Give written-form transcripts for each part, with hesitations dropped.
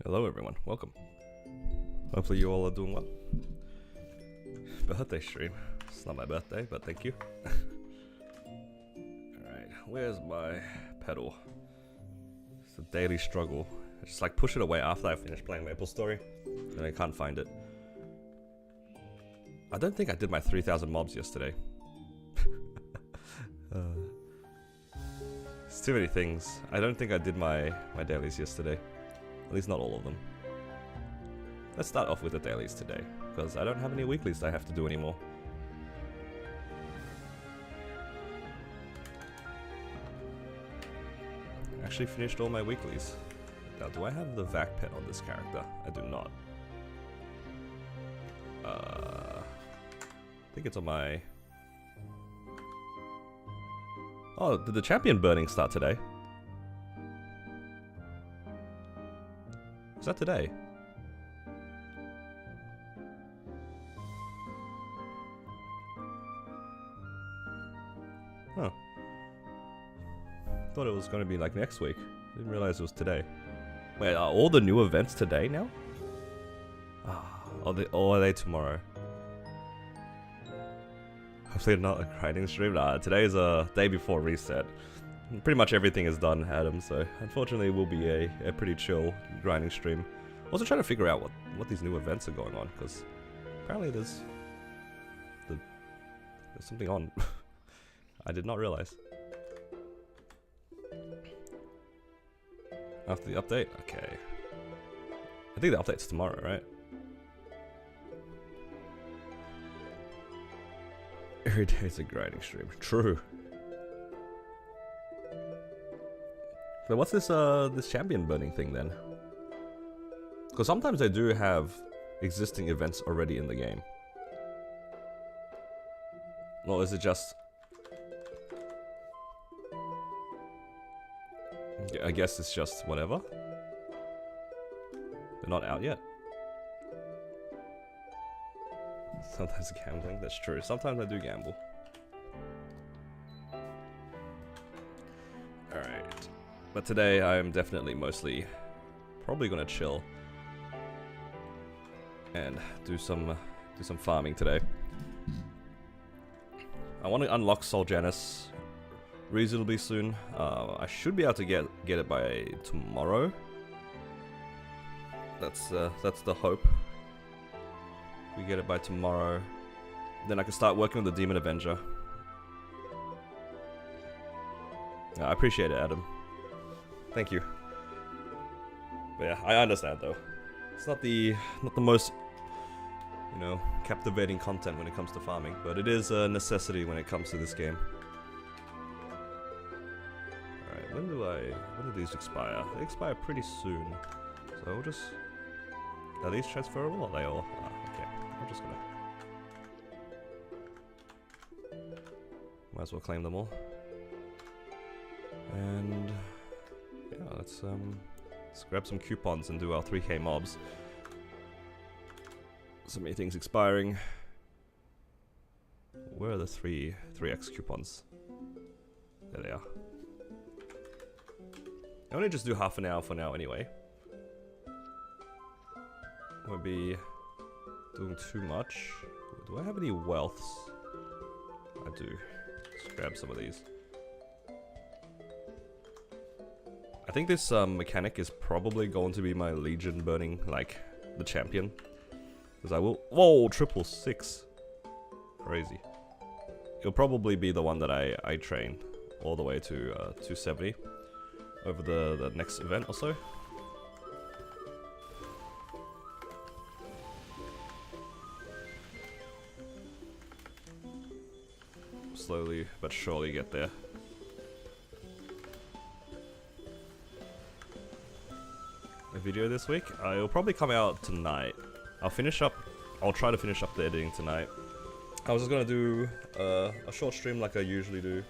Hello everyone, welcome. Hopefully you all are doing well. Birthday stream. It's not my birthday, but thank you. Alright, where's my pedal? It's a daily struggle. I just like push it away after I finish playing MapleStory, and I can't find it. I don't think I did my 3,000 mobs yesterday. It's too many things. I don't think I did my dailies yesterday. At least not all of them. Let's start off with the dailies today, because I don't have any weeklies I have to do anymore. Actually finished all my weeklies. Now, do I have the vac pet on this character? I do not. I think it's on my... Oh, did the champion burning start today? Is that today? Huh. Thought it was going to be like next week. Didn't realize it was today. Wait, are all the new events today now? Or are they tomorrow? Hopefully not a grinding stream. Nah, today is a day before reset. Pretty much everything is done, Adam, so unfortunately it will be a pretty chill grinding stream. Also trying to figure out what these new events are going on, because apparently there's something on. I did not realize. After the update? Okay. I think the update's tomorrow, right? Every day is a grinding stream. True. But what's this this champion burning thing then? Because sometimes they do have existing events already in the game. Well, is it just... I guess it's just whatever. They're not out yet. Sometimes gambling, that's true. Sometimes I do gamble. Alright. But today I'm definitely mostly probably gonna chill and do some farming today. I want to unlock Sol Janus reasonably soon. I should be able to get it by tomorrow. That's the hope. We get it by tomorrow, then I can start working with the Demon Avenger. I appreciate it, Adam. Thank you. But yeah, I understand though. It's not the most, you know, captivating content when it comes to farming, but it is a necessity when it comes to this game. Alright, when do these expire? They expire pretty soon. So we'll just... Are these transferable or are they all? Okay. I'm just gonna... Might as well claim them all. And... yeah, let's grab some coupons and do our 3k mobs. So many things expiring. Where are the 3x coupons? There they are. I only just do half an hour for now anyway. Won't be doing too much. Do I have any wealths? I do. Let's grab some of these. I think this mechanic is probably going to be my Legion burning, like, the champion. Because I will... Whoa, 666. Crazy. It'll probably be the one that I train all the way to 270 over the next event or so. Slowly but surely get there. A video this week? It'll probably come out tonight. I'll try to finish up the editing tonight. I was just gonna do a short stream like I usually do.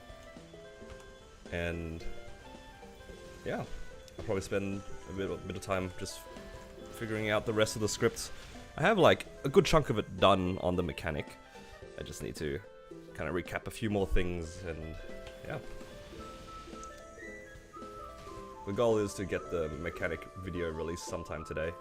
And yeah, I'll probably spend a bit of time just figuring out the rest of the scripts. I have like a good chunk of it done on the mechanic. I just need to kind of recap a few more things and yeah. The goal is to get the mechanic video released sometime today.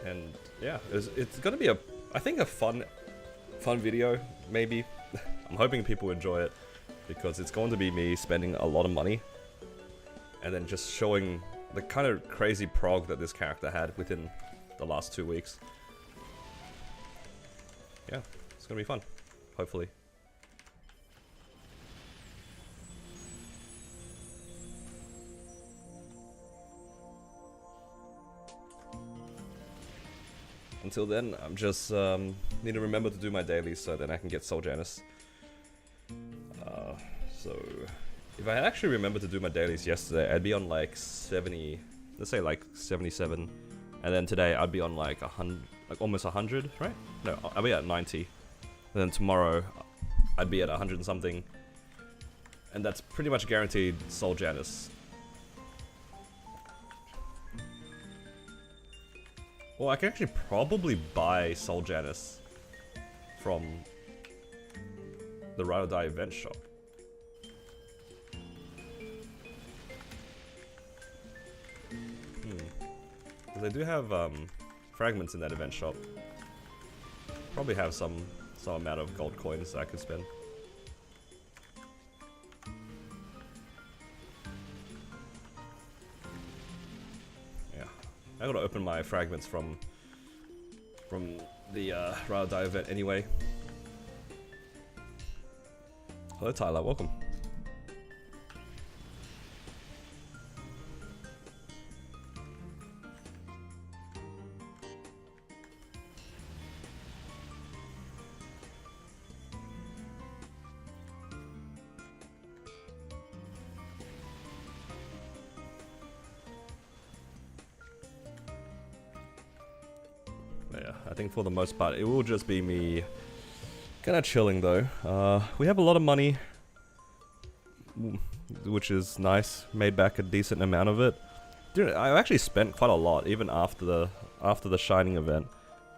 And yeah, it's gonna be I think a fun video, maybe. I'm hoping people enjoy it, because it's going to be me spending a lot of money and then just showing the kind of crazy prog that this character had within the last 2 weeks. Yeah, it's gonna be fun, hopefully. Until then, I'm just need to remember to do my dailies so then I can get Soul Janus. So if I had actually remembered to do my dailies yesterday, I'd be on like 70, let's say like 77, and then today I'd be on like 100, like almost 100, right? No, I'll be at 90. And then tomorrow I'd be at 100 and something, and that's pretty much guaranteed Soul Janus. Well, I can actually probably buy Soul Janus from the Ride or Die event shop. Because they do have fragments in that event shop. Probably have some amount of gold coins that I could spend. I gotta open my fragments from the Ride or Die event anyway. Hello Tyler, welcome. I think for the most part it will just be me kinda chilling though. We have a lot of money, which is nice. Made back a decent amount of it. Dude, I actually spent quite a lot even after the Shining event,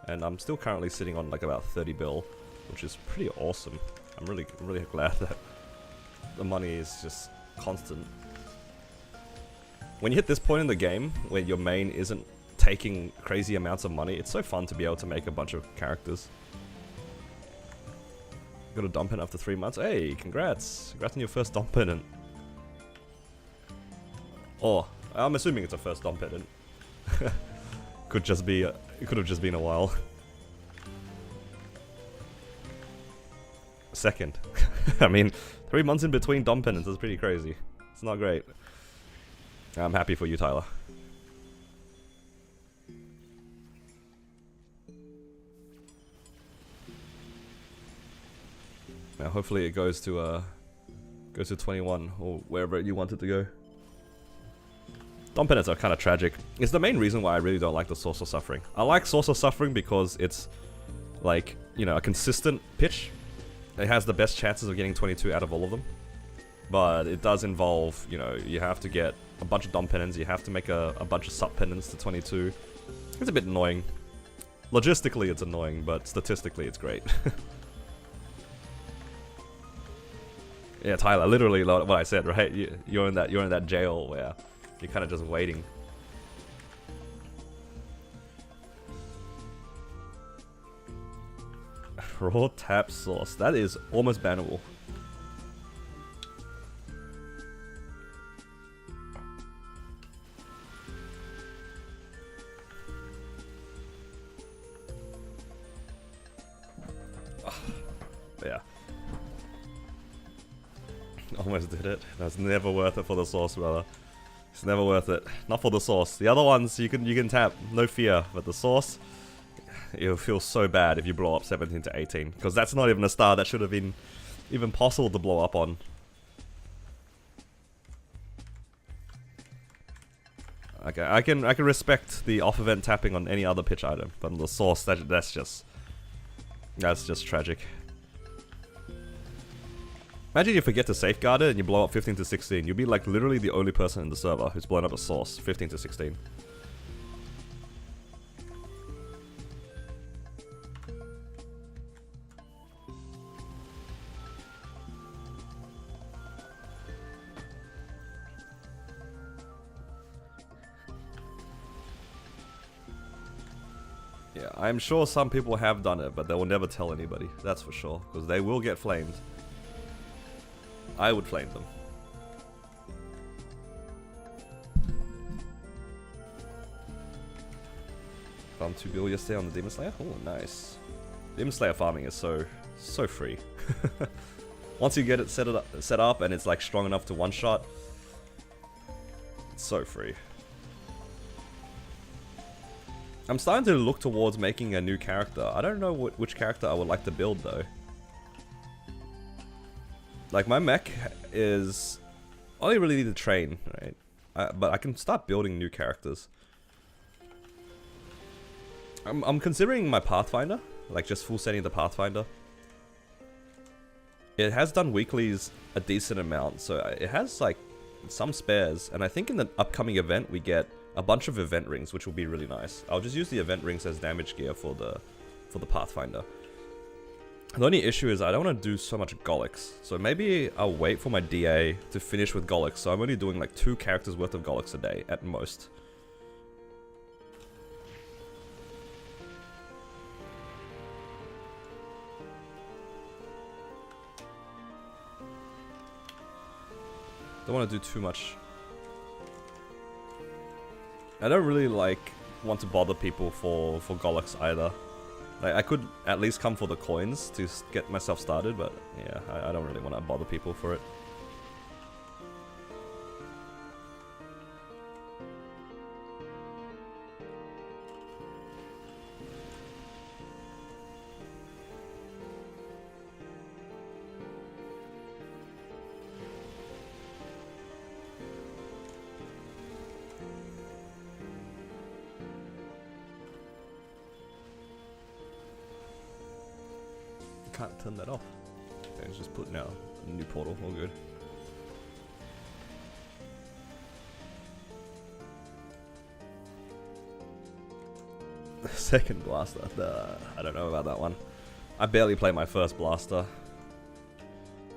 and I'm still currently sitting on like about 30 bill, which is pretty awesome. I'm really glad that the money is just constant. When you hit this point in the game where your main isn't taking crazy amounts of money, it's so fun to be able to make a bunch of characters. Got a dump pennant after 3 months. Hey, congrats! Congrats on your first dump pennant. Oh, I'm assuming it's a first dump pennant. Could just be. It could have just been a while. Second. I mean, 3 months in between dump pennants is pretty crazy. It's not great. I'm happy for you, Tyler. Now, hopefully it goes to 21 or wherever you want it to go. Dump pennants are kind of tragic. It's the main reason why I really don't like the Source of Suffering. I like Source of Suffering because it's like, you know, a consistent pitch. It has the best chances of getting 22 out of all of them. But it does involve, you know, you have to get a bunch of dump pennants, you have to make a bunch of sub pennants to 22. It's a bit annoying. Logistically it's annoying, but statistically it's great. Yeah, Tyler, literally what I said, right? You're in that jail where you're kind of just waiting. Raw tap sauce. That is almost bannable. Yeah. Almost did it. That's never worth it for the sauce, brother. It's never worth it. Not for the sauce. The other ones you can tap, no fear. But the sauce, it'll feel so bad if you blow up 17 to 18, because that's not even a star that should have been even possible to blow up on. Okay, I can respect the off event tapping on any other pitch item, but on the sauce, that's just tragic. Imagine you forget to safeguard it and you blow up 15 to 16. You'll be like literally the only person in the server who's blown up a source 15 to 16. Yeah, I'm sure some people have done it, but they will never tell anybody. That's for sure, because they will get flamed. I would flame them. Farmed 2 bill yesterday on the Demon Slayer. Oh, nice. Demon Slayer farming is so free. Once you get it set up and it's like strong enough to one shot, it's so free. I'm starting to look towards making a new character. I don't know which character I would like to build though. Like my mech is only really need to train, right? But I can start building new characters. I'm considering my Pathfinder, like just full setting the Pathfinder. It has done weeklies a decent amount, so it has like some spares, and I think in the upcoming event we get a bunch of event rings, which will be really nice. I'll just use the event rings as damage gear for the Pathfinder. The only issue is I don't want to do so much Golix, so maybe I'll wait for my DA to finish with Golix, so I'm only doing like 2 characters worth of Golix a day at most. Don't want to do too much. I don't really want to bother people for Golix either. Like, I could at least come for the coins to get myself started, but yeah, I don't really want to bother people for it. Can't turn that off. Okay, it's just putting out a new portal, all good. The second blaster, I don't know about that one. I barely played my first blaster.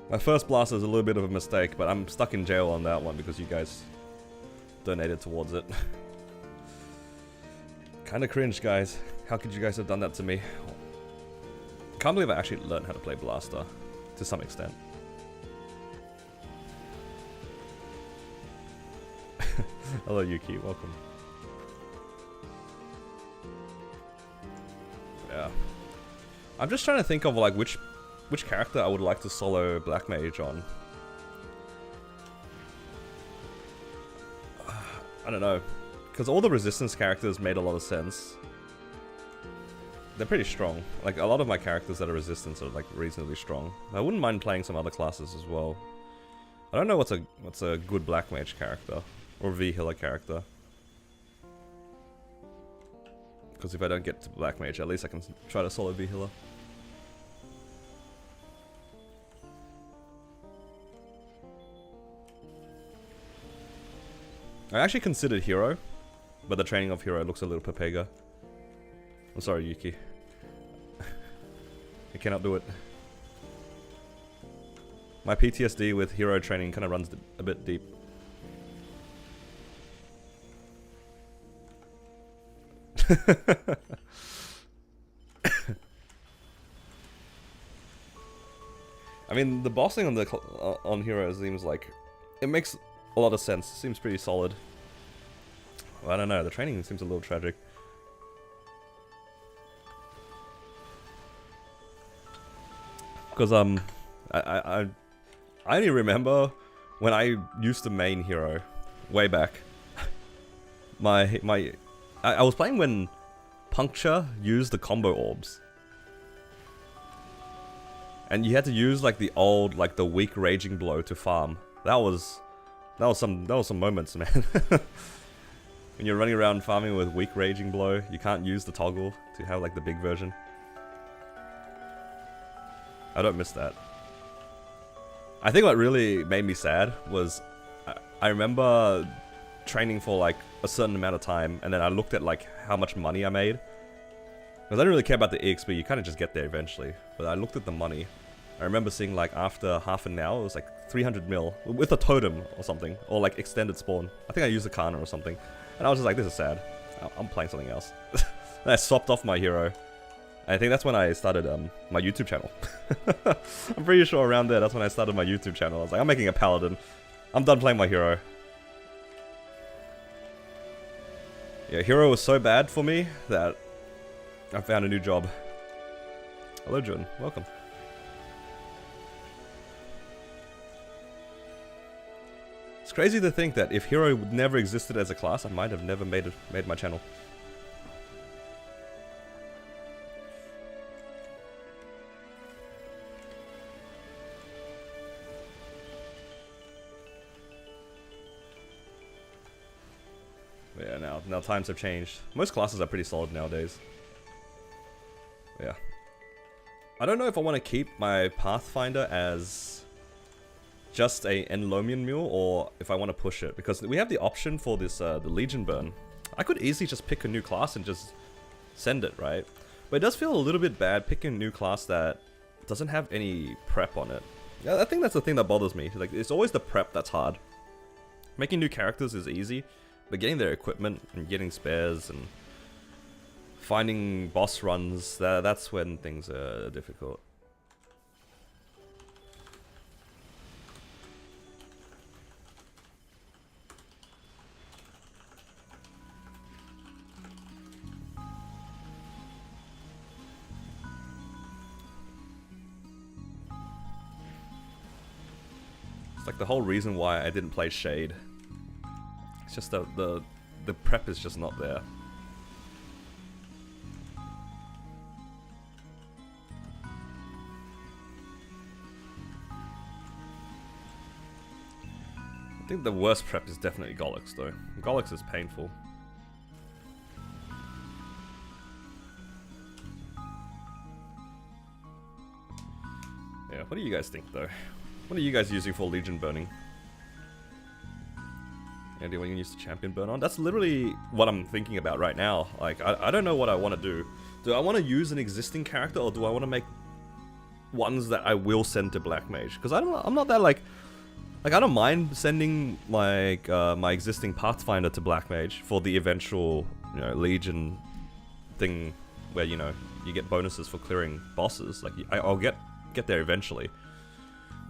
My first blaster is a little bit of a mistake, but I'm stuck in jail on that one because you guys donated towards it. Kinda cringe, guys. How could you guys have done that to me? Can't believe I actually learned how to play Blaster, to some extent. Hello Yuki, welcome. Yeah. I'm just trying to think of like which character I would like to solo Black Mage on. I don't know, because all the Resistance characters made a lot of sense. They're pretty strong. Like, a lot of my characters that are Resistance are, like, reasonably strong. I wouldn't mind playing some other classes as well. I don't know what's a good Black Mage character. Or V-Healer character. Because if I don't get to Black Mage, at least I can try to solo V-Healer. I actually considered Hero, but the training of Hero looks a little Pepega. I'm sorry, Yuki. I cannot do it. My PTSD with hero training kind of runs a bit deep. I mean, the bossing on hero seems like it makes a lot of sense. It seems pretty solid. Well, I don't know. The training seems a little tragic. Because I only remember when I used to main hero way back. I was playing when Puncture used the combo orbs, and you had to use like the old the weak raging blow to farm. That was some moments, man. When you're running around farming with weak raging blow, you can't use the toggle to have like the big version. I don't miss that. I think what really made me sad was I remember training for like a certain amount of time, and then I looked at like how much money I made. Because I didn't really care about the EXP, you kind of just get there eventually. But I looked at the money. I remember seeing like after half an hour, it was like 300 mil with a totem or something, or like extended spawn. I think I used a Kana or something. And I was just like, this is sad. I'm playing something else. And I swapped off my hero. I think that's when I started my YouTube channel. I'm pretty sure around there, that's when I started my YouTube channel. I was like, I'm making a paladin. I'm done playing my hero. Yeah, hero was so bad for me that I found a new job. Hello, Jordan. Welcome. It's crazy to think that if hero never existed as a class, I might have never made my channel. Yeah, now times have changed. Most classes are pretty solid nowadays. Yeah. I don't know if I want to keep my Pathfinder as just a Enlomian mule, or if I want to push it, because we have the option for this the Legion burn. I could easily just pick a new class and just send it, right? But it does feel a little bit bad picking a new class that doesn't have any prep on it. Yeah, I think that's the thing that bothers me. Like, it's always the prep that's hard. Making new characters is easy, but getting their equipment and getting spares and finding boss runs, that's when things are difficult. It's like the whole reason why I didn't play Shade. It's just the prep is just not there. I think the worst prep is definitely Gollux though. Gollux is painful. Yeah, what do you guys think though? What are you guys using for Legion burning? And do you want to use the champion burn on? That's literally what I'm thinking about right now. Like, I don't know what I want to do. Do I want to use an existing character, or do I want to make ones that I will send to Black Mage? Because I'm not that like I don't mind sending like my existing Pathfinder to Black Mage for the eventual, you know, Legion thing where, you know, you get bonuses for clearing bosses. Like, I'll get there eventually.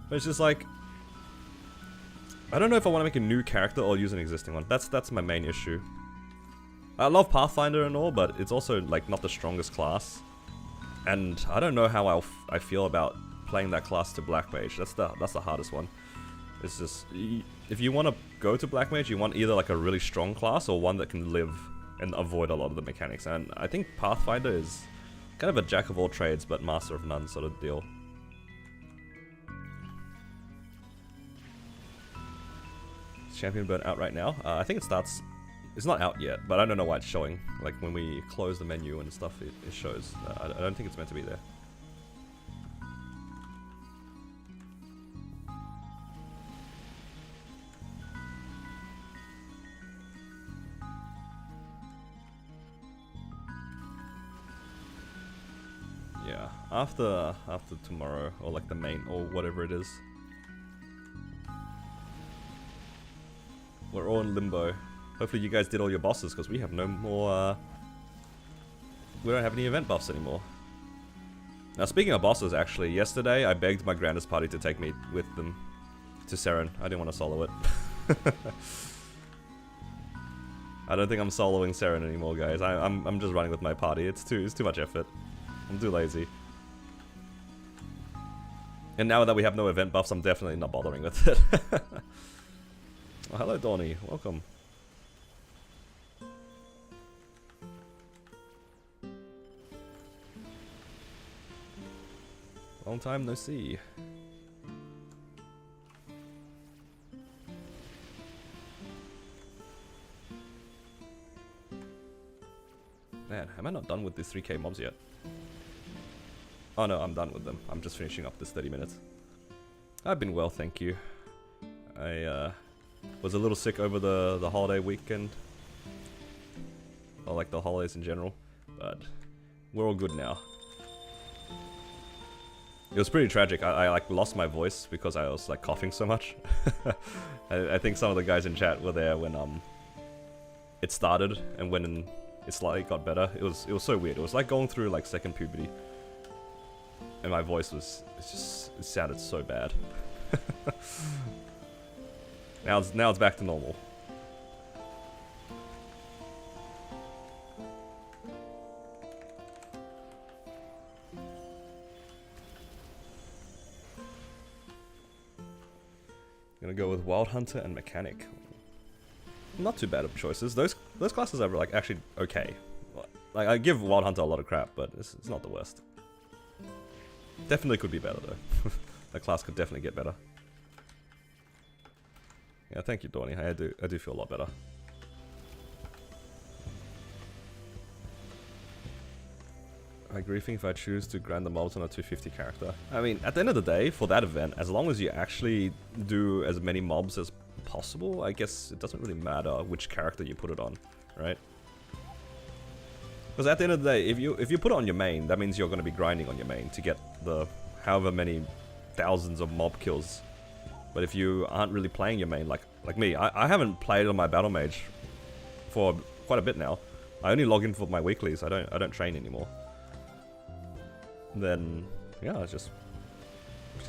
But it's just like, I don't know if I want to make a new character or use an existing one. That's my main issue. I love Pathfinder and all, but it's also like not the strongest class. And I don't know how I feel about playing that class to Black Mage. That's the hardest one. It's just, if you want to go to Black Mage, you want either like a really strong class or one that can live and avoid a lot of the mechanics. And I think Pathfinder is kind of a jack of all trades but master of none sort of deal. Champion burn out right now. I think it starts. It's not out yet, but I don't know why it's showing. Like when we close the menu and stuff, it shows. I don't think it's meant to be there. Yeah, after tomorrow, or like the main, or whatever it is. We're all in limbo. Hopefully you guys did all your bosses, because we have no more, we don't have any event buffs anymore. Now speaking of bosses, actually, yesterday I begged my Grandest party to take me with them to Seren. I didn't want to solo it. I don't think I'm soloing Seren anymore, guys. I'm just running with my party. It's too much effort. I'm too lazy. And now that we have no event buffs, I'm definitely not bothering with it. Oh, hello, Donnie. Welcome. Long time no see. Man, am I not done with these 3k mobs yet? Oh no, I'm done with them. I'm just finishing up this 30 minutes. I've been well, thank you. I was a little sick over the holiday weekend. Or like the holidays in general. But we're all good now. It was pretty tragic. I like lost my voice because I was like coughing so much. I think some of the guys in chat were there when it started and when it slightly got better. It was so weird. It was like going through like second puberty. And my voice it sounded so bad. now it's back to normal. Gonna go with Wild Hunter and Mechanic. Not too bad of choices. Those classes are like actually okay. Like I give Wild Hunter a lot of crap, but it's not the worst. Definitely could be better though. That class could definitely get better. Yeah, thank you, Dorney. I do feel a lot better. I agree. Think if I choose to grind the mobs on a 250 character. I mean, at the end of the day, for that event, as long as you actually do as many mobs as possible, I guess it doesn't really matter which character you put it on, right? Because at the end of the day, if you put it on your main, that means you're going to be grinding on your main to get the however many thousands of mob kills. But if you aren't really playing your main, like me, I haven't played on my battle mage for quite a bit now. I only log in for my weeklies. I don't train anymore. Then yeah, just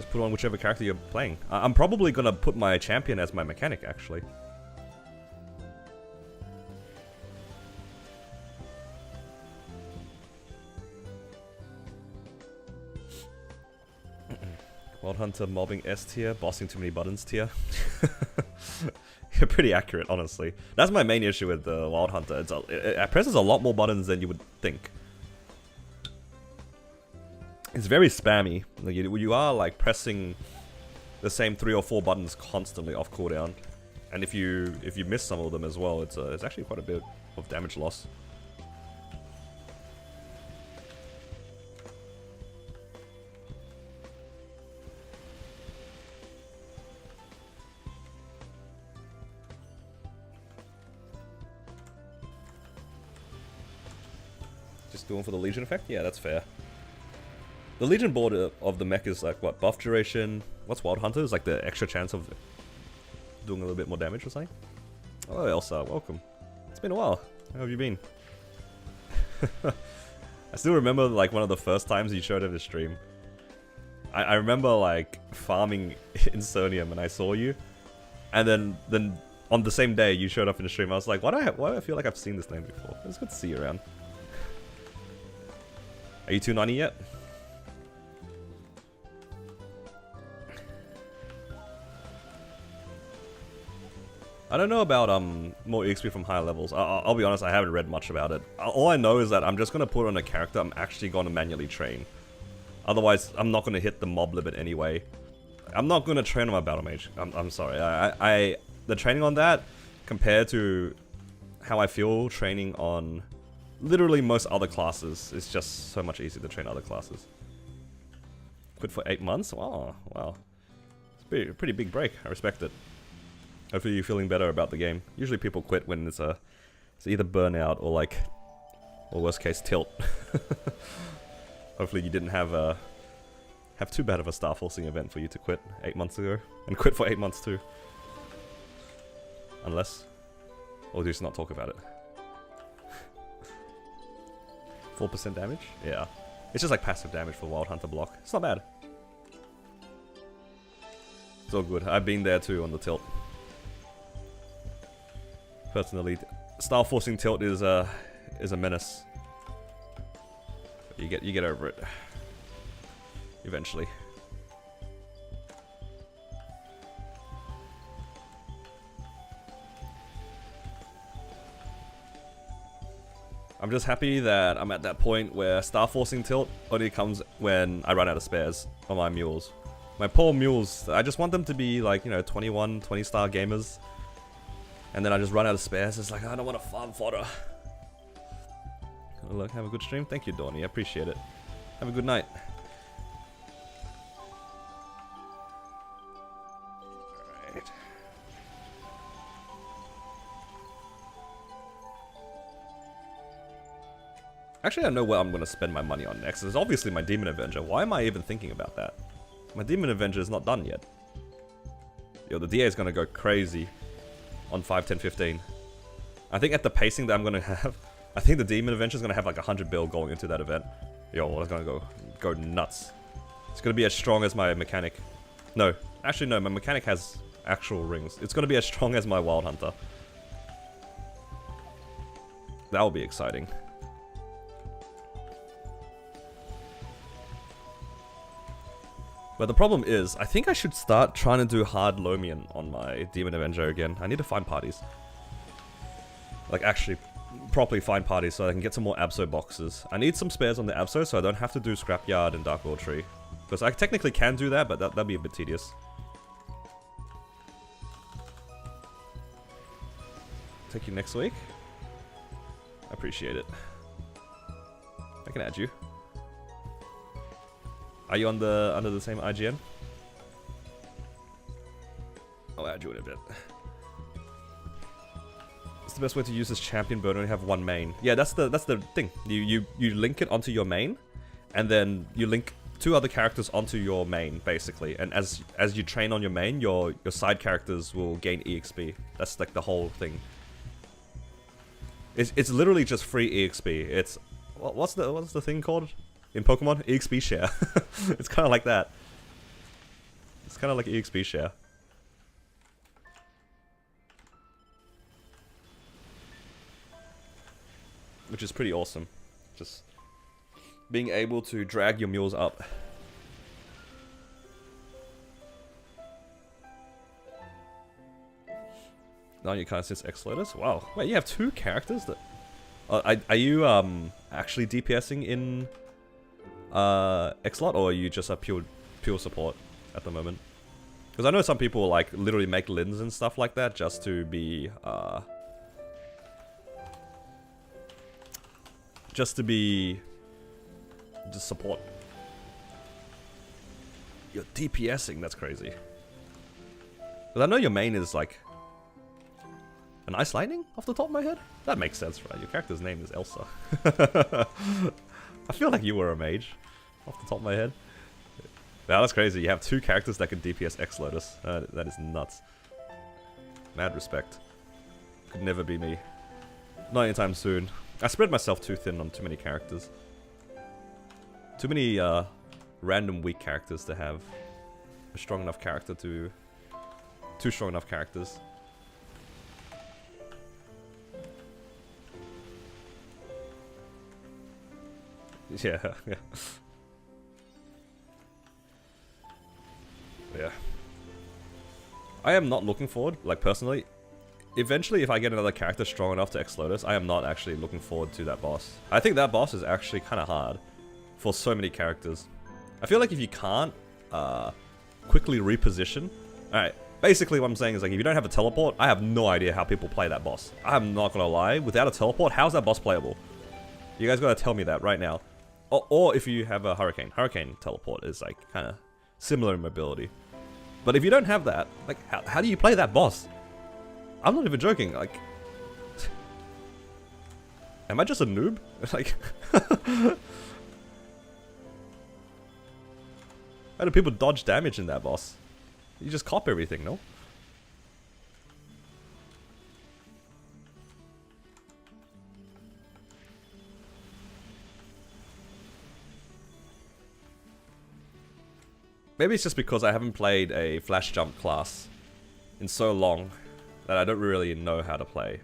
put on whichever character you're playing. I'm probably gonna put my champion as my mechanic actually. Wild Hunter mobbing S tier, bossing too many buttons tier. You're pretty accurate, honestly. That's my main issue with the Wild Hunter. It presses a lot more buttons than you would think. It's very spammy. Like you are like pressing the same 3 or 4 buttons constantly off cooldown, and if you miss some of them as well, it's actually quite a bit of damage loss. Just doing for the Legion effect? Yeah, that's fair. The Legion board of the mech is like, what, buff duration? What's Wild Hunter? Is like the extra chance of doing a little bit more damage or something? Oh, Elsa, welcome. It's been a while. How have you been? I still remember like one of the first times you showed up the stream. I remember like farming Incernium and I saw you. And then on the same day you showed up in the stream. I was like, why do I feel like I've seen this name before? It's good to see you around. Are you 290 yet? I don't know about more XP from higher levels. I'll be honest, I haven't read much about it. All I know is that I'm just going to put on a character I'm actually going to manually train. Otherwise, I'm not going to hit the mob limit anyway. I'm not going to train on my battle mage. I'm sorry. The training on that, compared to how I feel training on literally most other classes, is just so much easier to train other classes. Quit for 8 months? Wow. It's a pretty big break. I respect it. Hopefully you're feeling better about the game. Usually people quit when it's either burnout or worst case tilt. Hopefully you didn't have too bad of a star forcing event for you to quit 8 months ago and quit for 8 months too. Unless, or just not talk about it. 4% damage? Yeah. It's just like passive damage for Wild Hunter block. It's not bad. It's all good. I've been there too on the tilt. Personally, star forcing tilt is a menace. You get over it eventually. I'm just happy that I'm at that point where star forcing tilt only comes when I run out of spares on my mules. My poor mules, I just want them to be like, you know, 21, 20 star gamers. And then I just run out of spares. It's like, I don't want to farm fodder. Look, have a good stream. Thank you, Donnie. I appreciate it. Have a good night. Alright. Actually, I know what I'm going to spend my money on next. It's obviously my Demon Avenger. Why am I even thinking about that? My Demon Avenger is not done yet. Yo, the DA is going to go crazy on 5, 10, 15. I think at the pacing that I'm going to have, I think the Demon Avenger is going to have like 100 bill going into that event. Yo, it's going to go nuts. It's going to be as strong as my mechanic. No, actually no, my mechanic has actual rings. It's going to be as strong as my Wild Hunter. That will be exciting. But the problem is, I think I should start trying to do hard Lomian on my Demon Avenger again. I need to find parties. Like, actually, properly find parties so I can get some more Abso boxes. I need some spares on the Abso so I don't have to do Scrapyard and Dark World Tree. Because I technically can do that, but that'd be a bit tedious. Take you next week? I appreciate it. I can add you. Are you under the same IGN? I'll add you in a bit. It's the best way to use this champion, but only have one main. Yeah, that's the thing. You link it onto your main, and then you link 2 other characters onto your main, basically. And as you train on your main, your side characters will gain EXP. That's like the whole thing. It's literally just free EXP. It's what's the thing called? In Pokemon, EXP share. It's kind of like that. It's kind of like EXP share. Which is pretty awesome. Just being able to drag your mules up. Now you can't sense X-Lotus? Wow. Wait, you have 2 characters that... are you actually DPSing in... X-Lot, or are you just a pure support at the moment? Because I know some people like literally make lins and stuff like that just to be just support. You're DPSing, that's crazy. But I know your main is like an Ice Lightning off the top of my head. That makes sense, right? Your character's name is Elsa. I feel like you were a mage, off the top of my head. Wow, that's crazy. You have 2 characters that can DPS X-Lotus. That is nuts. Mad respect. Could never be me. Not anytime soon. I spread myself too thin on too many characters. Too many random weak characters to have a strong enough character to... 2 strong enough characters. Yeah, yeah. Yeah. I am not looking forward, like personally. Eventually, if I get another character strong enough to X-Lotus, I am not actually looking forward to that boss. I think that boss is actually kind of hard for so many characters. I feel like if you can't quickly reposition... Alright, basically what I'm saying is like if you don't have a teleport, I have no idea how people play that boss. I'm not gonna lie, without a teleport, how's that boss playable? You guys gotta tell me that right now. Or if you have a Hurricane. Hurricane teleport is like kind of similar in mobility. But if you don't have that, like how do you play that boss? I'm not even joking, like... Am I just a noob? Like... How do people dodge damage in that boss? You just cop everything, no? Maybe it's just because I haven't played a flash jump class in so long that I don't really know how to play.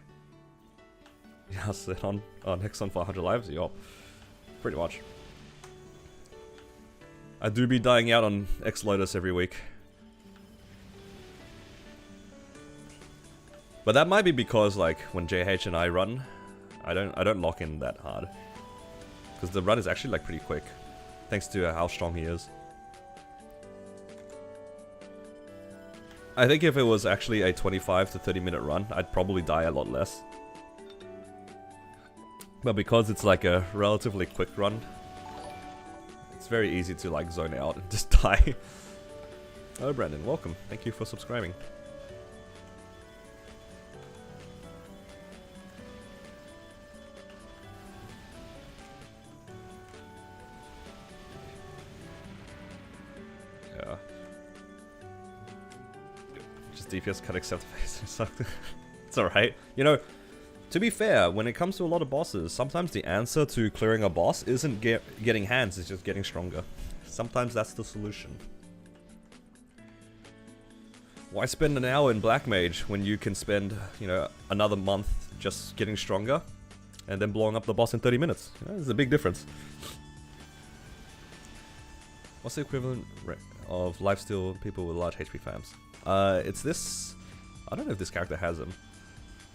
Yeah, I'll sit on Hexon for 100 lives? Yup. Pretty much. I do be dying out on X-Lotus every week. But that might be because like when JH and I run, I don't lock in that hard. Because the run is actually like pretty quick. Thanks to how strong he is. I think if it was actually a 25 to 30 minute run, I'd probably die a lot less. But because it's like a relatively quick run, it's very easy to like zone out and just die. Oh, Brandon, welcome. Thank you for subscribing. Yeah. Just DPS cut accept face. It's alright. You know, to be fair, when it comes to a lot of bosses, sometimes the answer to clearing a boss isn't getting hands, it's just getting stronger. Sometimes that's the solution. Why spend an hour in Black Mage when you can spend, you know, another month just getting stronger and then blowing up the boss in 30 minutes? You know, there's a big difference. What's the equivalent of lifesteal people with large HP farms? It's this... I don't know if this character has them.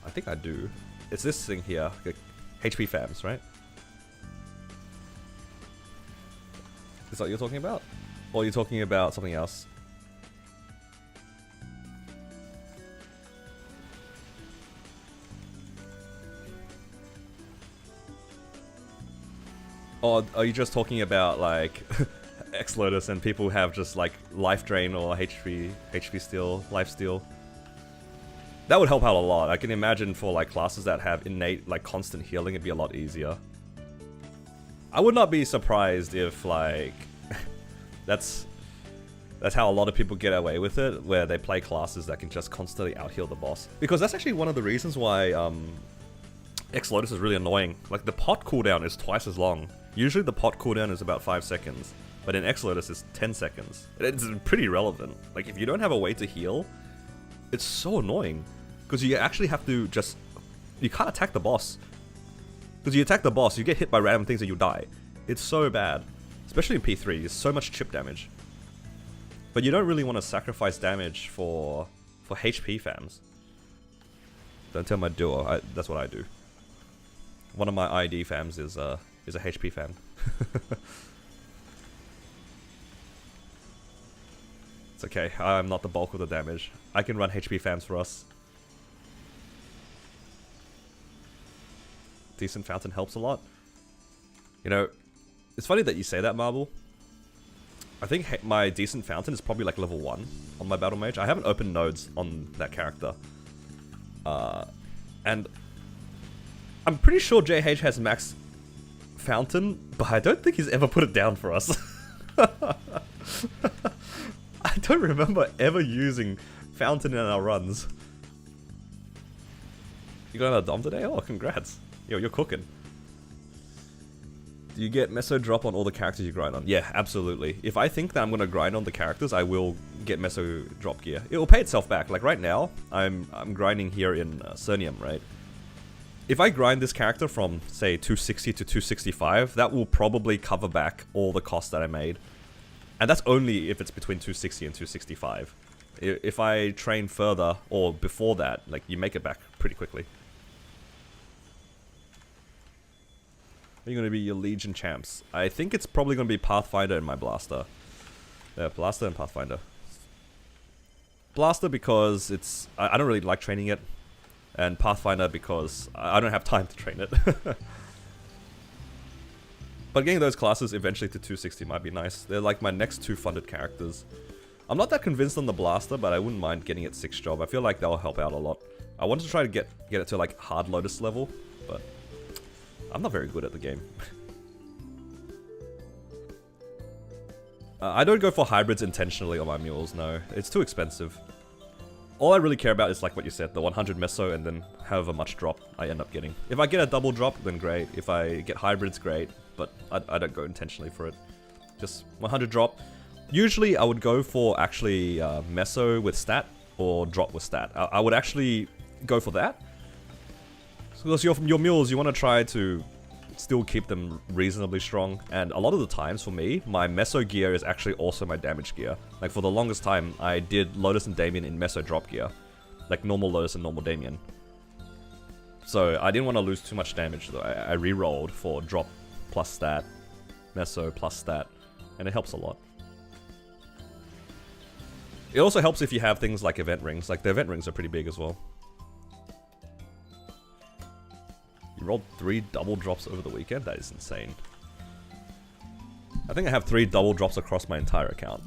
I think I do. It's this thing here. HP farms, right? Is that what you're talking about? Or are you talking about something else? Or are you just talking about, like... X-Lotus and people have just like life drain or HP steal, life steal. That would help out a lot. I can imagine for like classes that have innate like constant healing, it'd be a lot easier. I would not be surprised if like that's how a lot of people get away with it, where they play classes that can just constantly out heal the boss. Because that's actually one of the reasons why X-Lotus is really annoying. Like the pot cooldown is twice as long. Usually the pot cooldown is about 5 seconds. But in X-Lotus, it's 10 seconds. It's pretty relevant. Like, if you don't have a way to heal, it's so annoying. Because you actually have to just... You can't attack the boss. Because you attack the boss, you get hit by random things and you die. It's so bad. Especially in P3, there's so much chip damage. But you don't really want to sacrifice damage for HP fams. Don't tell my duo, that's what I do. One of my ID fams is a HP fam. It's okay, I'm not the bulk of the damage. I can run HP fams for us. Decent fountain helps a lot. You know, it's funny that you say that, Marble. I think my decent fountain is probably like level 1 on my battle mage. I haven't opened nodes on that character. And I'm pretty sure JH has max fountain, but I don't think he's ever put it down for us. I don't remember ever using fountain in our runs. You got another dom today? Oh, congrats. Yo, you're cooking. Do you get meso drop on all the characters you grind on? Yeah, absolutely. If I think that I'm gonna grind on the characters, I will get meso drop gear. It will pay itself back. Like right now, I'm grinding here in Cernium, right? If I grind this character from, say, 260 to 265, that will probably cover back all the costs that I made. And that's only if it's between 260 and 265. If I train further, or before that, like, you make it back pretty quickly. Are you going to be your Legion champs? I think it's probably going to be Pathfinder and my Blaster. Yeah, Blaster and Pathfinder. Blaster because it's... I don't really like training it. And Pathfinder because I don't have time to train it. But getting those classes eventually to 260 might be nice. They're like my next 2 funded characters. I'm not that convinced on the Blaster, but I wouldn't mind getting it 6 job. I feel like that'll help out a lot. I wanted to try to get it to like hard Lotus level, but I'm not very good at the game. I don't go for hybrids intentionally on my mules, no. It's too expensive. All I really care about is like what you said, the 100 meso and then however much drop I end up getting. If I get a double drop, then great. If I get hybrids, great. But I don't go intentionally for it. Just 100 drop. Usually I would go for actually meso with stat or drop with stat. I would actually go for that. Because your mules, you want to try to still keep them reasonably strong. And a lot of the times for me, my meso gear is actually also my damage gear. Like for the longest time, I did Lotus and Damien in meso drop gear. Like normal Lotus and normal Damien. So I didn't want to lose too much damage, so I re-rolled for drop plus stat, meso plus stat, and it helps a lot. It also helps if you have things like event rings. Like the event rings are pretty big as well. You rolled 3 double drops over the weekend? That is insane. I think I have 3 double drops across my entire account.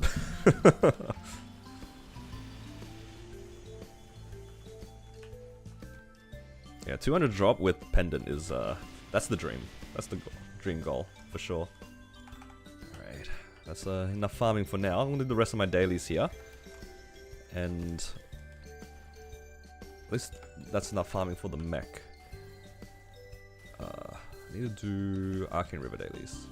Yeah, 200 drop with pendant is, that's the dream. That's the dream goal, for sure. Alright. That's enough farming for now. I'm gonna do the rest of my dailies here. And at least that's enough farming for the mech. I need to do Arcane River dailies.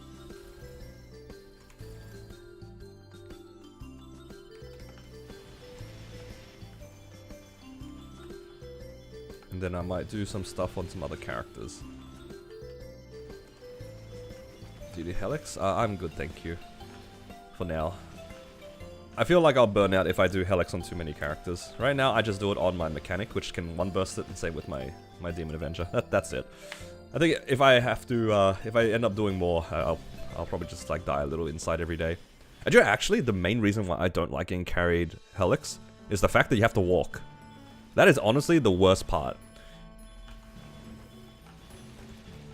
And then I might do some stuff on some other characters. Do you need Helix? I'm good, thank you. For now. I feel like I'll burn out if I do Helix on too many characters. Right now, I just do it on my mechanic, which can one burst it, and same with my Demon Avenger. That's it. I think if I have to, if I end up doing more, I'll probably just like die a little inside every day. And you know, actually, the main reason why I don't like getting carried Helix is the fact that you have to walk. That is honestly the worst part.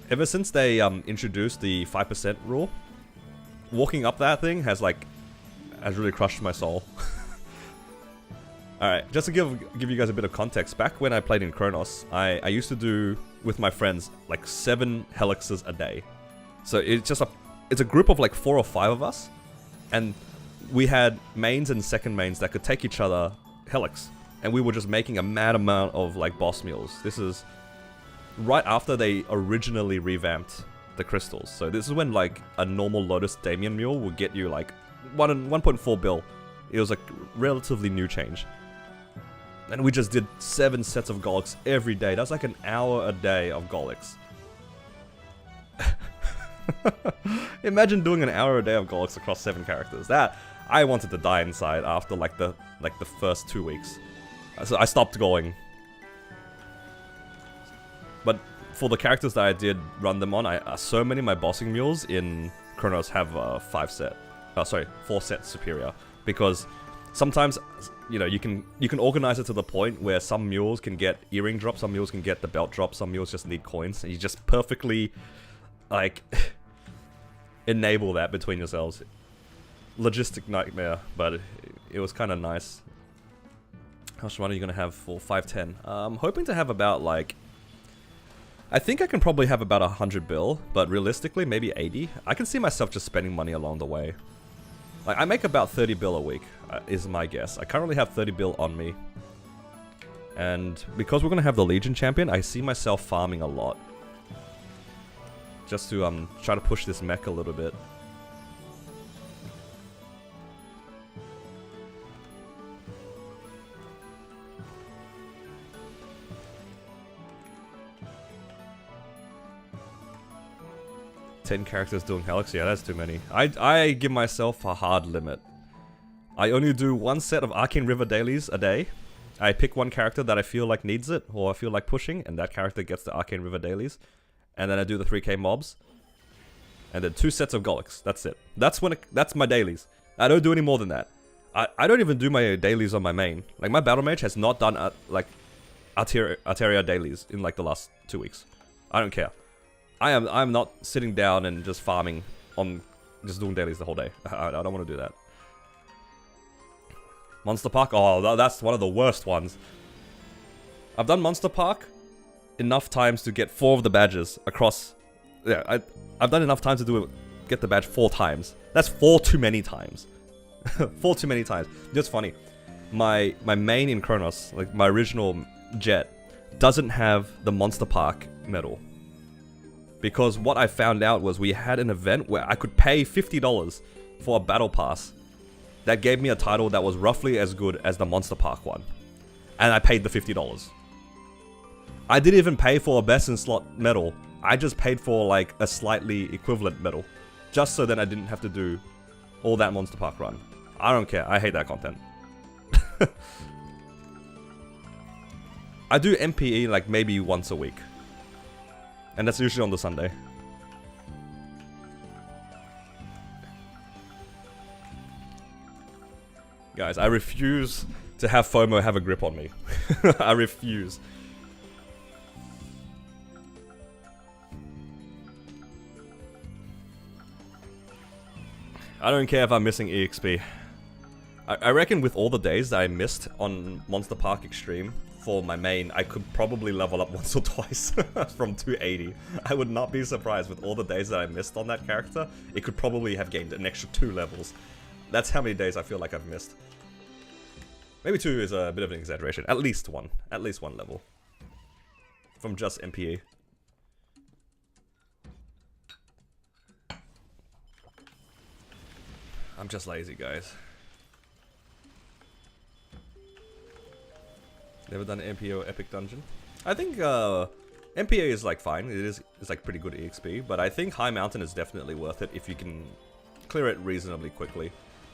Ever since they introduced the 5% rule, walking up that thing has really crushed my soul. Alright, just to give you guys a bit of context, back when I played in Chronos, I used to do, with my friends, like 7 helixes a day. So it's a group of like 4 or 5 of us, and we had mains and second mains that could take each other helix, and we were just making a mad amount of like boss mules. This is right after they originally revamped the crystals. So this is when like a normal Lotus Damien mule would get you like 1.4 bill. It was a relatively new change. And we just did 7 sets of Golix every day. That's like an hour a day of Golix. Imagine doing an hour a day of Golix across 7 characters. That, I wanted to die inside after like the first 2 weeks. So I stopped going. But for the characters that I did run them on, so many of my bossing mules in Chronos have 4 set superior, because sometimes, you know, you can organize it to the point where some mules can get earring drop, some mules can get the belt drop, some mules just need coins, and you just perfectly like enable that between yourselves. Logistic nightmare, but it was kind of nice. How much money are you gonna have for 510? I'm hoping to have about like, I think I can probably have about 100 bill, but realistically maybe 80. I can see myself just spending money along the way. Like, I make about 30 bill a week, is my guess. I currently have 30 bill on me. And because we're gonna have the Legion champion, I see myself farming a lot. Just to try to push this mech a little bit. Ten characters doing Helix? Yeah, that's too many. I give myself a hard limit. I only do 1 set of Arcane River dailies a day. I pick one character that I feel like needs it, or I feel like pushing, and that character gets the Arcane River dailies. And then I do the 3k mobs. And then 2 sets of Golix. That's it. That's my dailies. I don't do any more than that. I don't even do my dailies on my main. Like, my Battle Mage has not done like Arteria dailies in like the last 2 weeks. I don't care. I'm not sitting down and just farming on just doing dailies the whole day. I don't want to do that. Monster Park? Oh, that's one of the worst ones. I've done Monster Park enough times to get 4 of the badges across. Yeah, I've done enough times to get the badge 4 times. That's 4 too many times. 4 too many times. Just funny. My main in Chronos, like my original jet, doesn't have the Monster Park medal. Because what I found out was we had an event where I could pay $50 for a battle pass that gave me a title that was roughly as good as the Monster Park one. And I paid the $50. I didn't even pay for a best in slot medal. I just paid for like a slightly equivalent medal. Just so that I didn't have to do all that Monster Park run. I don't care. I hate that content. I do MPE like maybe once a week. And that's usually on the Sunday. Guys, I refuse to have FOMO have a grip on me. I refuse. I don't care if I'm missing EXP. I reckon with all the days that I missed on Monster Park Extreme for my main, I could probably level up once or twice from 280. I would not be surprised with all the days that I missed on that character. It could probably have gained an extra 2 levels. That's how many days I feel like I've missed. Maybe 2 is a bit of an exaggeration. At least 1. At least 1 level. From just MPE. I'm just lazy, guys. Never done an MPO Epic Dungeon. I think MPA is like fine. It's like pretty good EXP, but I think High Mountain is definitely worth it if you can clear it reasonably quickly.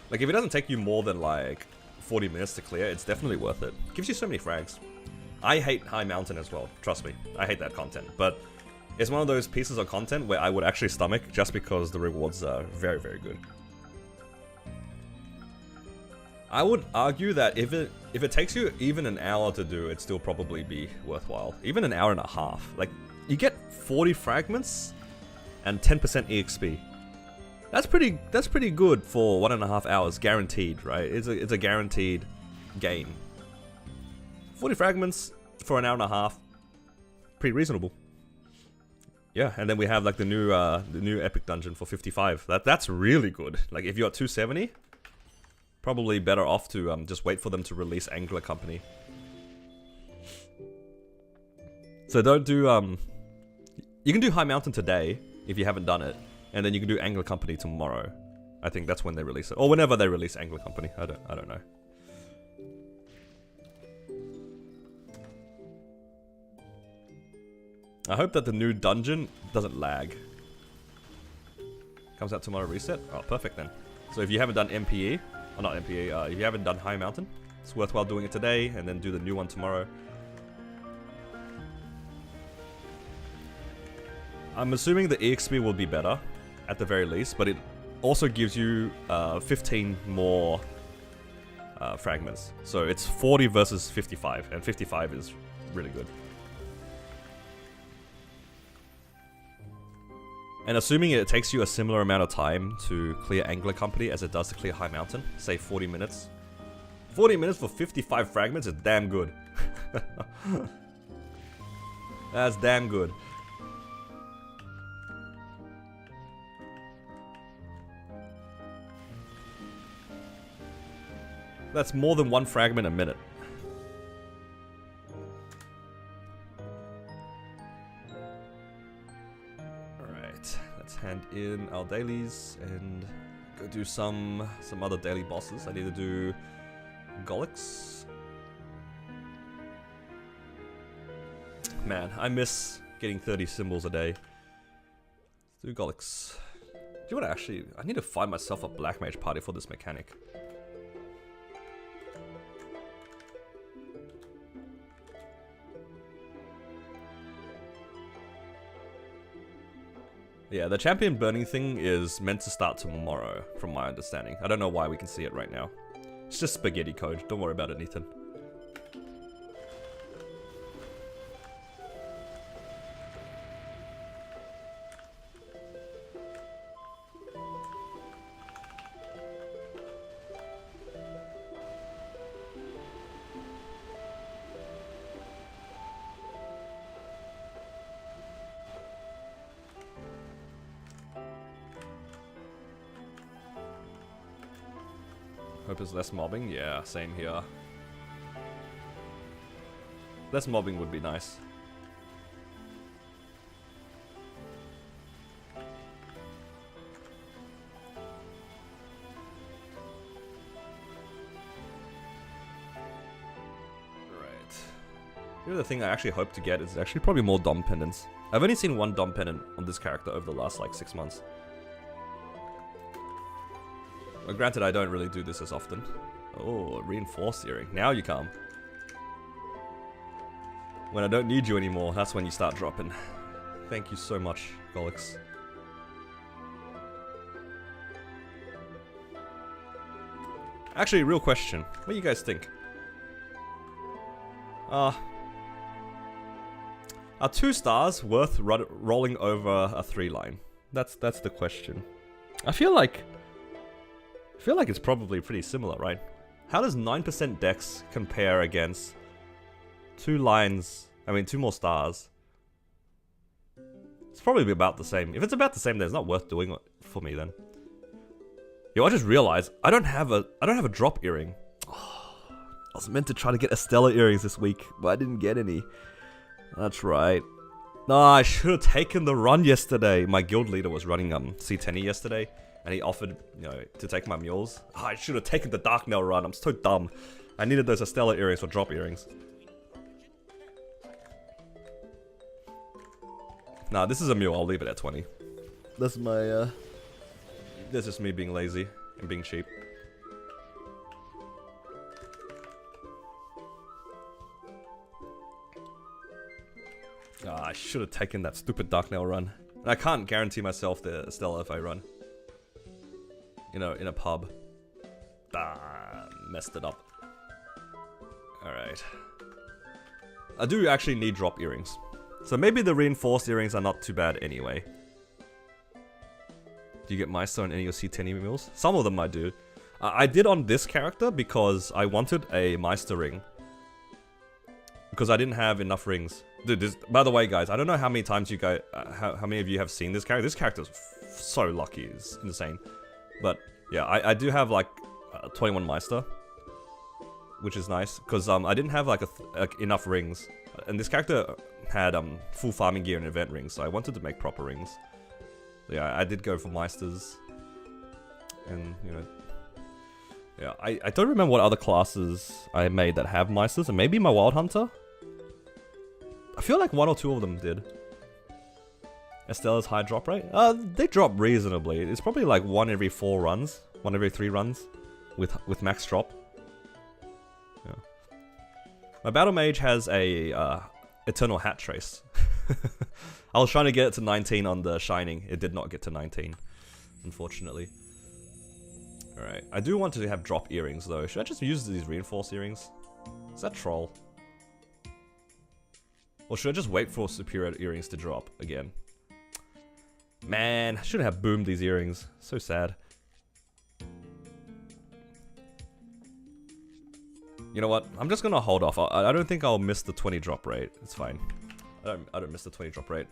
Like if it doesn't take you more than like 40 minutes to clear, it's definitely worth it. Gives you so many frags. I hate High Mountain as well, trust me. I hate that content, but it's one of those pieces of content where I would actually stomach just because the rewards are very, very good. I would argue that if it takes you even an hour to do, it'd still probably be worthwhile. Even an hour and a half. Like, you get 40 fragments and 10% EXP. That's pretty good for 1.5 hours, guaranteed, right? It's a guaranteed gain. 40 fragments for an hour and a half, pretty reasonable. Yeah, and then we have like the new epic dungeon for 55. That's really good. Like if you're at 270, probably better off to just wait for them to release Angler Company. So don't do you can do High Mountain today if you haven't done it, and then you can do Angler Company tomorrow. I think that's when they release it, or whenever they release Angler Company. I don't know. I hope that the new dungeon doesn't lag. Comes out tomorrow reset? Oh, perfect then. So if you haven't done MPE, or not MPE, if you haven't done High Mountain, it's worthwhile doing it today and then do the new one tomorrow. I'm assuming the EXP will be better, at the very least, but it also gives you 15 more fragments. So it's 40 versus 55, and 55 is really good. And assuming it takes you a similar amount of time to clear Angler Company as it does to clear High Mountain, say 40 minutes. 40 minutes for 55 fragments is damn good. That's damn good. That's more than 1 fragment a minute. Hand in our dailies and go do some other daily bosses. I need to do Golix. Man, I miss getting 30 symbols a day. Let's do Golix. Do you want to actually... I need to find myself a Black Mage party for this mechanic. Yeah, the champion burning thing is meant to start tomorrow, from my understanding. I don't know why we can see it right now. It's just spaghetti code. Don't worry about it, Nathan. Hope there's less mobbing. Yeah, same here. Less mobbing would be nice. Right. The other thing I actually hope to get is actually probably more Dom pendants. I've only seen 1 Dom pendant on this character over the last like 6 months. Well, granted, I don't really do this as often. Oh, reinforced earring. Now you come. When I don't need you anymore, that's when you start dropping. Thank you so much, Golix. Actually, real question. What do you guys think? Are 2 stars worth rolling over a 3 line? That's the question. I feel like it's probably pretty similar, right? How does 9% dex compare against 2 lines. I mean, 2 more stars. It's probably about the same. If it's about the same, then it's not worth doing it for me then. Yo, I just realized I don't have a drop earring. Oh, I was meant to try to get Estella earrings this week, but I didn't get any. That's right. No, I should have taken the run yesterday. My guild leader was running C10 yesterday, and he offered, you know, to take my mules. Oh, I should have taken the Dark Nail run. I'm so dumb. I needed those Estella earrings for drop earrings. Nah, this is a mule. I'll leave it at 20. That's my, that's just me being lazy and being cheap. I should have taken that stupid Dark Nail run. And I can't guarantee myself the Estella if I run. You know, in a pub. Messed it up. Alright. I do actually need drop earrings. So maybe the reinforced earrings are not too bad anyway. Do you get Meister on any of your C10 mules? Some of them I do. I did on this character because I wanted a Meister ring. Because I didn't have enough rings. Dude, this, by the way, guys, I don't know how many times you guys, how many of you have seen this character. This character's so lucky, it's insane. But yeah, I do have like 21 Meister, which is nice because I didn't have like enough rings, and this character had full farming gear and event rings, so I wanted to make proper rings. So yeah, I did go for Meisters, and you know, yeah, I don't remember what other classes I made that have Meisters, and maybe my Wild Hunter. I feel like 1 or 2 of them did. Estella's high drop rate? They drop reasonably. It's probably like 1 every 4 runs. 1 every 3 runs. With max drop. Yeah. My Battle Mage has a Eternal Hat Trace. I was trying to get it to 19 on the Shining. It did not get to 19. Unfortunately. Alright. I do want to have drop earrings though. Should I just use these reinforced earrings? Is that troll? Or should I just wait for superior earrings to drop again? Man, I should have boomed these earrings. So sad. You know what? I'm just gonna hold off. I don't think I'll miss the 20 drop rate. It's fine. I don't miss the 20 drop rate.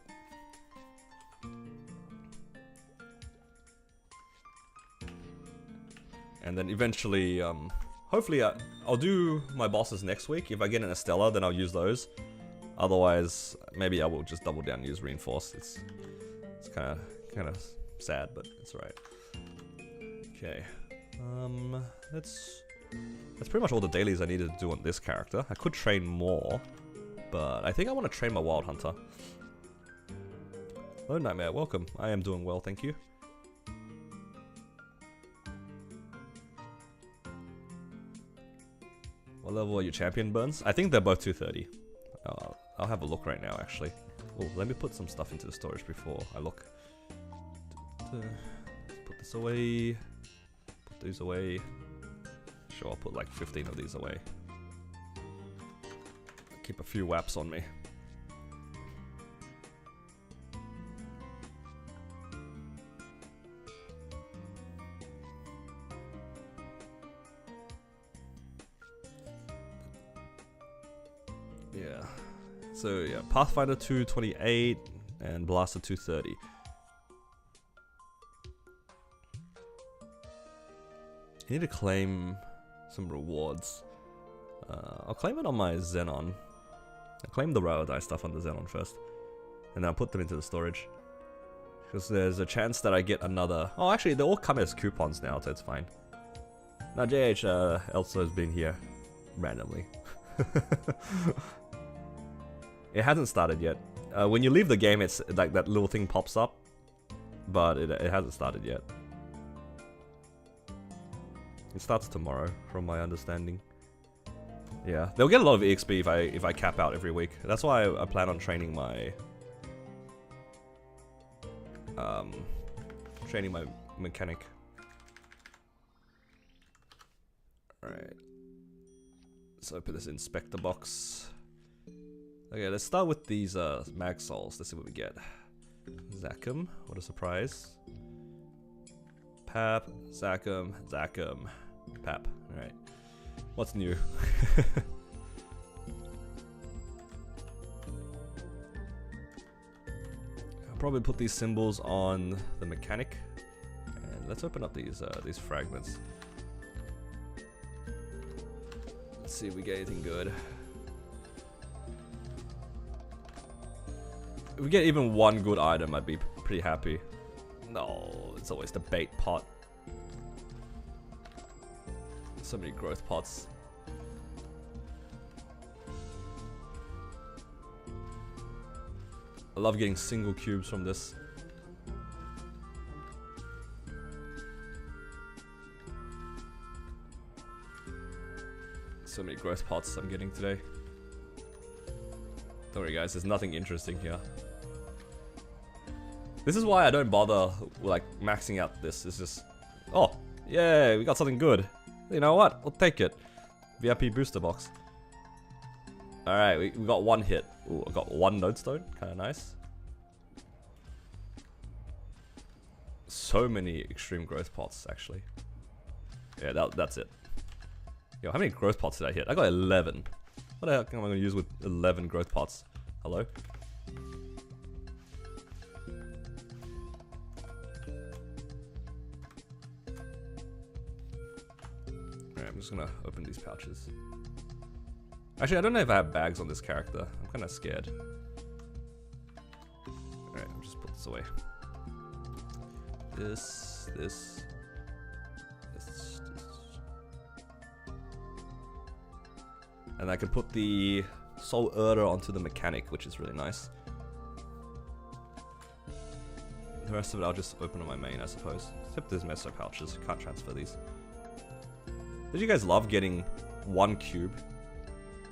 And then eventually, hopefully I'll do my bosses next week. If I get an Estella, then I'll use those. Otherwise, maybe I will just double down and use reinforce. It's kind of sad, but it's alright. Okay, that's pretty much all the dailies I needed to do on this character. I could train more, but I think I want to train my Wild Hunter. Hello, Nightmare. Welcome. I am doing well, thank you. What level are your champion burns? I think they're both 230. I'll have a look right now, actually. Oh, let me put some stuff into the storage before I look. Put this away. Put these away. Sure, I'll put like 15 of these away. Keep a few waps on me. Yeah. So yeah, Pathfinder 228 and Blaster 230. I need to claim some rewards. I'll claim it on my Xenon. I'll claim the Raildice stuff on the Xenon first. And then I'll put them into the storage. Because there's a chance that I get another... Oh, actually, they all come as coupons now, so it's fine. Now, JH, Elsa's been here randomly. It hasn't started yet. When you leave the game, it's like that little thing pops up. But it hasn't started yet. It starts tomorrow, from my understanding. Yeah, they'll get a lot of EXP if I cap out every week. That's why I plan on training my mechanic. Alright. So I put this inspector box. Okay, let's start with these mag souls. Let's see what we get. Zakum, what a surprise. Pap, Zakum, Pap. Alright. What's new? Probably put these symbols on the mechanic. And let's open up these fragments. Let's see if we get anything good. If we get even one good item, I'd be pretty happy. No, it's always the bait pot. So many growth pots. I love getting single cubes from this. So many growth pots I'm getting today. Don't worry guys, there's nothing interesting here. This is why I don't bother like maxing out this. It's just, oh, yeah, we got something good. You know what? We'll take it. VIP booster box. Alright, we got one hit. Ooh, I got one nodestone. Kinda nice. So many extreme growth pots, actually. Yeah, that's it. Yo, how many growth pots did I hit? I got 11. What the heck am I gonna use with 11 growth pots? Hello? Alright, I'm just gonna open these pouches. Actually, I don't know if I have bags on this character. I'm kinda scared. Alright, I'll just put this away. This. And I can put the Soul Earther onto the mechanic, which is really nice. The rest of it I'll just open on my main, I suppose. Except there's meso pouches, can't transfer these. Did you guys love getting one cube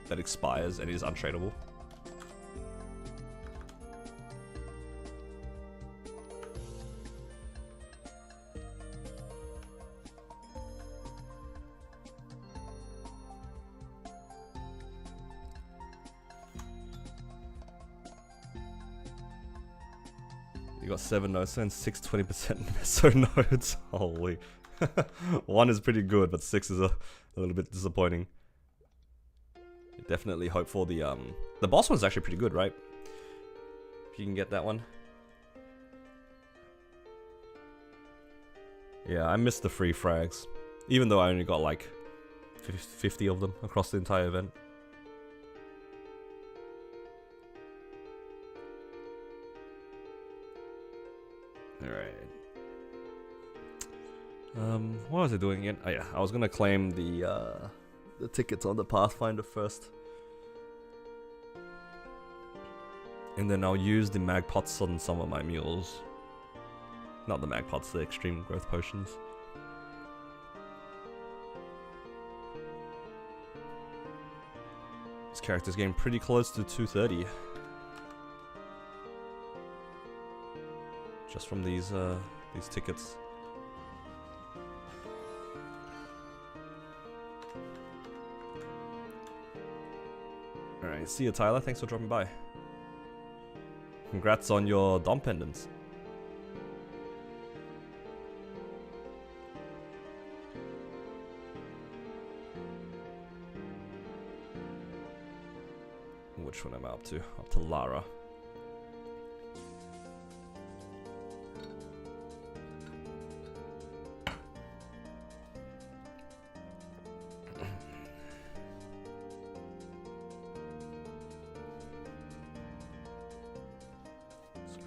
that expires and is untradeable? You got 7 nodes and 6 20% meso nodes. Holy. 1 is pretty good, but 6 is a little bit disappointing. Definitely hope for the boss one's actually pretty good, right? If you can get that one. Yeah, I missed the free frags. Even though I only got like 50 of them across the entire event. Alright. What was I doing again? Oh yeah, I was gonna claim the tickets on the Pathfinder first. And then I'll use the mag pots on some of my mules. Not the mag pots, the extreme growth potions. This character's getting pretty close to 230. Just from these tickets. Alright, see you Tyler, thanks for dropping by. Congrats on your Dom pendants. Which one am I up to? Up to Lara.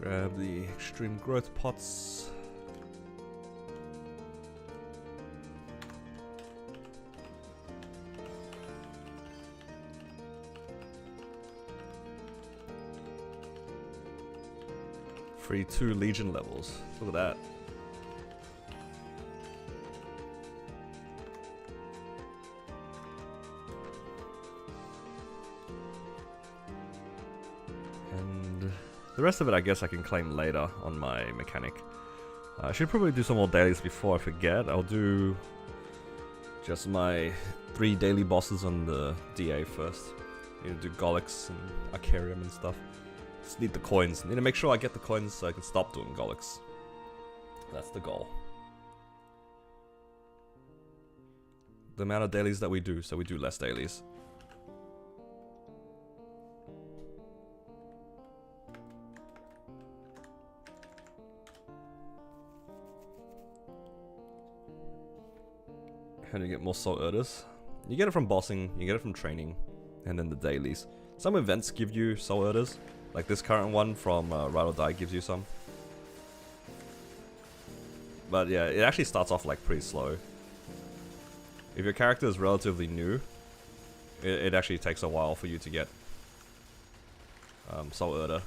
Grab the extreme growth pots. Free 2 Legion levels. Look at that. The rest of it I guess I can claim later on my mechanic. I should probably do some more dailies before I forget. I'll do just my 3 daily bosses on the DA first. Need to do Golix and Hyperion and stuff. Just need the coins. Need to make sure I get the coins so I can stop doing Golix. That's the goal. The amount of dailies that we do, so we do less dailies. How do you get more soul earthers? You get it from bossing, you get it from training, and then the dailies. Some events give you soul earthers, like this current one from Ride or Die gives you some. But yeah, it actually starts off like pretty slow. If your character is relatively new, it actually takes a while for you to get soul earther.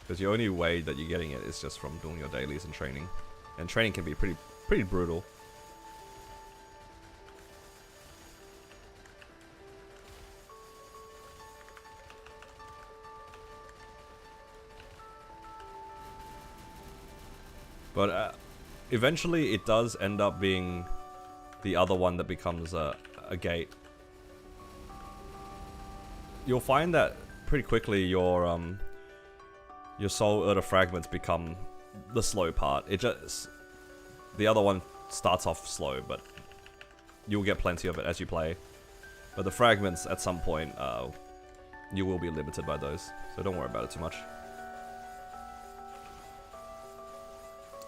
Because the only way that you're getting it is just from doing your dailies and training. And training can be pretty brutal. But eventually it does end up being the other one that becomes a gate. You'll find that pretty quickly your soul earther fragments become the slow part. The other one starts off slow, but you'll get plenty of it as you play. But the fragments at some point, you will be limited by those, so don't worry about it too much.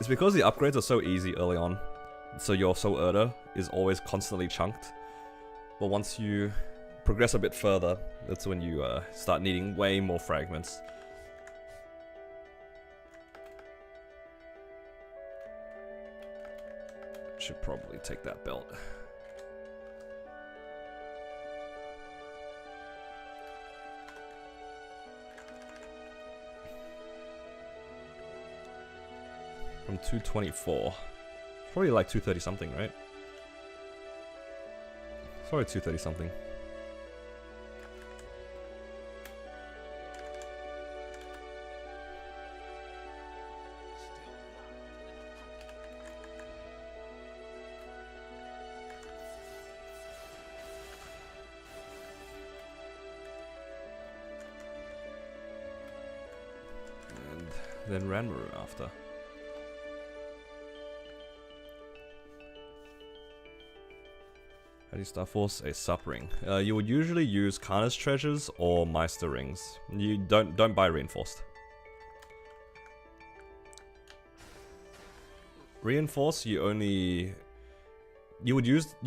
It's because the upgrades are so easy early on, so your soul earther is always constantly chunked. But once you progress a bit further, that's when you start needing way more fragments. Should probably take that belt. From 224. Probably like 230 something, right? Sorry, 230 something. And then Ranmaru after. How do you Star Force a sup ring? You would usually use Karna's treasures or Meister rings. You don't buy reinforced. Reinforce you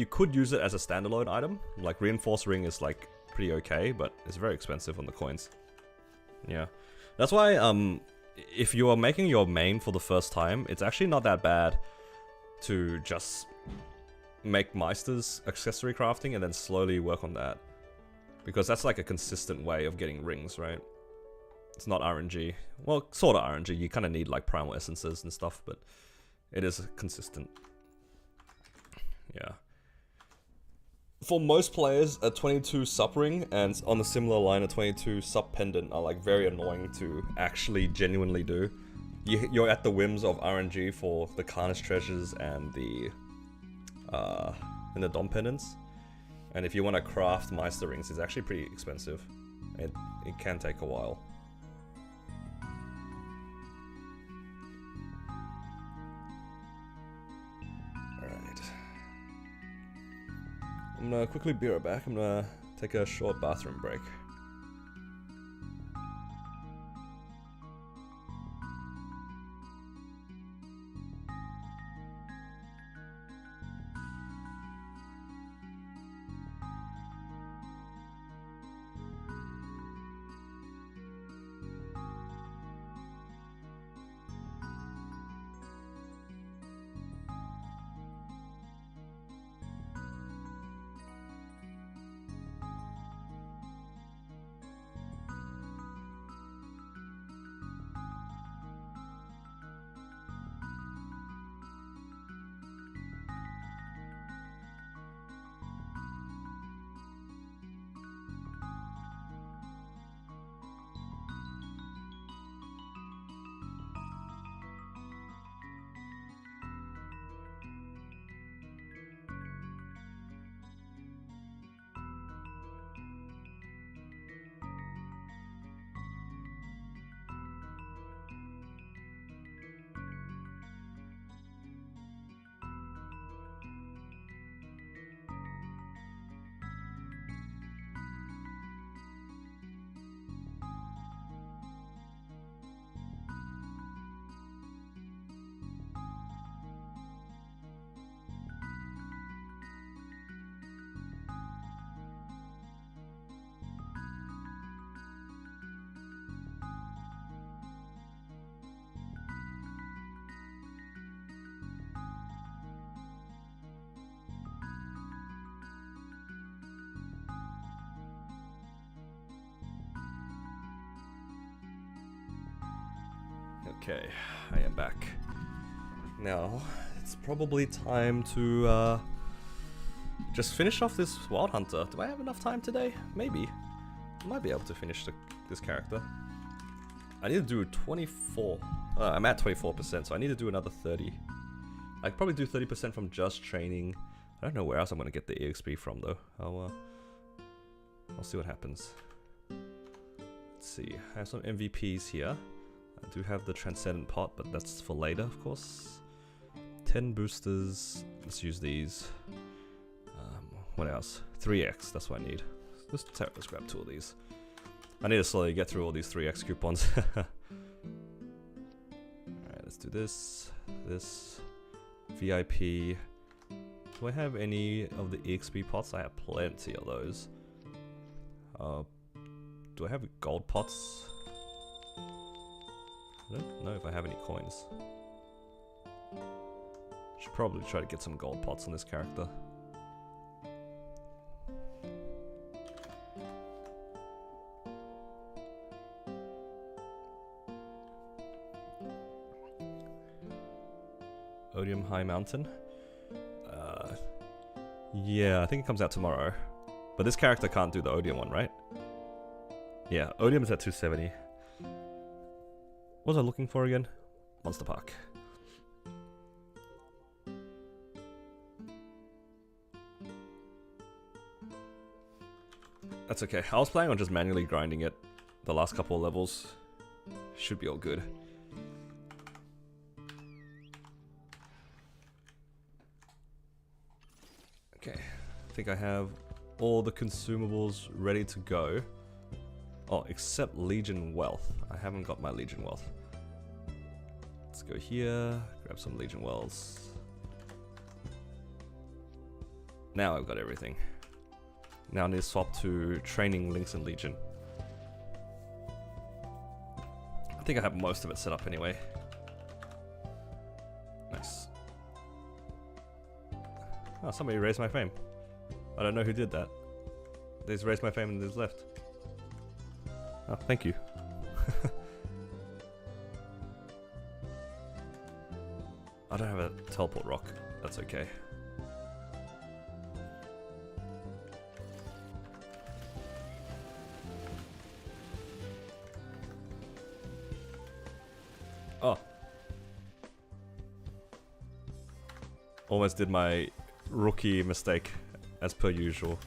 could use it as a standalone item. Like reinforced ring is like pretty okay, but it's very expensive on the coins. Yeah. That's why if you are making your main for the first time, it's actually not that bad to just make Meister's accessory crafting and then slowly work on that. Because that's like a consistent way of getting rings, right? It's not RNG. Well, sort of RNG. You kind of need like primal essences and stuff, but it is consistent. Yeah. For most players, a 22 sup ring and on a similar line, a 22 sup pendant are like very annoying to actually genuinely do. You're at the whims of RNG for the Karna's treasures and the Dom pendants, and if you want to craft Meister rings, it's actually pretty expensive. It can take a while. Alright. I'm gonna quickly be right back. I'm gonna take a short bathroom break. Okay, I am back. Now, it's probably time to just finish off this Wild Hunter. Do I have enough time today? Maybe. I might be able to finish this character. I need to do 24. I'm at 24%, so I need to do another 30. I could probably do 30% from just training. I don't know where else I'm going to get the EXP from, though. I'll see what happens. Let's see. I have some MVPs here. I do have the Transcendent Pot, but that's for later, of course. 10 boosters. Let's use these. What else? 3x. That's what I need. Let's grab 2 of these. I need to slowly get through all these 3x coupons. Alright, let's do this. This. VIP. Do I have any of the EXP pots? I have plenty of those. Do I have gold pots? I don't know if I have any coins. Should probably try to get some gold pots on this character. Odium High Mountain. Yeah, I think it comes out tomorrow. But this character can't do the Odium one, right? Yeah, Odium is at 270. What was I looking for again? Monster Park. That's okay. I was planning on just manually grinding it the last couple of levels. Should be all good. Okay, I think I have all the consumables ready to go. Oh, except Legion Wealth. I haven't got my Legion Wealth. Let's go here, grab some Legion Wells. Now I've got everything. Now I need to swap to Training Links and Legion. I think I have most of it set up anyway. Nice. Oh, somebody raised my fame. I don't know who did that. They just raised my fame and just left. Oh, thank you. I don't have a teleport rock. That's okay. Oh. Almost did my rookie mistake, as per usual.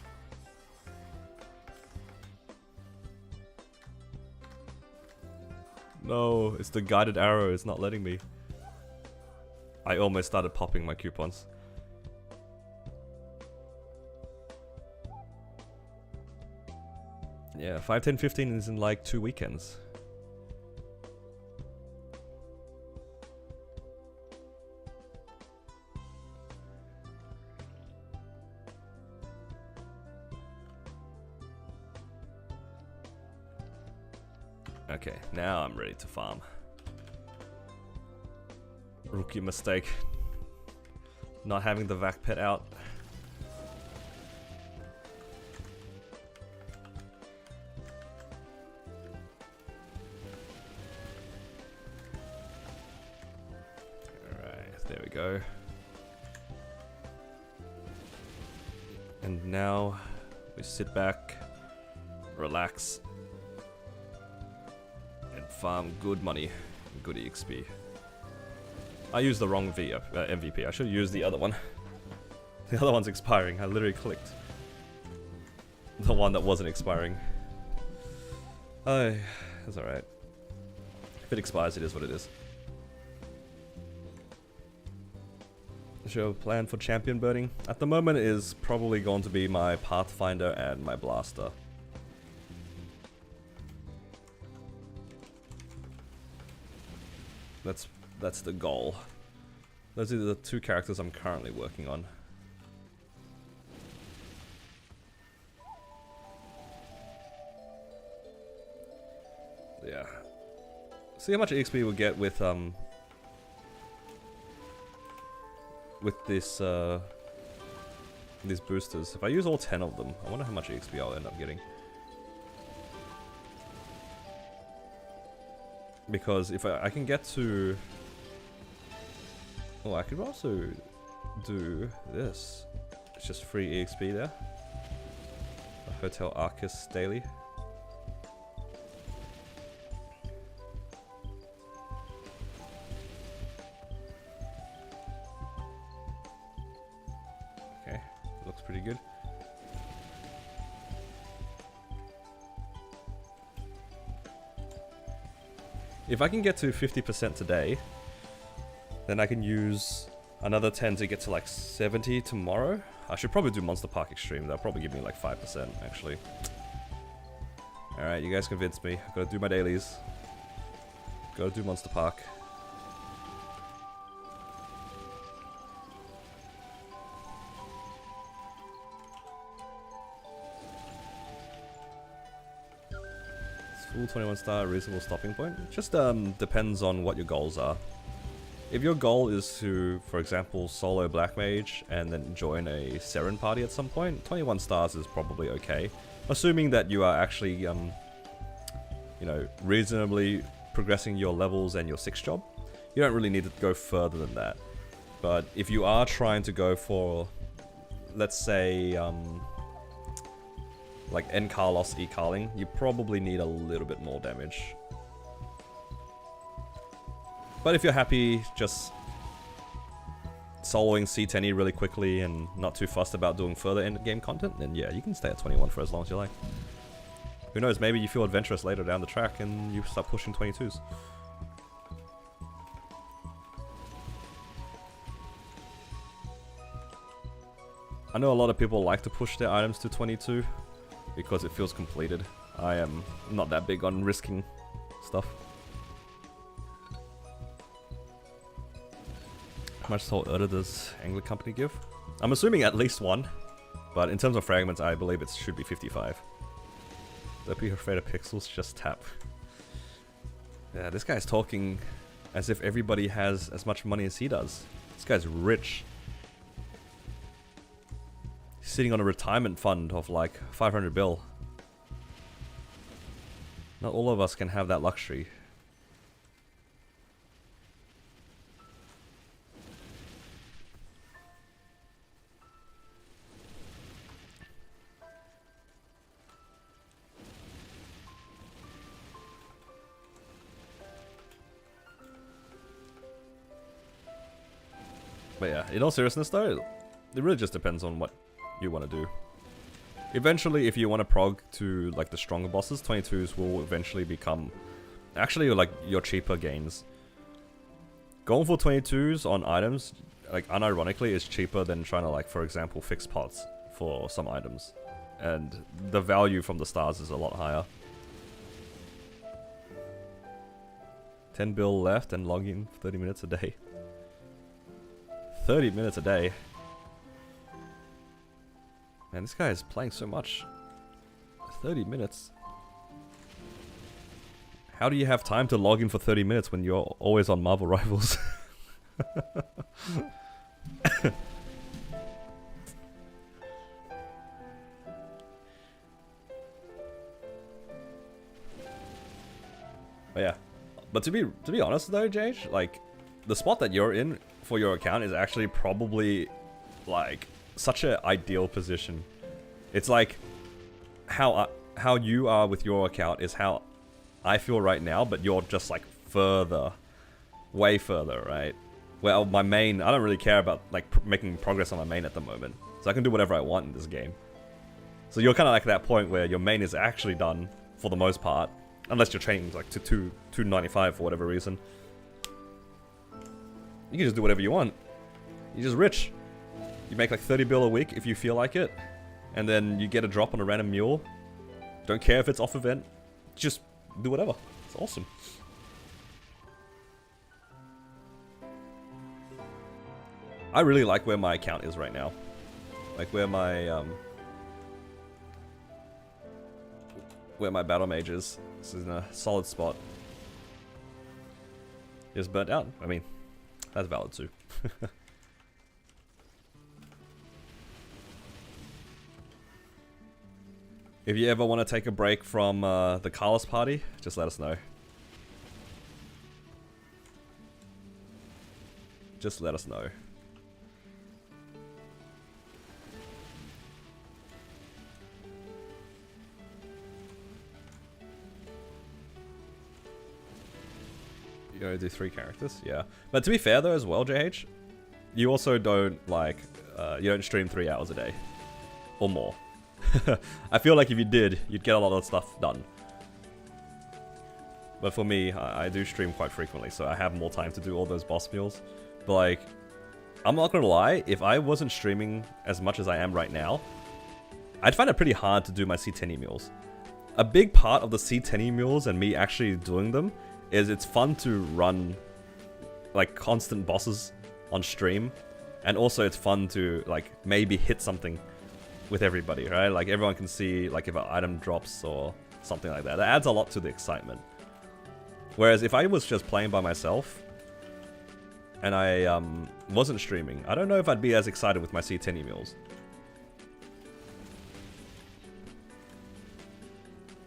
No, it's the guided arrow, it's not letting me. I almost started popping my coupons. Yeah, 5, 10, 15 is in like 2 weekends. Okay, now I'm ready to farm. Rookie mistake. Not having the vac pet out. Alright, there we go. And now we sit back, relax, farm good money, good EXP. I used the wrong MVP. I should use the other one. The other one's expiring. I literally clicked the one that wasn't expiring. Oh, that's alright. If it expires, it is what it is. Show a plan for champion burning. At the moment, it is probably going to be my Pathfinder and my Blaster. That's the goal. Those are the 2 characters I'm currently working on. Yeah. See how much EXP we'll get with this these boosters. If I use all 10 of them, I wonder how much EXP I'll end up getting. Because if I can get to... Oh, I could also do this. It's just free EXP there. A Hotel Arcus daily. Okay, looks pretty good. If I can get to 50% today, then I can use another 10 to get to like 70 tomorrow. I should probably do Monster Park Extreme. That'll probably give me like 5% actually. Alright, you guys convinced me. I've got to do my dailies. Gotta do Monster Park. Full 21 star, reasonable stopping point. Just depends on what your goals are. If your goal is to, for example, solo Black Mage and then join a Seren party at some point, 21 stars is probably okay. Assuming that you are actually, you know, reasonably progressing your levels and your 6 job. You don't really need to go further than that. But if you are trying to go for, let's say, like N Carlos E Carling, you probably need a little bit more damage. But if you're happy just soloing C10E really quickly and not too fussed about doing further end-game content, then yeah, you can stay at 21 for as long as you like. Who knows, maybe you feel adventurous later down the track and you start pushing 22s. I know a lot of people like to push their items to 22 because it feels completed. I am not that big on risking stuff. How much Soul Erda does Angler Company give? I'm assuming at least 1, but in terms of fragments, I believe it should be 55. Don't be afraid of pixels, just tap. Yeah, this guy's talking as if everybody has as much money as he does. This guy's rich. He's sitting on a retirement fund of like 500 bill. Not all of us can have that luxury. But yeah, in all seriousness though, it really just depends on what you want to do. Eventually, if you want to prog to like the stronger bosses, 22s will eventually become actually like your cheaper gains. Going for 22s on items, like unironically, is cheaper than trying to like, for example, fix pots for some items. And the value from the stars is a lot higher. 10 bill left and log in 30 minutes a day. 30 minutes a day. Man, this guy is playing so much. 30 minutes. How do you have time to log in for 30 minutes when you're always on Marvel Rivals? But yeah. But to be honest though, Jage, like the spot that you're in for your account is actually probably like such an ideal position. It's like how you are with your account is how I feel right now, but you're just like further, way further, right? Well, my main, I don't really care about like making progress on my main at the moment, so I can do whatever I want in this game. So you're kind of like that point where your main is actually done for the most part, unless you're training like to 295 for whatever reason. You can just do whatever you want. You're just rich. You make like 30 bill a week if you feel like it, and then you get a drop on a random mule. Don't care if it's off event. Just do whatever. It's awesome. I really like where my account is right now. Like where my battle mage is. This is in a solid spot. Just burnt out. I mean, that's valid too. If you ever want to take a break from the Carlos party, just let us know. just let us know. You only do 3 characters? Yeah. But to be fair though as well, JH, you also don't like, you don't stream 3 hours a day. Or more. I feel like if you did, you'd get a lot of stuff done. But for me, I do stream quite frequently, so I have more time to do all those boss meals. But like, I'm not gonna lie, if I wasn't streaming as much as I am right now, I'd find it pretty hard to do my C10 meals. A big part of the C10 meals and me actually doing them is it's fun to run like constant bosses on stream, and also it's fun to like maybe hit something with everybody, right? Like everyone can see like if an item drops or something like that. That adds a lot to the excitement. Whereas if I was just playing by myself and I wasn't streaming, I don't know if I'd be as excited with my C10 meals.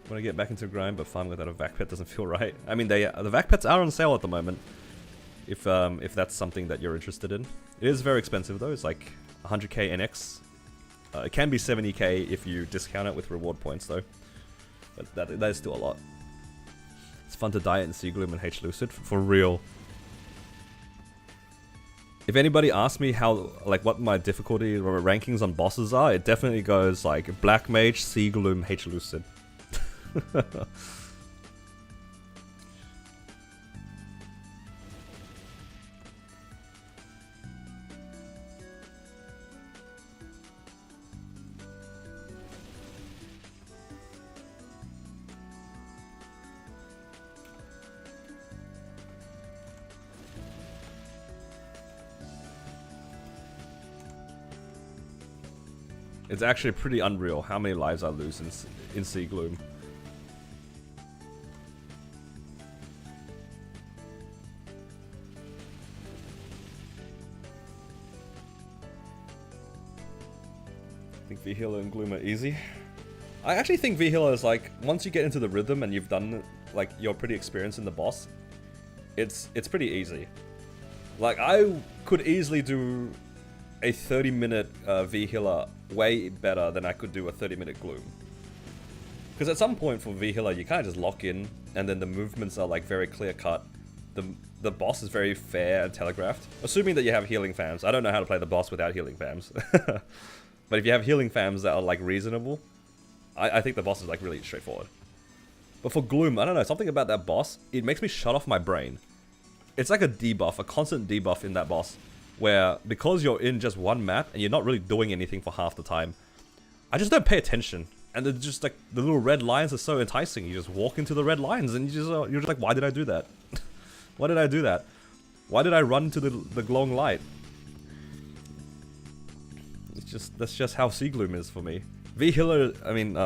Want to get back into grind, but farming without a vac pet doesn't feel right. I mean, the vac pets are on sale at the moment. If that's something that you're interested in, it is very expensive though. It's like 100k NX. It can be 70k if you discount it with reward points though. But that is still a lot. It's fun to diet in Sea Gloom and H Lucid for real. If anybody asks me how, like, what my difficulty or rankings on bosses are, it definitely goes like Black Mage, Sea Gloom, H Lucid. It's actually pretty unreal how many lives I lose in Sea Gloom. I think V-Healer and Gloom are easy. I actually think V-Healer is like, once you get into the rhythm and you've done, like, you're pretty experienced in the boss, it's pretty easy. Like, I could easily do a 30-minute V-Healer way better than I could do a 30-minute Gloom. Because at some point for V-Healer, you kind of just lock in, and then the movements are like very clear-cut. The boss is very fair and telegraphed. Assuming that you have healing fams. I don't know how to play the boss without healing fams. But if you have healing fams that are like reasonable, I think the boss is like really straightforward. But for Gloom, I don't know, something about that boss, it makes me shut off my brain. It's like a debuff, a constant debuff in that boss. Where, because you're in just one map, and you're not really doing anything for half the time, I just don't pay attention. And they're just like, the little red lines are so enticing. You just walk into the red lines, and you're just like, why did I do that? Why did I do that? Why did I run into the glowing light? That's just how Sea Gloom is for me. V-Healer, I mean,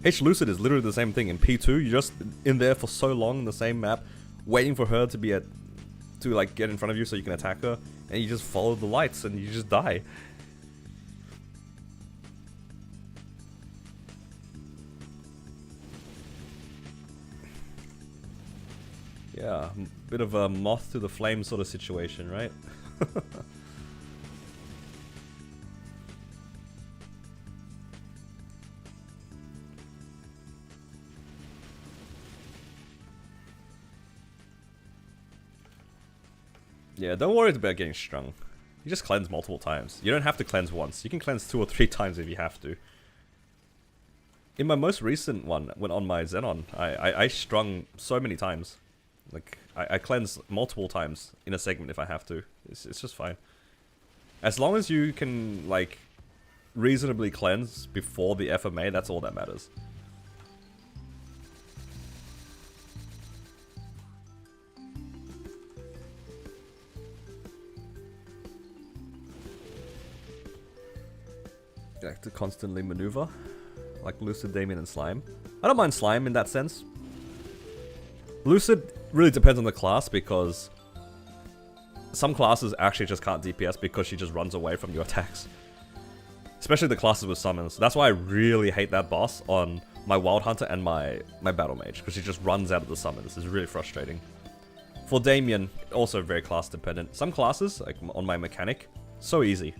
H Lucid is literally the same thing. In P2, you're just in there for so long in the same map, waiting for her to like get in front of you so you can attack her, and you just follow the lights and you just die. Yeah, bit of a moth to the flame sort of situation, right? Yeah, don't worry about getting strung. You just cleanse multiple times. You don't have to cleanse once. You can cleanse 2 or 3 times if you have to. In my most recent one, when on my Xenon, I strung so many times. Like, I cleanse multiple times in a segment if I have to. It's just fine. As long as you can, like, reasonably cleanse before the FMA, that's all that matters. Like to constantly maneuver, like Lucid, Damien, and Slime. I don't mind Slime in that sense. Lucid really depends on the class, because some classes actually just can't DPS because she just runs away from your attacks. Especially the classes with summons. That's why I really hate that boss on my Wild Hunter and my Battle Mage, because she just runs out of the summons. It's really frustrating. For Damien, also very class dependent. Some classes, like on my mechanic, so easy.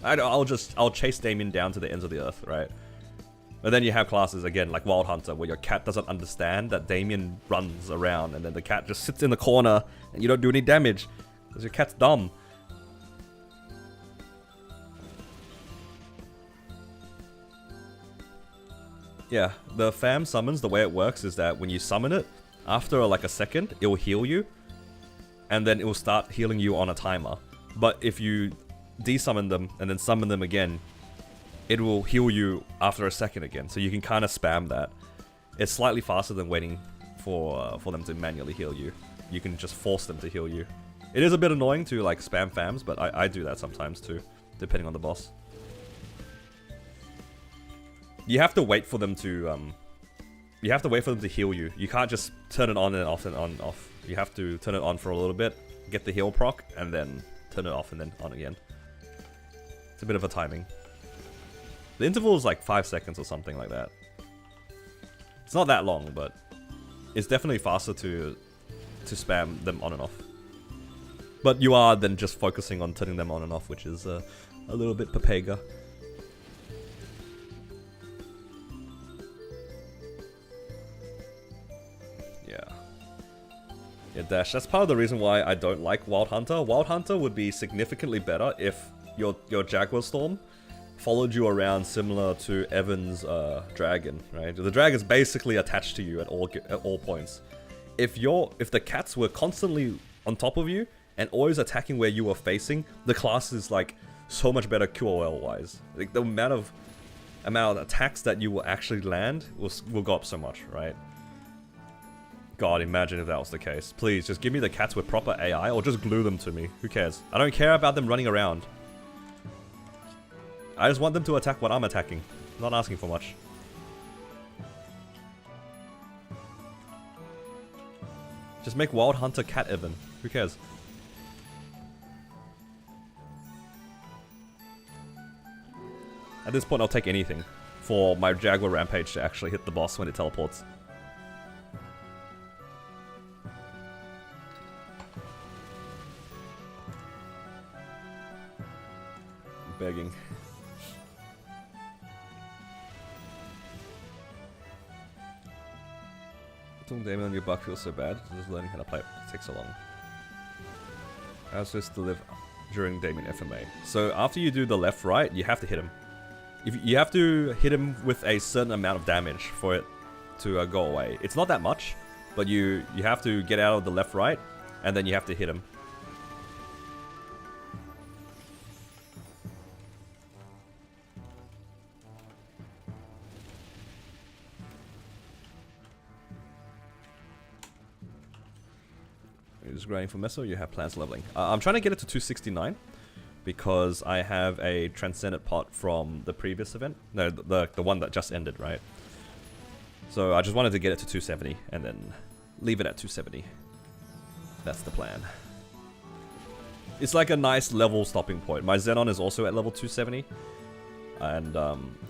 I'll chase Damien down to the ends of the earth, right? But then you have classes, again, like Wild Hunter, where your cat doesn't understand that Damien runs around, and then the cat just sits in the corner, and you don't do any damage, because your cat's dumb. Yeah, the fam summons, the way it works is that when you summon it, after like a second, it will heal you, and then it will start healing you on a timer. But if you desummon them, and then summon them again, it will heal you after a second again, so you can kind of spam that. It's slightly faster than waiting for them to manually heal you. You can just force them to heal you. It is a bit annoying to like spam fams, but I do that sometimes too, depending on the boss. You have to wait for them to heal you. You can't just turn it on and off and on and off. You have to turn it on for a little bit, get the heal proc, and then turn it off and then on again. It's a bit of a timing. The interval is like 5 seconds or something like that. It's not that long, but it's definitely faster to spam them on and off. But you are then just focusing on turning them on and off, which is a little bit papega. Yeah, Dash, that's part of the reason why I don't like Wild Hunter. Wild Hunter would be significantly better if your Jaguar Storm followed you around similar to Evan's dragon, right? The dragon's basically attached to you at all points. If the cats were constantly on top of you and always attacking where you were facing, the class is like so much better QOL wise. Like the amount of attacks that you will actually land will go up so much, right? God, imagine if that was the case. Please, just give me the cats with proper AI or just glue them to me. Who cares? I don't care about them running around. I just want them to attack what I'm attacking. I'm not asking for much. Just make Wild Hunter Cat Evan. Who cares? At this point, I'll take anything for my Jaguar Rampage to actually hit the boss when it teleports. I'm begging. Damien on your buck feels so bad. Just learning how to play it takes so long. I was supposed to live during Damien FMA. So after you do the left right, you have to hit him. You have to hit him with a certain amount of damage for it to go away. It's not that much, but you have to get out of the left right, and then you have to hit him. Just grinding for Meso, you have plans leveling. I'm trying to get it to 269 because I have a Transcendent pot from the previous event. No, the one that just ended, right? So I just wanted to get it to 270 and then leave it at 270. That's the plan. It's like a nice level stopping point. My Xenon is also at level 270. And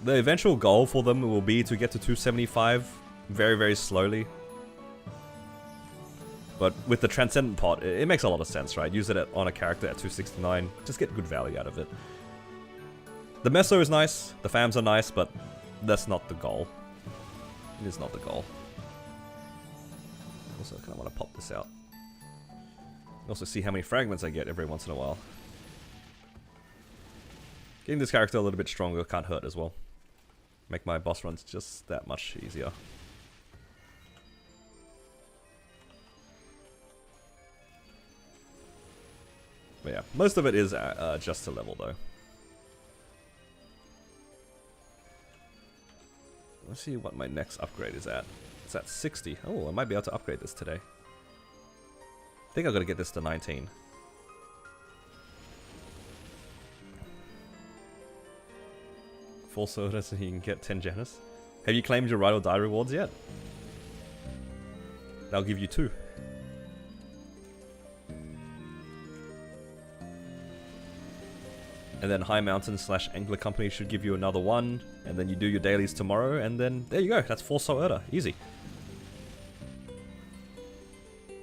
the eventual goal for them will be to get to 275 very, very slowly. But with the Transcendent pot, it makes a lot of sense, right? Use it on a character at 269, just get good value out of it. The Meso is nice, the fams are nice, but that's not the goal. It is not the goal. Also, I kind of want to pop this out. Also see how many fragments I get every once in a while. Getting this character a little bit stronger can't hurt as well. Make my boss runs just that much easier. But yeah, most of it is just to level though. Let's see what my next upgrade is at. It's at 60. Oh, I might be able to upgrade this today. I think I'm gonna get this to 19. Full soda so you can get 10 Janus. Have you claimed your Ride or Die rewards yet? That'll give you 2. And then High Mountain / Angler Company should give you another 1. And then you do your dailies tomorrow, and then there you go. That's 4 Soda. Easy.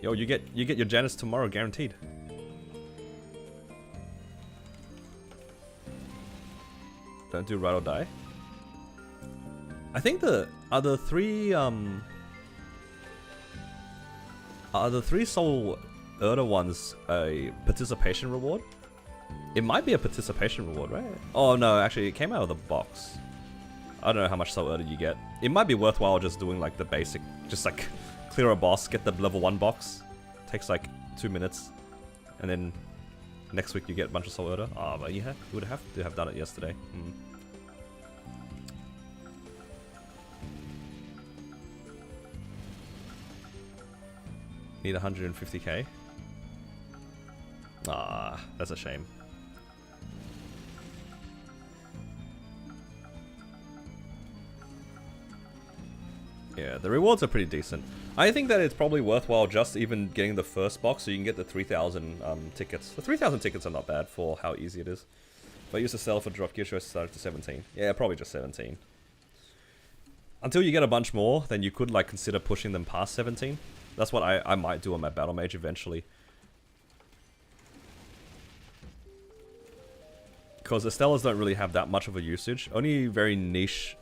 Yo, you get your Janus tomorrow, guaranteed. Don't do ride or die. I think the other three Soul Erda ones a participation reward? It might be a participation reward, right? Oh no, actually it came out of the box. I don't know how much Soul Erda you get. It might be worthwhile just doing like the basic, just like clear a boss, get the level 1 box. Takes like 2 minutes. And then next week you get a bunch of Soul Erda. Oh, but you would have to have done it yesterday. Need 150k. Ah, that's a shame. Yeah, the rewards are pretty decent. I think that it's probably worthwhile just even getting the first box so you can get the 3,000 tickets. The 3,000 tickets are not bad for how easy it is. If I used to sell for drop gear, choice started to 17. Yeah, probably just 17. Until you get a bunch more, then you could like consider pushing them past 17. That's what I might do on my Battle Mage eventually. Because Estelas don't really have that much of a usage. Only very niche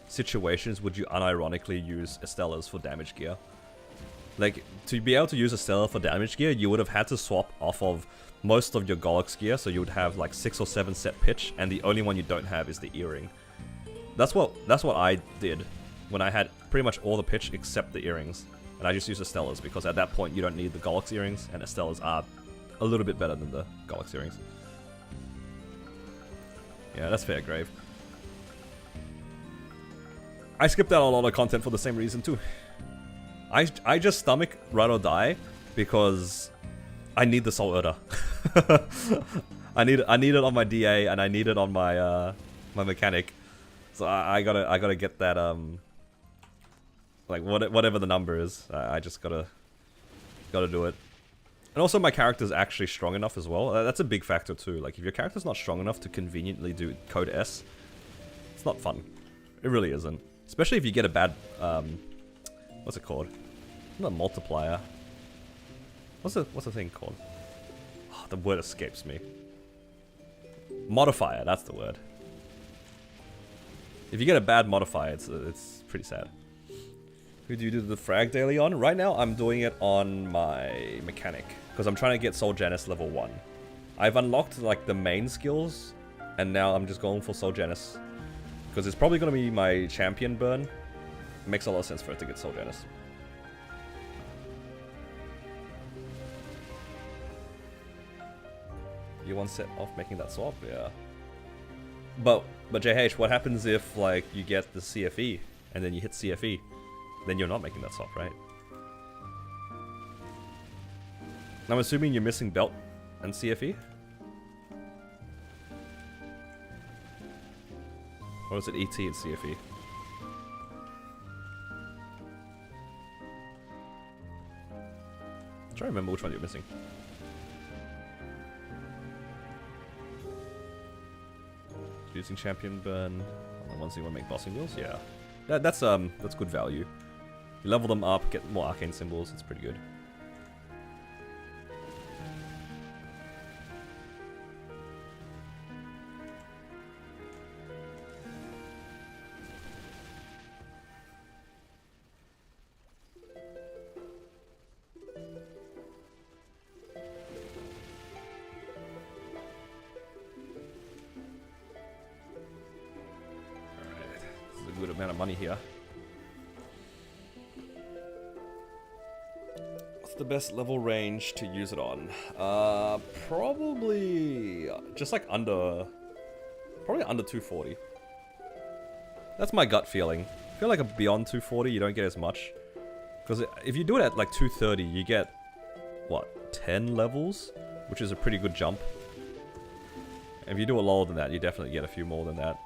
situations would you unironically use Estelas for damage gear. Like, to be able to use Estella for damage gear, you would have had to swap off of most of your Golux gear, so you would have like 6 or 7 set pitch, and the only one you don't have is the earring. That's what I did when I had pretty much all the pitch except the earrings. And I just used Estelas because at that point you don't need the Golux earrings, and Estelas are a little bit better than the Golux earrings. Yeah, that's fair, Grave. I skipped out a lot of content for the same reason too. I just stomach Ride or Die because I need the Soul Erda. I need it on my DA and I need it on my my mechanic. So I gotta get that like whatever the number is. I just gotta do it. And also my character's actually strong enough as well. That's a big factor too. Like if your character's not strong enough to conveniently do code S, it's not fun. It really isn't. Especially if you get a bad what's it called? Not a multiplier. What's the thing called? Oh, the word escapes me. Modifier, that's the word. If you get a bad modifier, it's pretty sad. Who do you do the frag daily on? Right now, I'm doing it on my mechanic because I'm trying to get Soul Janus level 1. I've unlocked like the main skills, and now I'm just going for Soul Janus because it's probably going to be my champion burn. It makes a lot of sense for it to get Soul Janus. You one set off making that swap, yeah. But JH, what happens if like you get the CFE and then you hit CFE? Then you're not making that swap, right? I'm assuming you're missing belt and CFE? Or is it ET and CFE? I'm trying to remember which one you're missing. Using champion burn on the ones you want to make bossing wheels, yeah. That's good value. You level them up, get more arcane symbols, it's pretty good. Amount of money here. What's the best level range to use it on? Probably just like probably under 240. That's my gut feeling. I feel like beyond 240 you don't get as much. Because if you do it at like 230 you get, what, 10 levels? Which is a pretty good jump. And if you do it lower than that you definitely get a few more than that.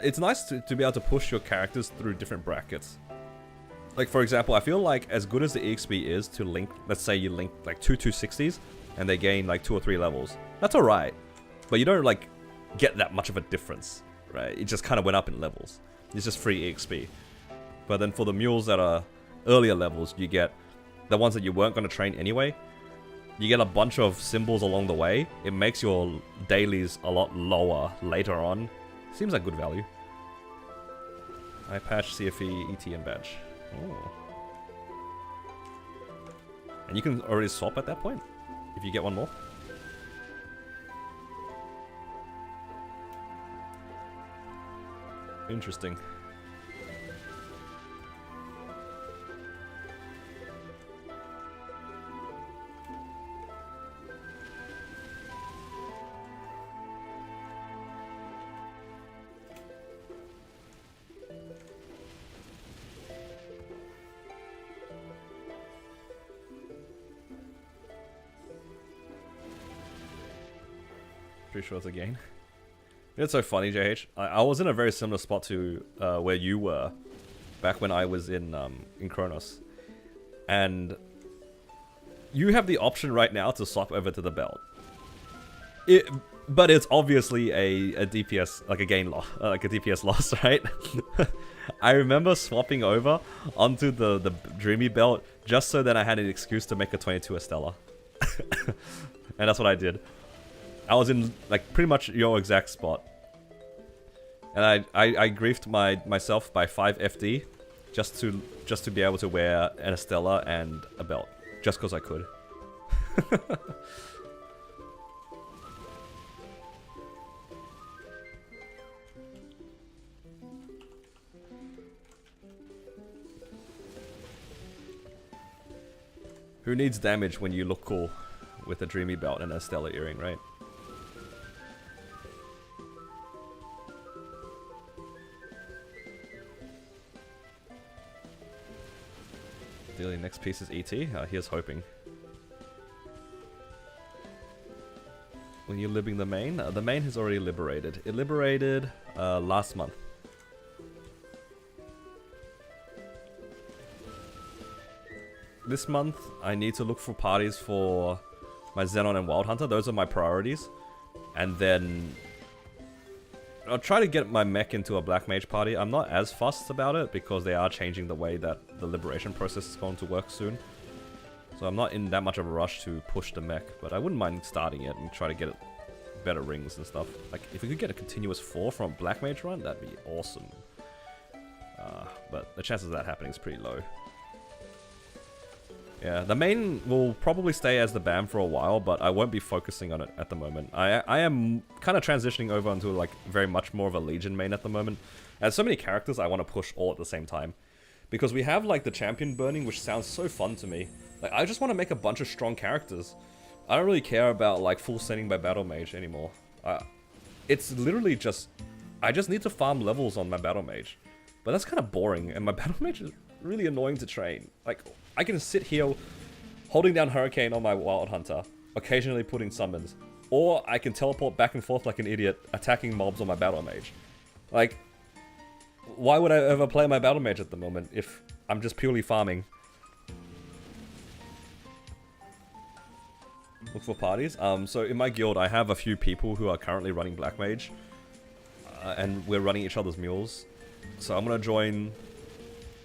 It's nice to be able to push your characters through different brackets. Like, for example, I feel like as good as the EXP is to link, let's say you link like 2 260s and they gain like 2 or 3 levels. That's alright. But you don't like get that much of a difference, right? It just kind of went up in levels. It's just free EXP. But then for the mules that are earlier levels, you get the ones that you weren't going to train anyway, you get a bunch of symbols along the way. It makes your dailies a lot lower later on. Seems like good value. Eye patch, CFE, ETN badge. Oh. And you can already swap at that point, if you get one more. Interesting. Pretty sure it's a gain. It's so funny, JH. I was in a very similar spot to where you were back when I was in Kronos. And you have the option right now to swap over to the belt. But it's obviously a DPS, like a gain loss, like a DPS loss, right? I remember swapping over onto the Dreamy belt just so that I had an excuse to make a 22 Estella. And that's what I did. I was in like pretty much your exact spot, and I griefed myself by 5 FD just to be able to wear an Estella and a belt just because I could. Who needs damage when you look cool with a Dreamy belt and a Estella earring, right? The next piece is ET. Here's hoping. When you're libbing the main has already liberated. It liberated last month. This month, I need to look for parties for my Xenon and Wild Hunter. Those are my priorities. And then I'll try to get my mech into a Black Mage party. I'm not as fussed about it because they are changing the way that the liberation process is going to work soon. So I'm not in that much of a rush to push the mech, but I wouldn't mind starting it and try to get it better rings and stuff. Like, if we could get a continuous 4 from a Black Mage run, that'd be awesome. But the chances of that happening is pretty low. Yeah, the main will probably stay as the BAM for a while, but I won't be focusing on it at the moment. I am kind of transitioning over into like very much more of a Legion main at the moment. There's so many characters I want to push all at the same time. Because we have like the champion burning, which sounds so fun to me. Like, I just want to make a bunch of strong characters. I don't really care about like full sending by Battle Mage anymore. It's literally just, I just need to farm levels on my Battle Mage. But that's kind of boring, and my Battle Mage is really annoying to train. Like, I can sit here holding down Hurricane on my Wild Hunter, occasionally putting summons, or I can teleport back and forth like an idiot, attacking mobs on my Battle Mage. Like, why would I ever play my Battle Mage at the moment if I'm just purely farming? Look for parties. So in my guild, I have a few people who are currently running Black Mage, and we're running each other's mules. So I'm gonna join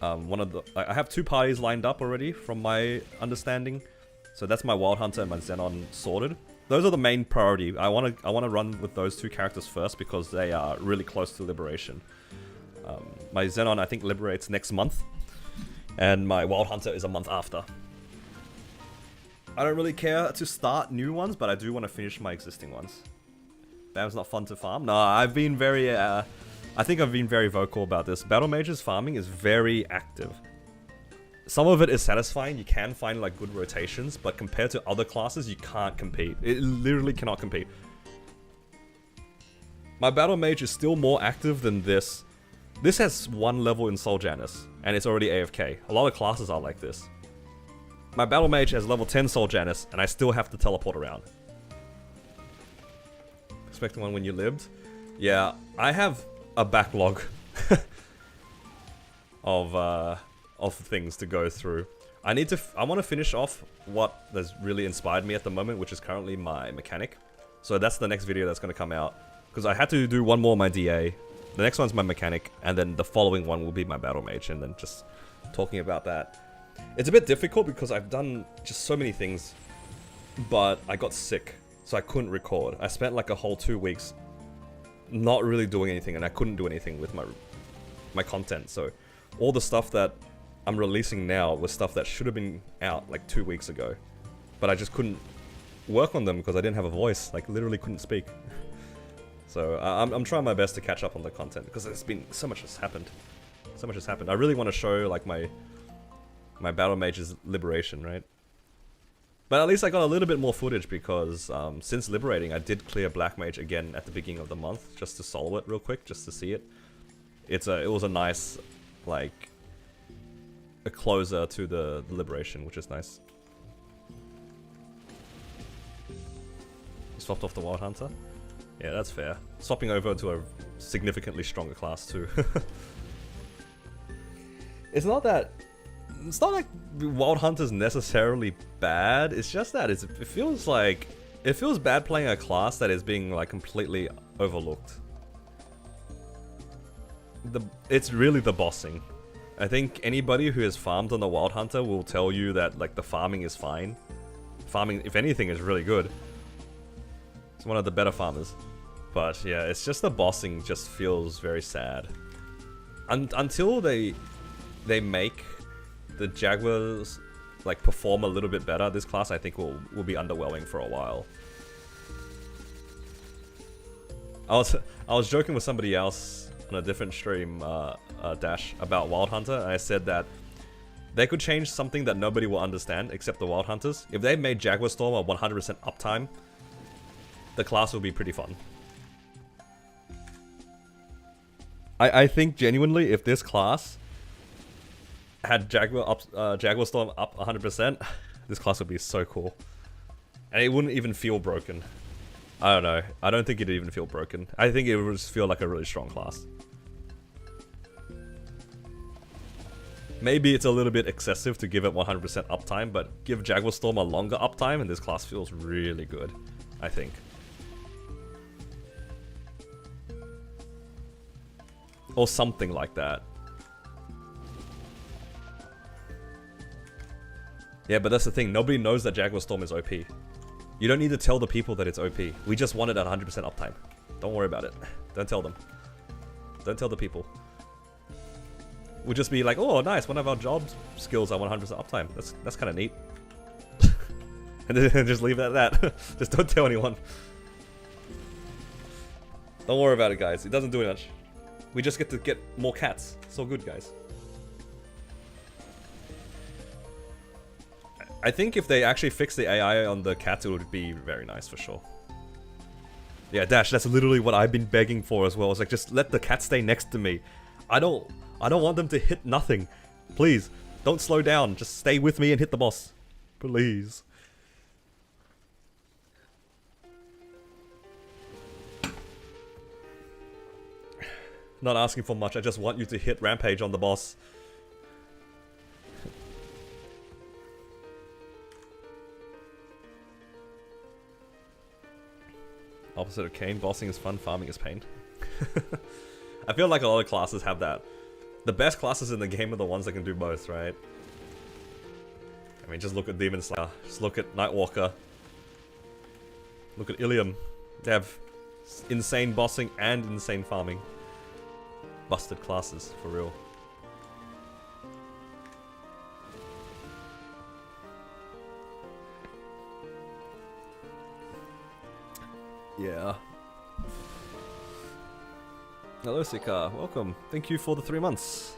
one of the... I have 2 parties lined up already, from my understanding. So that's my Wild Hunter and my Xenon sorted. Those are the main priority. I want to run with those 2 characters first because they are really close to liberation. My Xenon, I think, liberates next month, and my Wild Hunter is a month after. I don't really care to start new ones, but I do want to finish my existing ones. BAM's not fun to farm. No, I've been very... I think I've been very vocal about this. Battle Mage's farming is very active. Some of it is satisfying. You can find like good rotations, but compared to other classes, you can't compete. It literally cannot compete. My Battle Mage is still more active than this. This has 1 level in Soul Janus, and it's already AFK. A lot of classes are like this. My Battle Mage has level 10 Soul Janus, and I still have to teleport around. Expecting one when you lived? Yeah, I have a backlog of things to go through. I want to finish off what has really inspired me at the moment, which is currently my mechanic. So that's the next video that's going to come out, because I had to do one more of my DA. The next one's my mechanic, and then the following one will be my Battle Mage, and then just talking about that. It's a bit difficult because I've done just so many things, but I got sick, so I couldn't record. I spent like a whole 2 weeks not really doing anything, and I couldn't do anything with my content. So all the stuff that I'm releasing now was stuff that should have been out like 2 weeks ago, but I just couldn't work on them because I didn't have a voice. Like literally couldn't speak. So I'm trying my best to catch up on the content because there's been so much has happened. So much has happened. I really want to show like my Battle Mage's liberation, right? But at least I got a little bit more footage because since liberating, I did clear Black Mage again at the beginning of the month just to solo it real quick, just to see it. It was a nice, like, a closer to the liberation, which is nice. You swapped off the Wild Hunter? Yeah, that's fair. Swapping over to a significantly stronger class too. It's not like Wild Hunter's necessarily bad. It's just that it feels bad playing a class that is being like completely overlooked. It's really the bossing. I think anybody who has farmed on the Wild Hunter will tell you that like the farming is fine. Farming, if anything, is really good. It's one of the better farmers. But yeah, it's just the bossing just feels very sad. Until they make the Jaguars like perform a little bit better, this class I think will be underwhelming for a while. I was joking with somebody else on a different stream, Dash, about Wild Hunter, and I said that they could change something that nobody will understand except the Wild Hunters. If they made Jaguar Storm a 100% uptime, the class will be pretty fun. I think genuinely, if this class had Jaguar Storm up 100%, this class would be so cool. And it wouldn't even feel broken. I don't know. I don't think it'd even feel broken. I think it would just feel like a really strong class. Maybe it's a little bit excessive to give it 100% uptime, but give Jaguar Storm a longer uptime and this class feels really good, I think. Or something like that. Yeah, but that's the thing. Nobody knows that Jaguar Storm is OP. You don't need to tell the people that it's OP. We just want it at 100% uptime. Don't worry about it. Don't tell them. Don't tell the people. We'll just be like, oh, nice. One of our job skills are 100% uptime. That's kind of neat. And then just leave it at that. Just don't tell anyone. Don't worry about it, guys. It doesn't do much. We just get to get more cats. It's all good, guys. I think if they actually fix the AI on the cats, it would be very nice for sure. Yeah, Dash, that's literally what I've been begging for as well. It's like, just let the cat stay next to me. I don't want them to hit nothing. Please, don't slow down. Just stay with me and hit the boss. Please. Not asking for much, I just want you to hit Rampage on the boss. Opposite of Kane, bossing is fun, farming is pain. I feel like a lot of classes have that. The best classes in the game are the ones that can do both, right? I mean, just look at Demon Slayer, just look at Nightwalker. Look at Ilium. They have insane bossing and insane farming. Busted classes, for real. Yeah. Hello, Sika. Welcome. Thank you for the 3 months.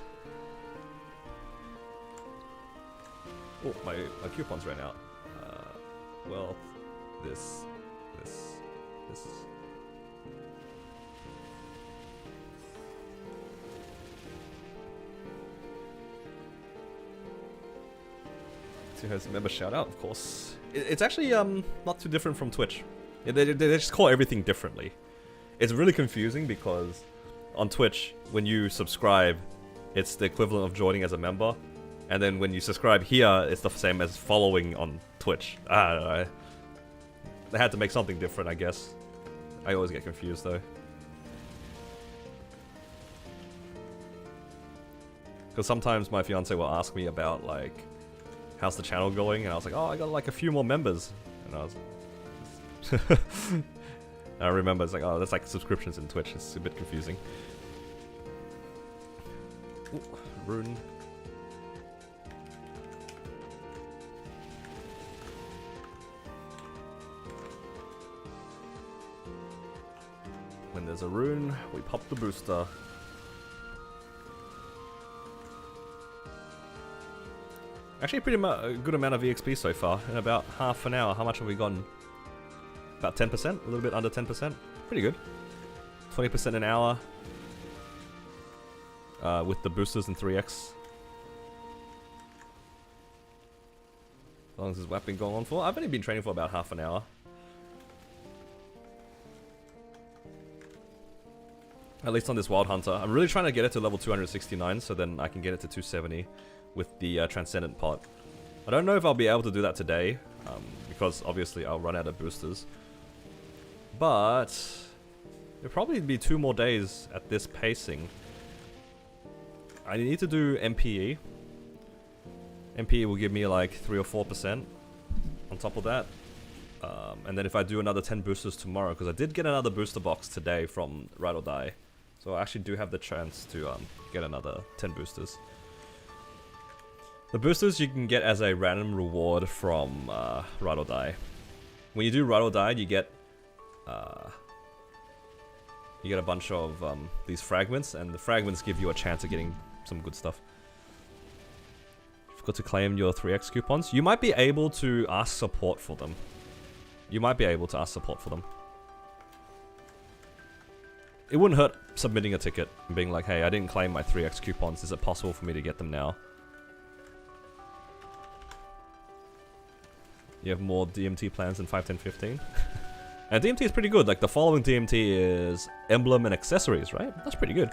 Oh, my coupons ran out. Well, this. Who has a member shout out, of course. It's actually not too different from Twitch. They just call everything differently. It's really confusing because on Twitch, when you subscribe, it's the equivalent of joining as a member, and then when you subscribe here, it's the same as following on Twitch. I don't know. They had to make something different, I guess. I always get confused though. Because sometimes my fiance will ask me about like how's the channel going? And I was like, oh, I got like a few more members. And I was... I remember it's like, oh, that's like subscriptions in Twitch. It's a bit confusing. Ooh, rune. When there's a rune, we pop the booster. Actually, a good amount of EXP so far. In about half an hour, how much have we gotten? About 10%? A little bit under 10%? Pretty good. 20% an hour. With the boosters and 3x. How long has this WAP been going on for? I've only been training for about half an hour. At least on this Wild Hunter. I'm really trying to get it to level 269 so then I can get it to 270 with the Transcendent pot. I don't know if I'll be able to do that today, because obviously I'll run out of boosters. But it'll probably be 2 more days at this pacing. I need to do MPE. MPE will give me like 3 or 4% on top of that. And then if I do another 10 boosters tomorrow, because I did get another booster box today from Ride or Die. So I actually do have the chance to get another 10 boosters. The boosters you can get as a random reward from Ride or Die. When you do Ride or Die, you get a bunch of these fragments, and the fragments give you a chance of getting some good stuff. Forgot to claim your 3x coupons. You might be able to ask support for them. You might be able to ask support for them. It wouldn't hurt submitting a ticket and being like, hey, I didn't claim my 3x coupons. Is it possible for me to get them now? You have more DMT plans than 5, 10, 15? And DMT is pretty good. Like, the following DMT is emblem and accessories, right? That's pretty good.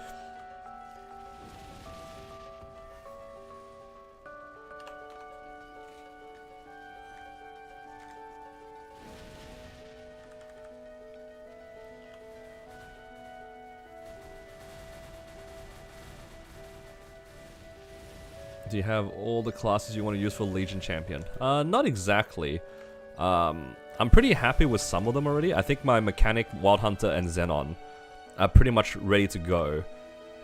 Do you have all the classes you want to use for Legion Champion? Not exactly. I'm pretty happy with some of them already. I think my Mechanic, Wild Hunter, and Xenon are pretty much ready to go.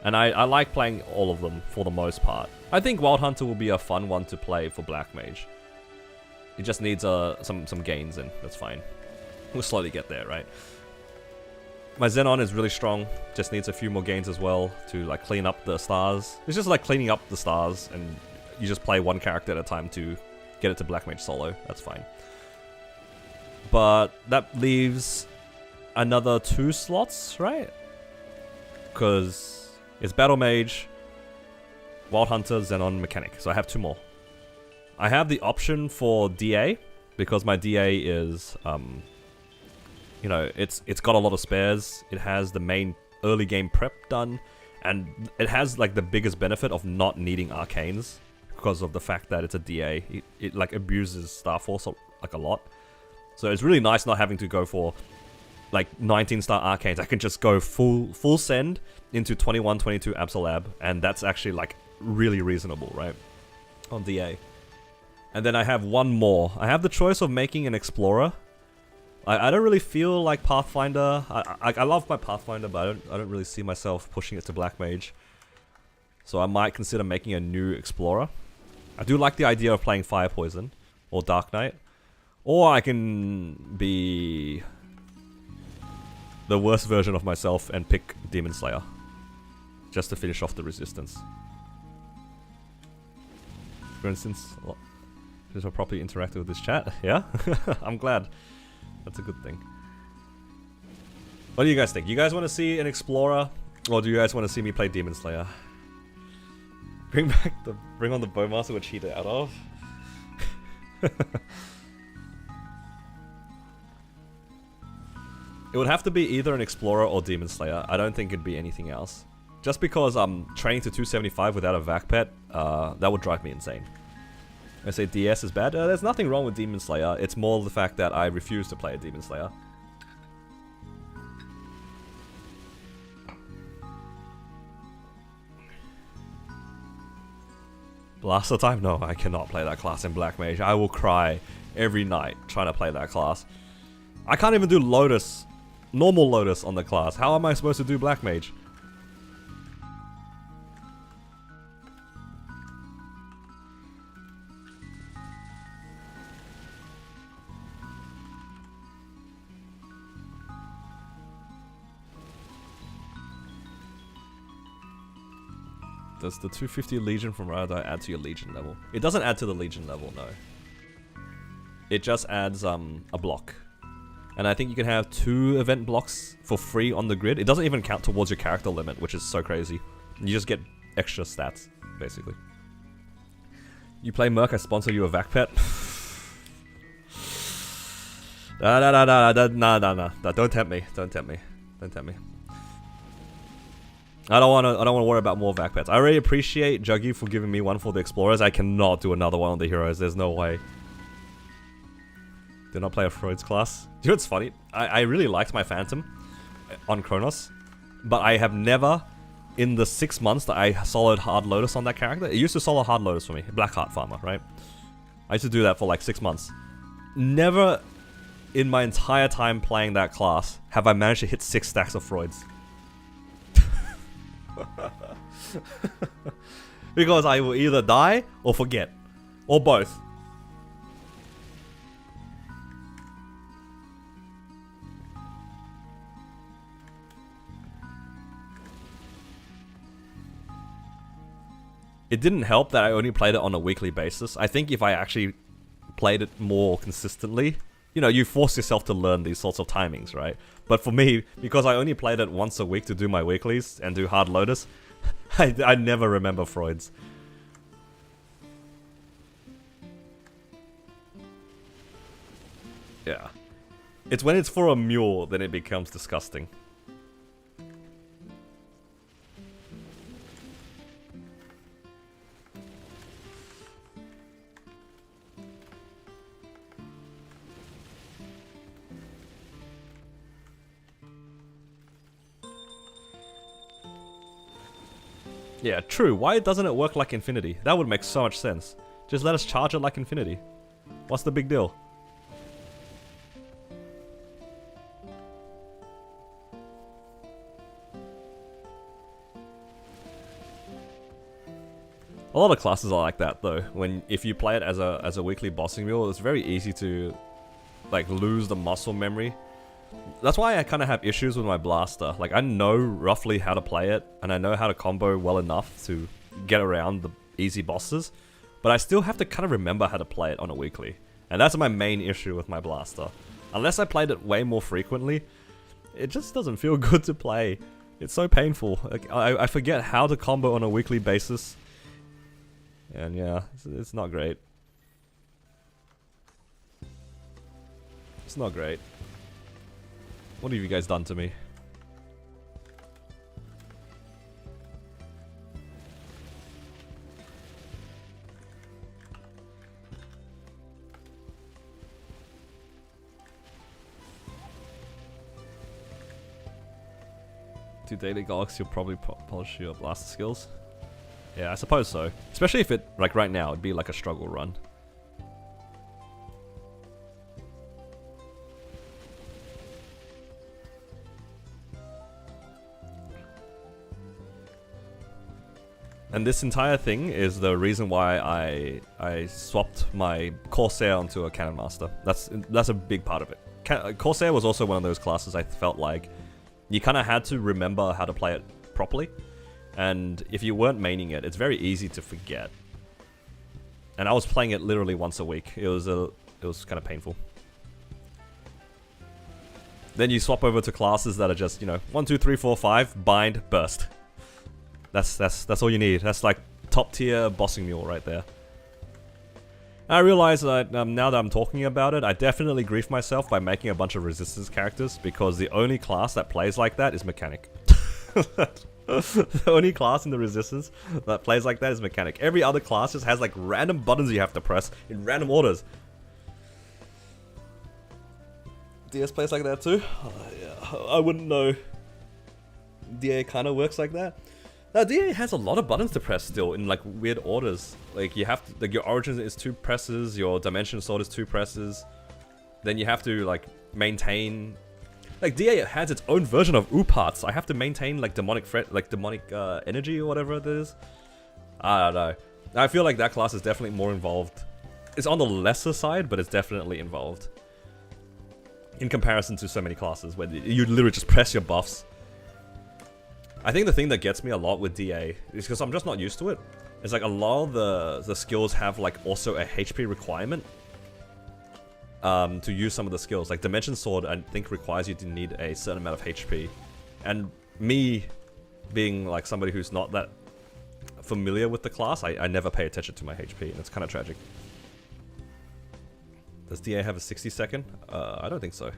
And I like playing all of them for the most part. I think Wild Hunter will be a fun one to play for Black Mage. It just needs some gains and that's fine. We'll slowly get there, right? My Xenon is really strong, just needs a few more gains as well to like clean up the stars. It's just like cleaning up the stars and you just play one character at a time to get it to Black Mage solo, that's fine. But that leaves another 2 slots, right? Because it's Battle Mage, Wild Hunter, Xenon, Mechanic, so I have 2 more. I have the option for DA, because my DA is, you know, it's got a lot of spares. It has the main early game prep done, and it has like the biggest benefit of not needing arcanes because of the fact that it's a DA. It like abuses Star Force like a lot, so it's really nice not having to go for like 19-star arcanes. I can just go full send into 21, 22 Absolab, and that's actually like really reasonable, right? On DA. And then I have one more. I have the choice of making an Explorer. I don't really feel like Pathfinder. I love my Pathfinder, but I don't really see myself pushing it to Black Mage. So I might consider making a new Explorer. I do like the idea of playing Fire Poison or Dark Knight. Or I can be the worst version of myself and pick Demon Slayer. Just to finish off the resistance. For instance, just properly interacted with this chat. Yeah? I'm glad. That's a good thing. What do you guys think? You guys want to see an Explorer? Or do you guys want to see me play Demon Slayer? Bring on the Bowmaster we're cheated out of. It would have to be either an Explorer or Demon Slayer. I don't think it'd be anything else. Just because I'm training to 275 without a Vac Pet, that would drive me insane. I say DS is bad. There's nothing wrong with Demon Slayer. It's more the fact that I refuse to play a Demon Slayer. Blaster type? No, I cannot play that class in Black Mage. I will cry every night trying to play that class. I can't even do Lotus, normal Lotus on the class. How am I supposed to do Black Mage? Does the 250 Legion from Rada add to your Legion level? It doesn't add to the Legion level, no. It just adds a block. And I think you can have 2 event blocks for free on the grid. It doesn't even count towards your character limit, which is so crazy. You just get extra stats, basically. You play Merc, I sponsor you a vac pet. Nah. Don't tempt me. Don't tempt me. Don't tempt me. I don't want to worry about more vac pets. I really appreciate Juggy for giving me one for the Explorers. I cannot do another one on the Heroes. There's no way. Did not play a Freud's class. You know what's funny? I really liked my Phantom on Kronos, but I have never, in the 6 months that I soloed Hard Lotus on that character, it used to solo Hard Lotus for me, Blackheart Farmer, right? I used to do that for like 6 months. Never in my entire time playing that class have I managed to hit 6 stacks of Freuds. Because I will either die or forget, or both. It didn't help that I only played it on a weekly basis. I think if I actually played it more consistently, you know, you force yourself to learn these sorts of timings, right? But for me, because I only played it once a week to do my weeklies and do Hard Lotus, I never remember Freuds. Yeah. It's when it's for a mule then it becomes disgusting. Yeah, true. Why doesn't it work like Infinity? That would make so much sense. Just let us charge it like Infinity. What's the big deal? A lot of classes are like that though. If you play it as a weekly bossing mule, it's very easy to like lose the muscle memory. That's why I kind of have issues with my blaster. Like, I know roughly how to play it, and I know how to combo well enough to get around the easy bosses, but I still have to kind of remember how to play it on a weekly. And that's my main issue with my blaster. Unless I played it way more frequently, it just doesn't feel good to play. It's so painful. Like, I forget how to combo on a weekly basis. And yeah, it's not great. It's not great. What have you guys done to me? Do daily Galaxy, you'll probably polish your blaster skills. Yeah, I suppose so. Especially if it, like right now, it'd be like a struggle run. And this entire thing is the reason why I swapped my Corsair onto a Cannon Master. That's a big part of it. Corsair was also one of those classes I felt like you kind of had to remember how to play it properly. And if you weren't maining it, it's very easy to forget. And I was playing it literally once a week. It was kind of painful. Then you swap over to classes that are just, you know, 1, 2, 3, 4, 5, bind, burst. That's all you need. That's like top tier bossing mule right there. And I realize that now that I'm talking about it, I definitely grief myself by making a bunch of resistance characters because the only class that plays like that is Mechanic. The only class in the resistance that plays like that is Mechanic. Every other class just has like random buttons you have to press in random orders. DS plays like that too? Yeah, I wouldn't know. DA kind of works like that. Now, DA has a lot of buttons to press still in like weird orders. Like you have to, like your origin is 2 presses, your dimension sword is 2 presses. Then you have to like maintain. Like DA has its own version of parts. I have to maintain like demonic energy or whatever it is. I don't know. I feel like that class is definitely more involved. It's on the lesser side, but it's definitely involved. In comparison to so many classes where you literally just press your buffs. I think the thing that gets me a lot with DA is because I'm just not used to it. It's like a lot of the skills have like also a HP requirement. To use some of the skills. Like Dimension Sword, I think requires you to need a certain amount of HP. And me being like somebody who's not that familiar with the class, I never pay attention to my HP, and it's kind of tragic. Does DA have a 60-second? I don't think so.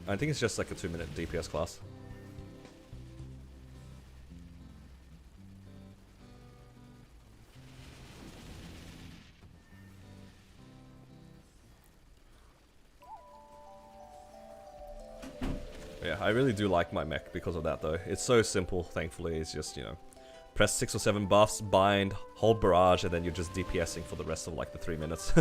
I think it's just like a 2-minute DPS class. Yeah, I really do like my mech because of that though. It's so simple, thankfully. It's just, you know, press 6 or 7 buffs, bind, hold barrage, and then you're just DPSing for the rest of like the 3 minutes.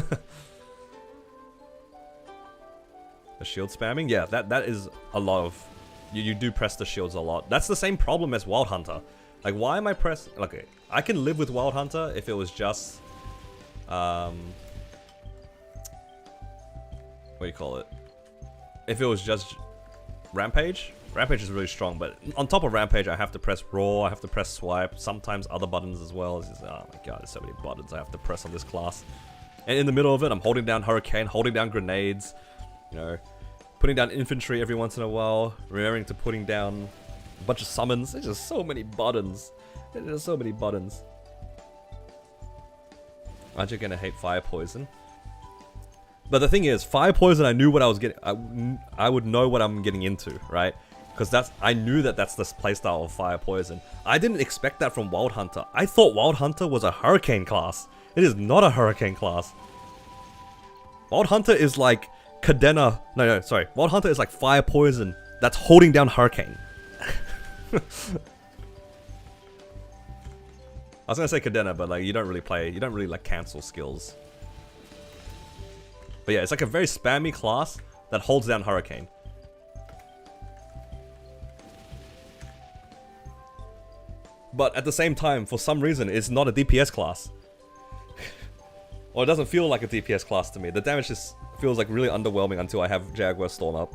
The shield spamming? Yeah, that is a lot of... You do press the shields a lot. That's the same problem as Wild Hunter. Like, why am I pressing... Okay, I can live with Wild Hunter if it was just... what do you call it? If it was just... Rampage? Rampage is really strong, but on top of Rampage, I have to press Raw, I have to press Swipe, sometimes other buttons as well. It's just, oh my god, there's so many buttons I have to press on this class. And in the middle of it, I'm holding down Hurricane, holding down grenades, you know, putting down infantry every once in a while, remembering to putting down a bunch of summons. There's just so many buttons. There's just so many buttons. Aren't you gonna hate Fire Poison? But the thing is, Fire Poison, I knew what I was getting. I would know what I'm getting into, right? Because I knew that that's the playstyle of Fire Poison. I didn't expect that from Wild Hunter. I thought Wild Hunter was a Hurricane class. It is not a Hurricane class. Wild Hunter is like Cadena. No, sorry. Wild Hunter is like Fire Poison that's holding down Hurricane. I was gonna say Cadena, but like you don't really like cancel skills. But yeah, it's like a very spammy class that holds down Hurricane. But at the same time, for some reason, it's not a DPS class. Or it doesn't feel like a DPS class to me. The damage just feels like really underwhelming until I have Jaguar Storm up.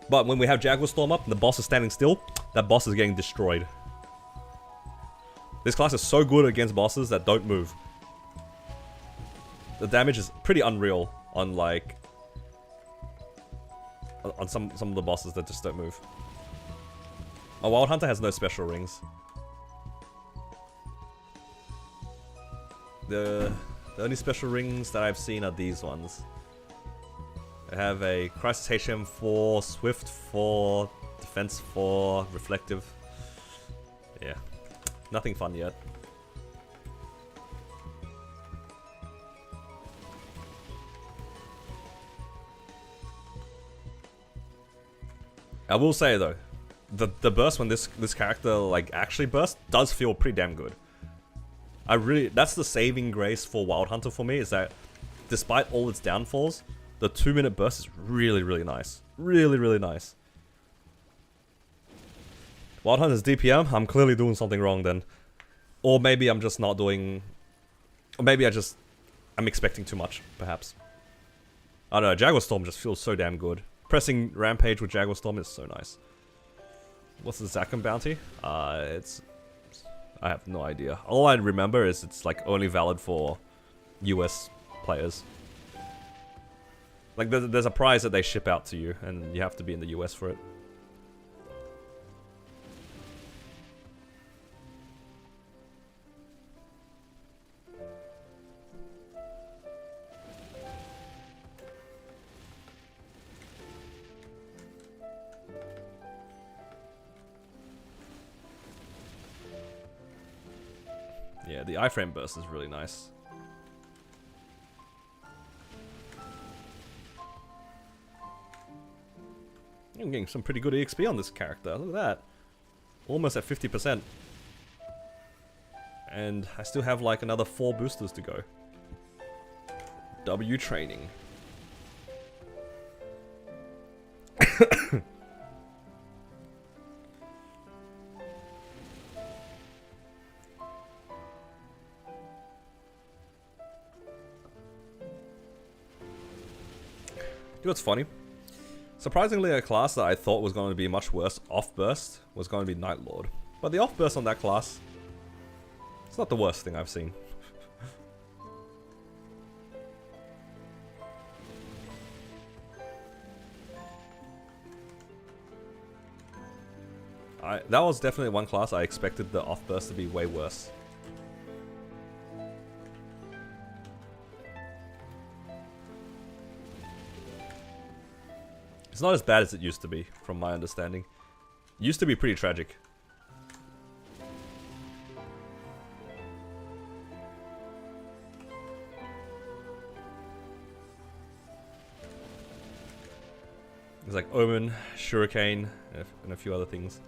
But when we have Jaguar Storm up and the boss is standing still, that boss is getting destroyed. This class is so good against bosses that don't move. The damage is pretty unreal on like... on some of the bosses that just don't move. A Wild Hunter has no special rings. The only special rings that I've seen are these ones. I have a Crisis HM 4, Swift 4, Defense 4, Reflective. Yeah. Nothing fun yet. I will say though, the burst when this character like actually bursts does feel pretty damn good. That's the saving grace for Wild Hunter for me, is that despite all its downfalls, the 2-minute burst is really, really nice. Really, really nice. Wild Hunter's DPM, I'm clearly doing something wrong then. Or maybe I'm just not doing... Or maybe I'm expecting too much, perhaps. I don't know, Jaguar Storm just feels so damn good. Pressing Rampage with Jaguar Storm is so nice. What's the Zakum bounty? I have no idea. All I remember is it's like only valid for US players. Like there's a prize that they ship out to you and you have to be in the US for it. Yeah, the iframe burst is really nice. I'm getting some pretty good EXP on this character. Look at that. Almost at 50%. And I still have like another 4 boosters to go. W training. You know what's funny? Surprisingly, a class that I thought was going to be much worse off-burst was going to be Night Lord. But the off-burst on that class, it's not the worst thing I've seen. That was definitely one class I expected the off-burst to be way worse. It's not as bad as it used to be, from my understanding. It used to be pretty tragic. There's like Omen, Shuriken, and a few other things.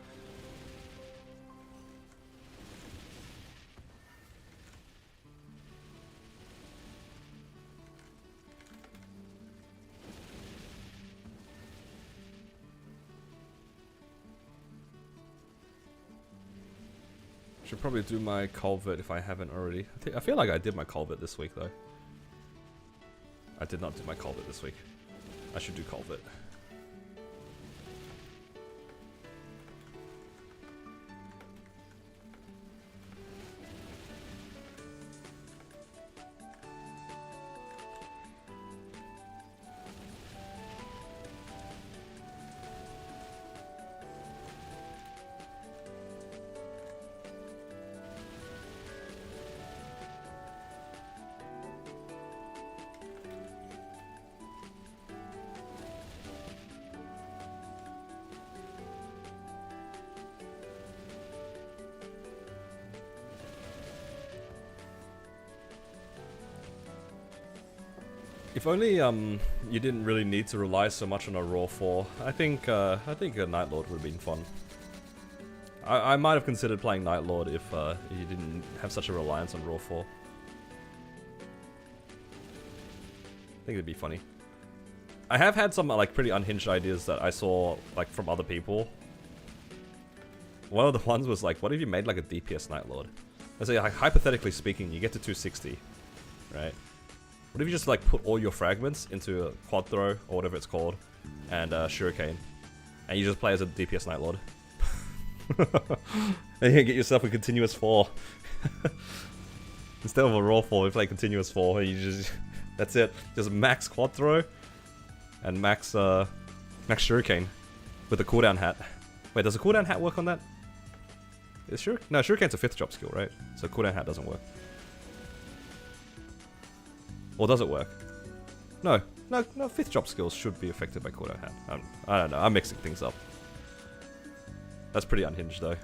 Should probably do my culvert if I haven't already. I feel like I did my culvert this week though. I did not do my culvert this week. I should do culvert. If only you didn't really need to rely so much on a Raw 4. I think a Night Lord would have been fun. I might have considered playing Night Lord if you didn't have such a reliance on Raw 4. I think it'd be funny. I have had some like pretty unhinged ideas that I saw like from other people. One of the ones was like, what if you made like a DPS Night Lord? Let's say like, hypothetically speaking, you get to 260, right? What if you just like put all your fragments into a quad throw or whatever it's called, and Shuriken, and you just play as a DPS Night Lord, and you get yourself a continuous 4. Instead of a raw 4, you play continuous 4, and you just—that's it. Just max quad throw, and max Shuriken with a cooldown hat. Wait, does a cooldown hat work on that? Is no, Shuriken's a 5th drop skill, right? So cooldown hat doesn't work. Or does it work? No, 5th drop skills should be affected by cooldown hat. I don't know, I'm mixing things up. That's pretty unhinged though.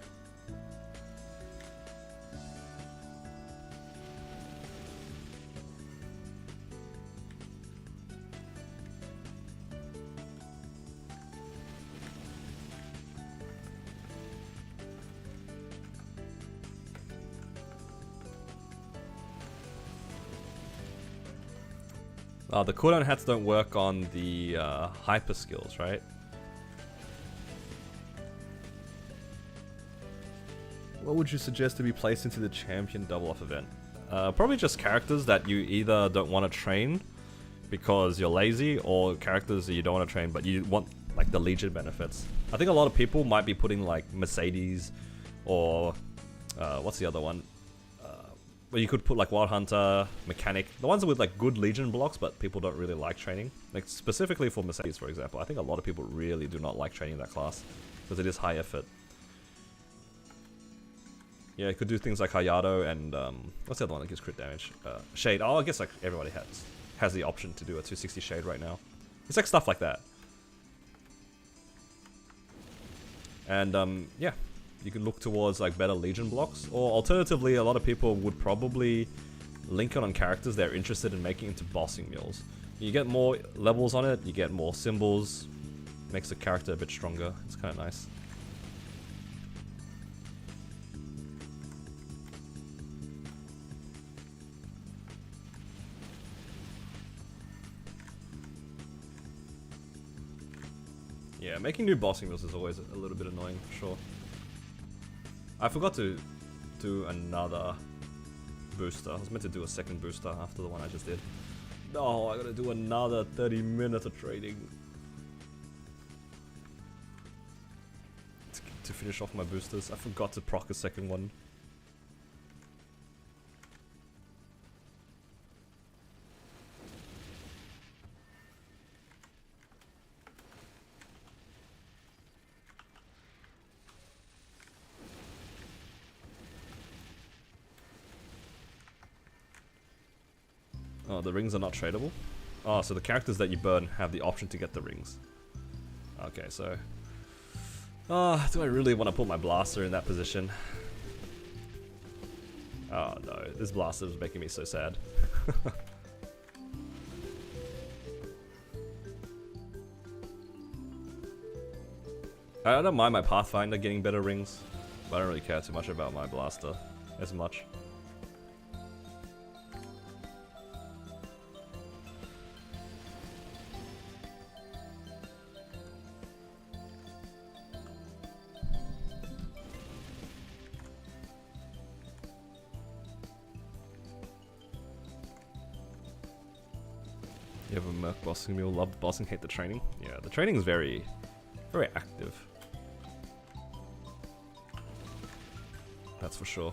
The cooldown hats don't work on the hyper skills, right? What would you suggest to be placed into the champion double off event? Probably just characters that you either don't want to train because you're lazy, or characters that you don't want to train but you want like the Legion benefits. I think a lot of people might be putting like Mercedes or what's the other one? Well, you could put like Wild Hunter, Mechanic, the ones with like good Legion blocks, but people don't really like training. Like specifically for Mercedes, for example, I think a lot of people really do not like training that class because it is high effort. Yeah, you could do things like Hayato and what's the other one that gives crit damage? Shade. Oh, I guess like everybody has the option to do a 260 Shade right now. It's like stuff like that. And yeah. You can look towards like better Legion blocks, or alternatively, a lot of people would probably link it on characters they're interested in making into bossing mules. You get more levels on it, you get more symbols, Makes the character a bit stronger. It's kind of nice. Yeah, making new bossing moves is always a little bit annoying, for sure. I forgot to do another booster. I was meant to do a second booster after the one I just did. No, I gotta do another 30 minutes of trading. To finish off my boosters. I forgot to proc a second one. Oh, the rings are not tradable? Oh, so the characters that you burn have the option to get the rings. Okay, so... Oh, do I really want to put my blaster in that position? Oh no, this blaster is making me so sad. I don't mind my Pathfinder getting better rings, but I don't really care too much about my blaster as much. You have a merc bossing mule, love the bossing, hate the training. Yeah, the training is very active. That's for sure.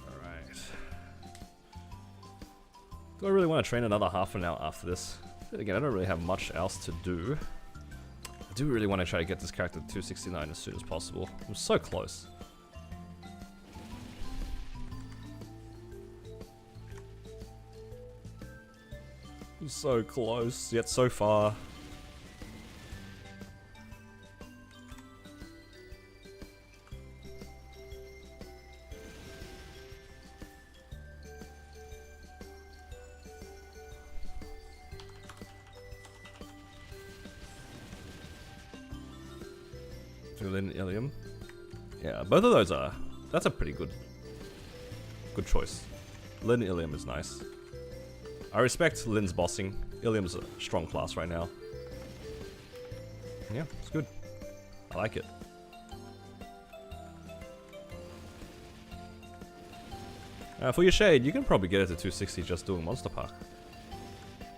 Alright. Do I really want to train another half an hour after this? Again, I don't really have much else to do. I do really want to try to get this character to 269 as soon as possible. I'm so close. I'm so close, yet so far. Lyn Ilium. Yeah, both of those are. That's a pretty good choice. Lyn Ilium is nice. I respect Lyn's bossing. Ilium's a strong class right now. Yeah, it's good. I like it. For your shade, you can probably get it to 260 just doing Monster Park.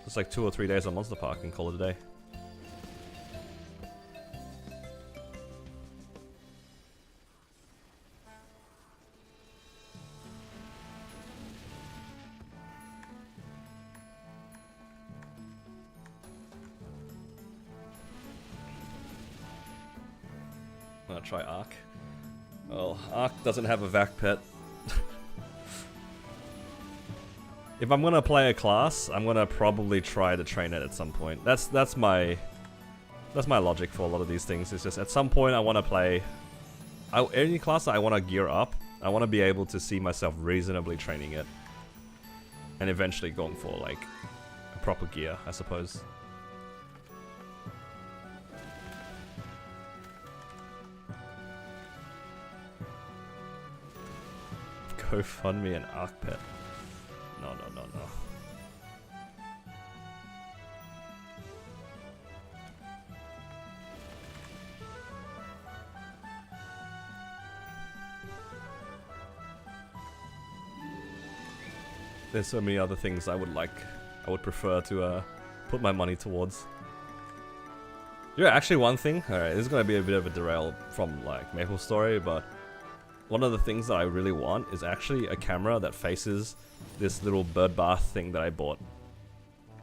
It's like 2 or 3 days on Monster Park and call it a day. I'm gonna try Arc. Well, Arc doesn't have a Vac pet. If I'm gonna play a class, I'm gonna probably try to train it at some point. That's my logic for a lot of these things. It's just at some point I want to play any class that I want to gear up. I want to be able to see myself reasonably training it, and eventually going for like a proper gear, I suppose. Go fund me an Arc pet. No. There's so many other things I would prefer to put my money towards. Yeah, actually one thing, alright, this is gonna be a bit of a derail from like Maple Story, but one of the things that I really want is actually a camera that faces this little bird bath thing that I bought.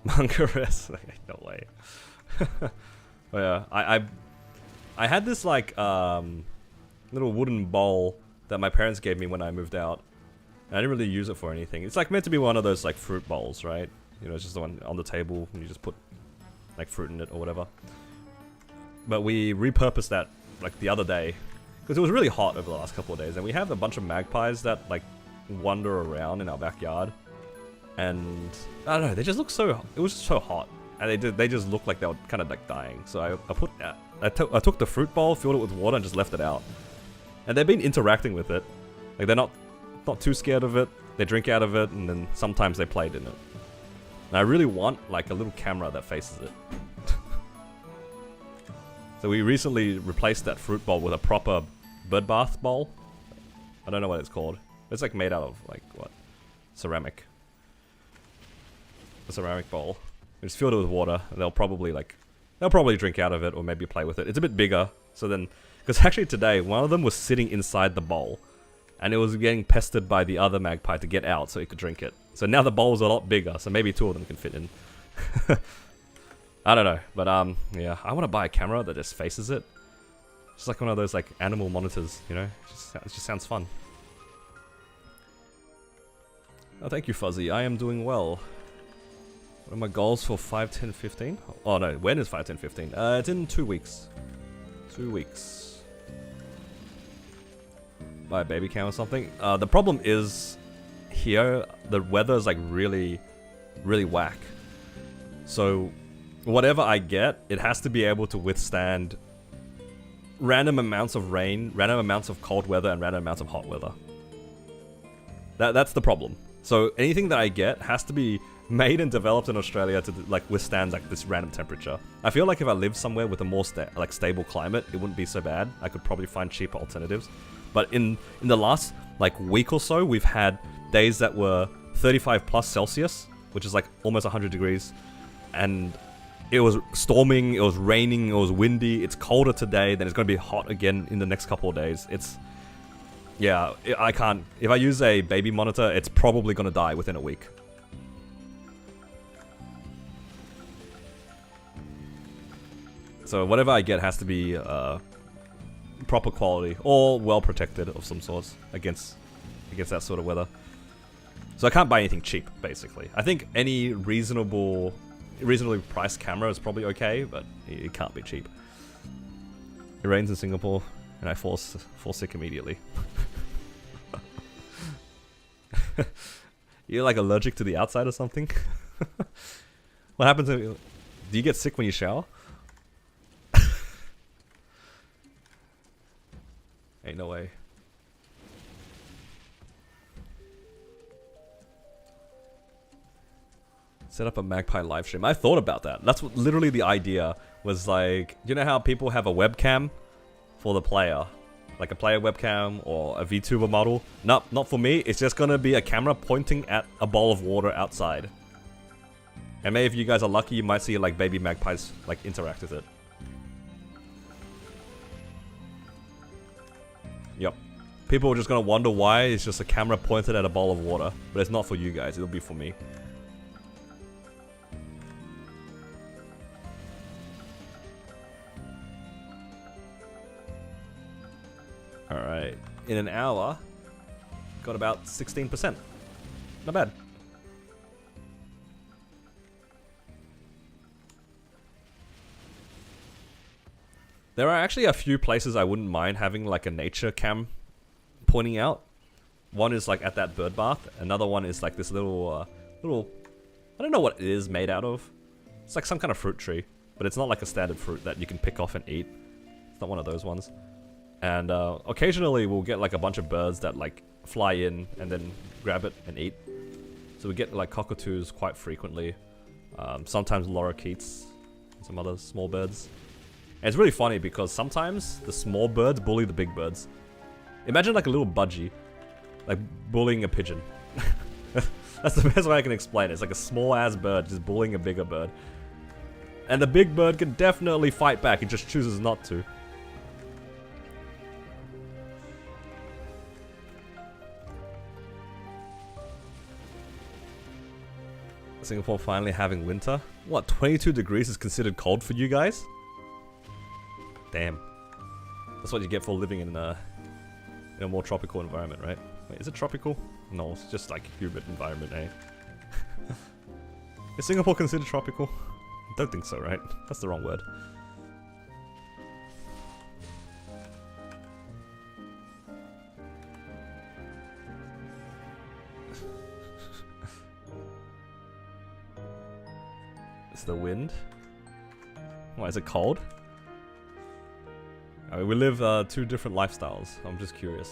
Mangares, no way. But yeah, I had this like little wooden bowl that my parents gave me when I moved out. And I didn't really use it for anything. It's like meant to be one of those like fruit bowls, right? You know, it's just the one on the table and you just put like fruit in it or whatever. But we repurposed that like the other day because it was really hot over the last couple of days, and we have a bunch of magpies that like wander around in our backyard, and I don't know, they just look so. It was so hot, and they just looked like they were kind of like dying. So I took the fruit bowl, filled it with water, and just left it out. And they've been interacting with it. Like they're not too scared of it. They drink out of it, and then sometimes they played in it. And I really want like a little camera that faces it. So we recently replaced that fruit bowl with a proper bird bath bowl. I don't know what it's called. It's like made out of like what? Ceramic. A ceramic bowl. We just filled it with water, and they'll probably drink out of it or maybe play with it. It's a bit bigger, so then because actually today one of them was sitting inside the bowl, and it was getting pestered by the other magpie to get out so it could drink it. So now the bowl's a lot bigger, so maybe two of them can fit in. I don't know, but yeah, I want to buy a camera that just faces it. Just like one of those like animal monitors, you know? It just sounds fun. Oh, thank you, Fuzzy. I am doing well. What are my goals for 5, 10, 15? Oh no, when is 5, 10, 15? It's in 2 weeks. 2 weeks. Buy a baby cam or something. The problem is here the weather is like really whack. So whatever I get, it has to be able to withstand random amounts of rain, random amounts of cold weather, and random amounts of hot weather. That's the problem. So anything that I get has to be made and developed in Australia to like withstand like this random temperature. I feel like if I lived somewhere with a more stable climate, it wouldn't be so bad. I could probably find cheaper alternatives. But in the last like week or so, we've had days that were 35 plus Celsius, which is like almost 100 degrees, and it was storming, it was raining, it was windy. It's colder today, then it's going to be hot again in the next couple of days. Yeah, I can't. If I use a baby monitor, it's probably going to die within a week. So whatever I get has to be proper quality or well protected of some sorts against that sort of weather. So I can't buy anything cheap, basically. I think any reasonably priced camera is probably okay, but it can't be cheap. It rains in Singapore, and I fall sick immediately. You're like allergic to the outside or something? What happens if do you get sick when you shower? Ain't no way. Set up a Magpie live stream. I thought about that. That's what literally the idea was, like, you know how people have a webcam for the player? Like a player webcam or a VTuber model? Nope, not for me. It's just gonna be a camera pointing at a bowl of water outside. And maybe if you guys are lucky, you might see like baby magpies like interact with it. Yep. People are just gonna wonder why it's just a camera pointed at a bowl of water. But it's not for you guys, it'll be for me. Alright, in an hour, got about 16%. Not bad. There are actually a few places I wouldn't mind having like a nature cam pointing out. One is like at that bird bath. Another one is like this little, I don't know what it is made out of. It's like some kind of fruit tree, but it's not like a standard fruit that you can pick off and eat. It's not one of those ones. And occasionally we'll get like a bunch of birds that like fly in and then grab it and eat. So we get like cockatoos quite frequently. Sometimes lorikeets and some other small birds. And it's really funny because sometimes the small birds bully the big birds. Imagine like a little budgie, like bullying a pigeon. That's the best way I can explain it. It's like a small ass bird just bullying a bigger bird. And the big bird can definitely fight back, it just chooses not to. Singapore finally having winter? What, 22 degrees is considered cold for you guys? Damn. That's what you get for living in a more tropical environment, right? Wait, is it tropical? No, it's just like humid environment, eh? Is Singapore considered tropical? I don't think so, right? That's the wrong word. It's the wind. Why is it cold? I mean, we live two different lifestyles. I'm just curious.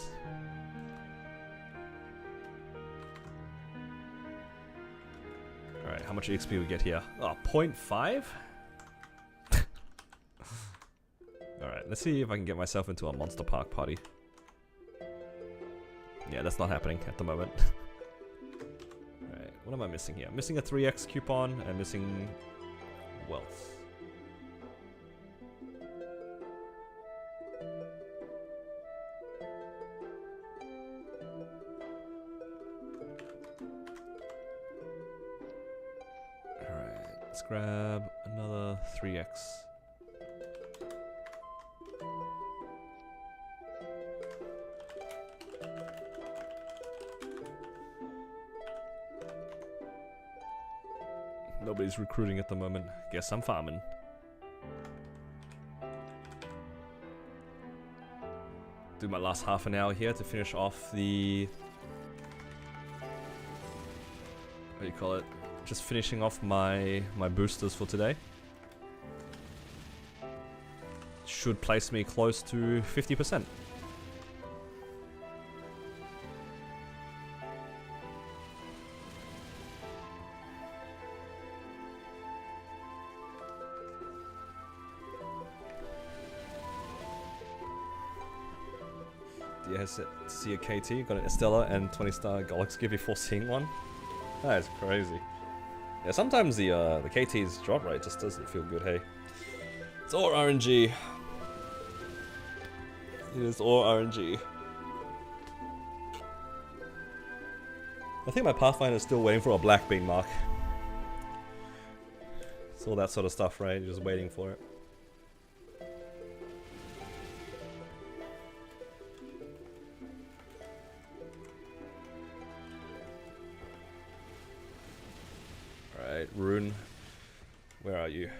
Alright, how much EXP we get here? Oh, 0.5? Alright, let's see if I can get myself into a Monster Park party. Yeah, that's not happening at the moment. Alright, what am I missing here? I'm missing a 3x coupon and missing wealth. Alright, let's grab another 3x. Nobody's recruiting at the moment. Guess I'm farming. Do my last half an hour here to finish off the... what do you call it? Just finishing off my boosters for today. Should place me close to 50%. See a KT, got an Estella and 20-star Galaxy before seeing one. That is crazy. Yeah, sometimes the KT's drop rate just doesn't feel good, hey. It's all RNG. It is all RNG. I think my Pathfinder is still waiting for a black bean mark. It's all that sort of stuff, right? You're just waiting for it. Rune, where are you?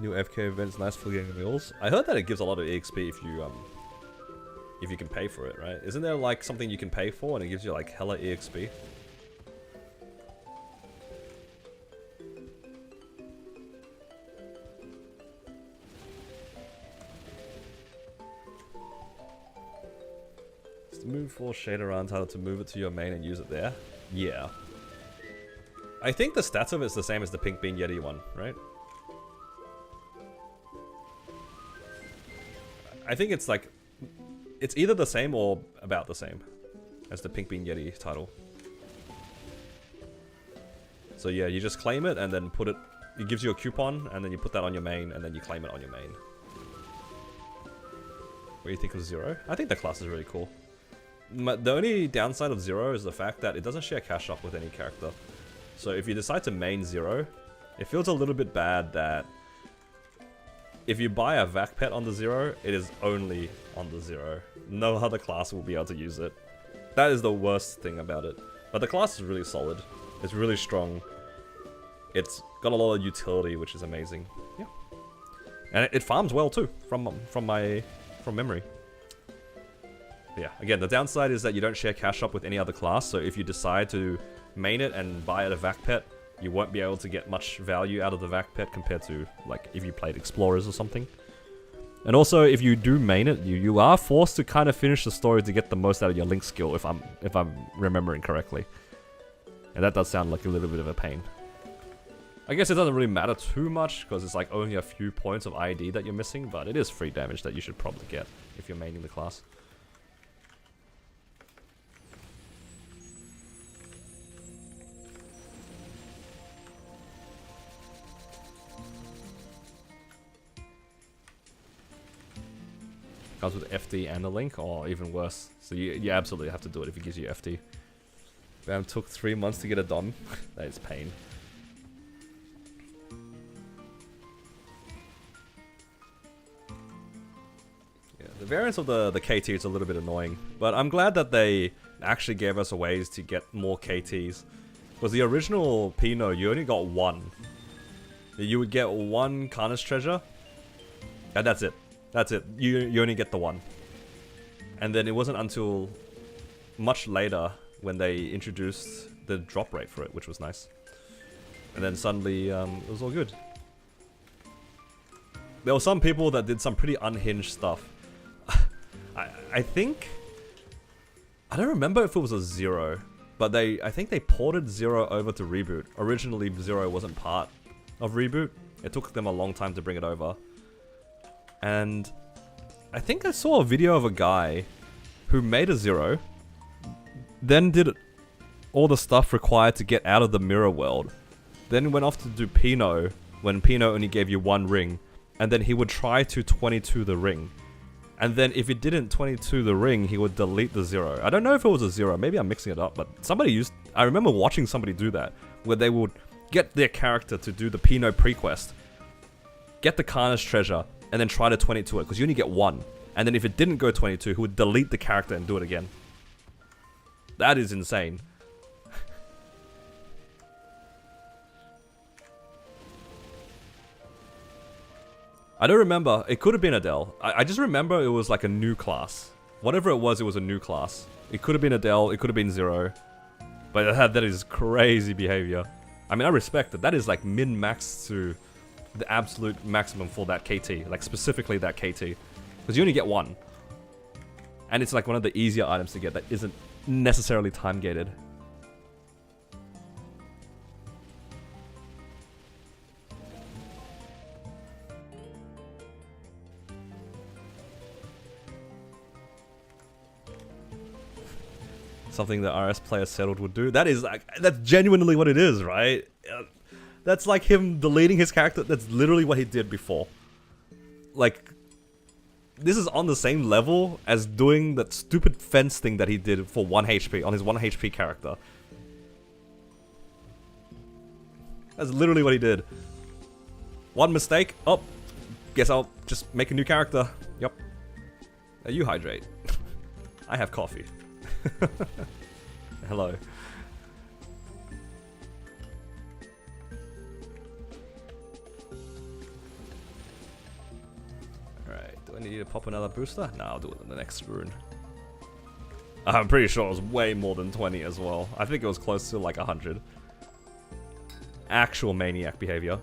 New FK events, nice for getting meals. I heard that it gives a lot of EXP if you can pay for it, right? Isn't there like something you can pay for and it gives you like hella EXP? Move for shader entitled to move it to your main and use it there. Yeah. I think the stats of it's the same as the Pink Bean Yeti one, right? I think it's like... it's either the same or about the same as the Pink Bean Yeti title. So yeah, you just claim it and then put it... it gives you a coupon and then you put that on your main and then you claim it on your main. What do you think of Zero? I think the class is really cool. The only downside of Zero is the fact that it doesn't share cash up with any character. So if you decide to main Zero, it feels a little bit bad that if you buy a Vac Pet on the Zero, it is only on the Zero. No other class will be able to use it. That is the worst thing about it. But the class is really solid. It's really strong. It's got a lot of utility, which is amazing. Yeah. And it farms well too, from memory. Yeah, again, the downside is that you don't share cash up with any other class, so if you decide to main it and buy it a Vac Pet, you won't be able to get much value out of the Vac Pet compared to, like, if you played Explorers or something. And also, if you do main it, you are forced to kind of finish the story to get the most out of your Link skill, if I'm remembering correctly. And that does sound like a little bit of a pain. I guess it doesn't really matter too much, because it's like only a few points of ID that you're missing, but it is free damage that you should probably get if you're maining the class. Comes with FD and a link, or even worse. So you absolutely have to do it if it gives you FD. Bam, took 3 months to get it done. That is pain. Yeah, the variance of the KT is a little bit annoying, but I'm glad that they actually gave us ways to get more KTs. Because the original Pinot, you only got one. You would get one Carnage treasure, and that's it. That's it. You only get the one. And then it wasn't until much later when they introduced the drop rate for it, which was nice. And then suddenly, it was all good. There were some people that did some pretty unhinged stuff. I think... I don't remember if it was a 0, but I think they ported 0 over to Reboot. Originally, 0 wasn't part of Reboot. It took them a long time to bring it over. And I think I saw a video of a guy who made a 0, then did all the stuff required to get out of the mirror world, then went off to do Pinot, when Pinot only gave you 1 ring, and then he would try to 22 the ring. And then if it didn't 22 the ring, he would delete the 0. I don't know if it was a 0, maybe I'm mixing it up, but I remember watching somebody do that, where they would get their character to do the Pinot pre-quest, get the Carnage treasure, and then try to 22 it, because you only get 1. And then if it didn't go 22, he would delete the character and do it again. That is insane. I don't remember. It could have been Adele. I just remember it was like a new class. Whatever it was a new class. It could have been Adele. It could have been 0. But that is crazy behavior. I mean, I respect it. That is like min-max to the absolute maximum for that KT. Like specifically that KT. Because you only get 1. And it's like one of the easier items to get that isn't necessarily time-gated. Something that RS players settled would do. That is like, that's genuinely what it is, right? That's like him deleting his character. That's literally what he did before. Like, this is on the same level as doing that stupid fence thing that he did for 1 HP, on his 1 HP character. That's literally what he did. One mistake. Oh, guess I'll just make a new character. Yep. Now you hydrate. I have coffee. Hello. Alright, do I need to pop another booster? No, I'll do it in the next rune. I'm pretty sure it was way more than 20 as well. I think it was close to like 100. Actual maniac behavior.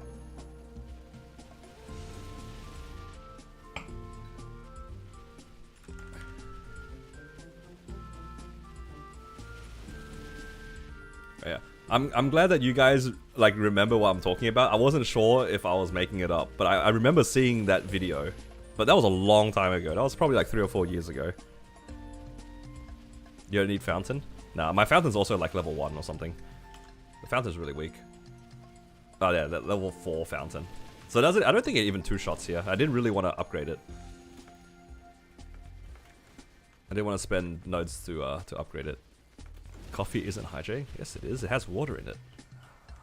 Yeah, I'm glad that you guys like remember what I'm talking about. I wasn't sure if I was making it up, but I remember seeing that video. But that was a long time ago. That was probably like 3 or 4 years ago. You don't need fountain? Nah, my fountain's also like level 1 or something. The fountain's really weak. Oh yeah, that level 4 fountain. So does it? I don't think it even 2 shots here. I didn't really want to upgrade it. I didn't want to spend nodes to upgrade it. Coffee isn't hydrating? Yes, it is. It has water in it.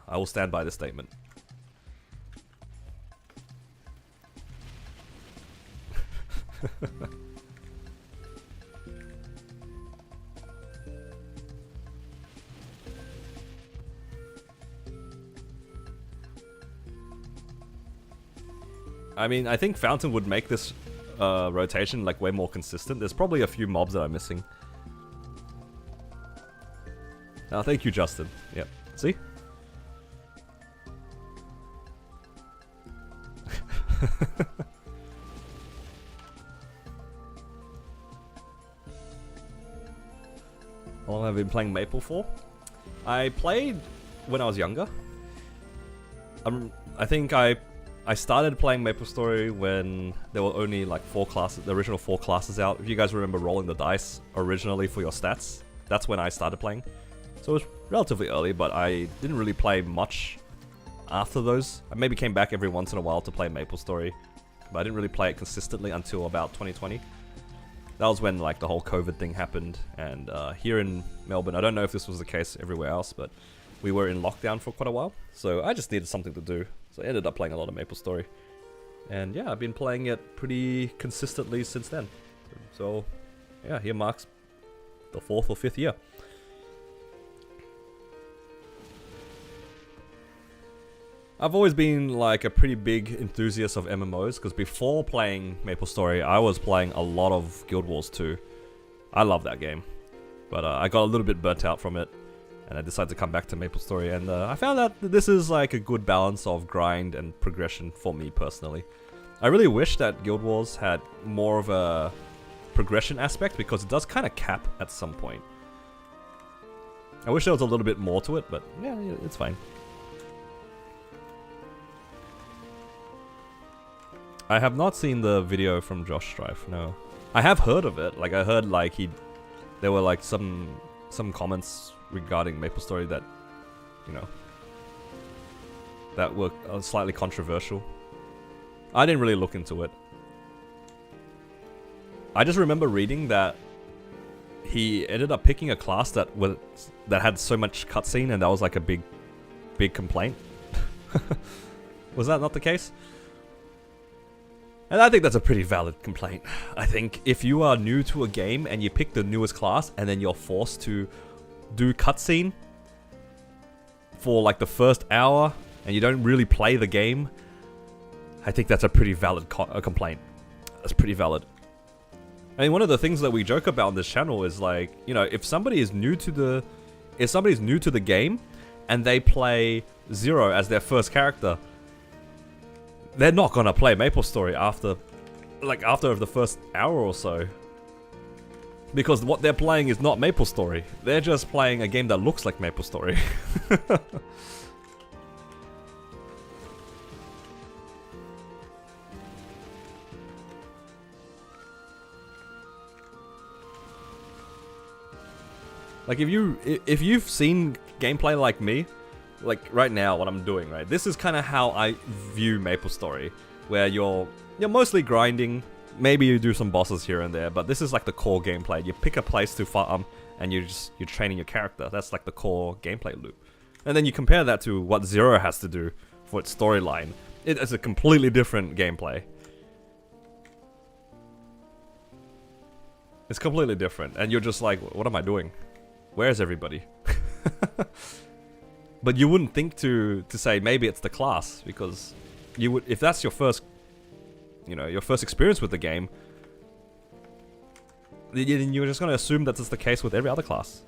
I will stand by this statement. I mean, I think Fountain would make this rotation like way more consistent. There's probably a few mobs that I'm missing. Oh, thank you, Justin. Yep. See? How long have I been playing Maple for? I played when I was younger. I think I started playing MapleStory when there were only like 4 classes, the original 4 classes out. If you guys remember rolling the dice originally for your stats, that's when I started playing. So it was relatively early, but I didn't really play much after those. I maybe came back every once in a while to play MapleStory, but I didn't really play it consistently until about 2020. That was when like the whole COVID thing happened, and here in Melbourne, I don't know if this was the case everywhere else, but we were in lockdown for quite a while, so I just needed something to do. So I ended up playing a lot of MapleStory. And yeah, I've been playing it pretty consistently since then. So yeah, here marks the 4th or 5th year. I've always been like a pretty big enthusiast of MMOs, because before playing MapleStory, I was playing a lot of Guild Wars 2. I love that game. But I got a little bit burnt out from it, and I decided to come back to MapleStory, and I found that this is like a good balance of grind and progression for me personally. I really wish that Guild Wars had more of a progression aspect, because it does kind of cap at some point. I wish there was a little bit more to it, but yeah, it's fine. I have not seen the video from Josh Strife, no. I have heard of it, like I heard like there were like some comments regarding MapleStory that, you know, that were slightly controversial. I didn't really look into it. I just remember reading that he ended up picking a class that had so much cutscene, and that was like a big complaint. Was that not the case? And I think that's a pretty valid complaint. I think if you are new to a game and you pick the newest class and then you're forced to do cutscene for like the first hour and you don't really play the game, I think that's a pretty valid complaint. That's pretty valid. I mean, one of the things that we joke about on this channel is like, you know, if somebody's new to the game and they play Zero as their first character, they're not gonna play MapleStory after the first hour or so. Because what they're playing is not MapleStory. They're just playing a game that looks like MapleStory. Like if you've seen gameplay like me, like right now what I'm doing, right? This is kind of how I view MapleStory, where you're mostly grinding, maybe you do some bosses here and there, but this is like the core gameplay. You pick a place to farm and you're training your character. That's like the core gameplay loop. And then you compare that to what Zero has to do for its storyline. It's a completely different gameplay. It's completely different, and you're just like, what am I doing? Where's everybody? But you wouldn't think to say maybe it's the class, because you would, if that's your first, you know, your first experience with the game, then you're just going to assume that it's the case with every other class.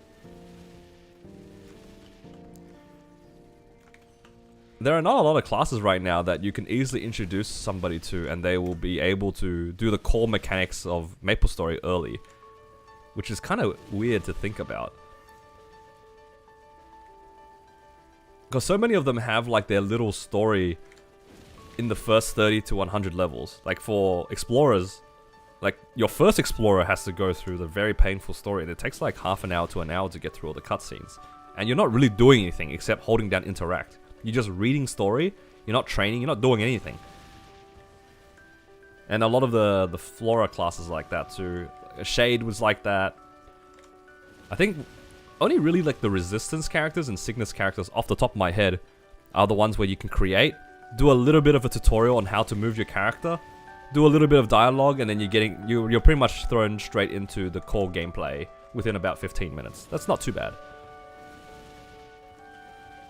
There are not a lot of classes right now that you can easily introduce somebody to, and they will be able to do the core mechanics of MapleStory early, which is kind of weird to think about. Because so many of them have like their little story in the first 30 to 100 levels. Like for explorers, like your first explorer has to go through the very painful story, and it takes like half an hour to an hour to get through all the cutscenes. And you're not really doing anything except holding down interact. You're just reading story, you're not training, you're not doing anything. And a lot of the Flora classes like that too. Shade was like that. I think only really like the Resistance characters and Cygnus characters off the top of my head are the ones where you can create, do a little bit of a tutorial on how to move your character, do a little bit of dialogue, and then you're pretty much thrown straight into the core gameplay within about 15 minutes. That's not too bad.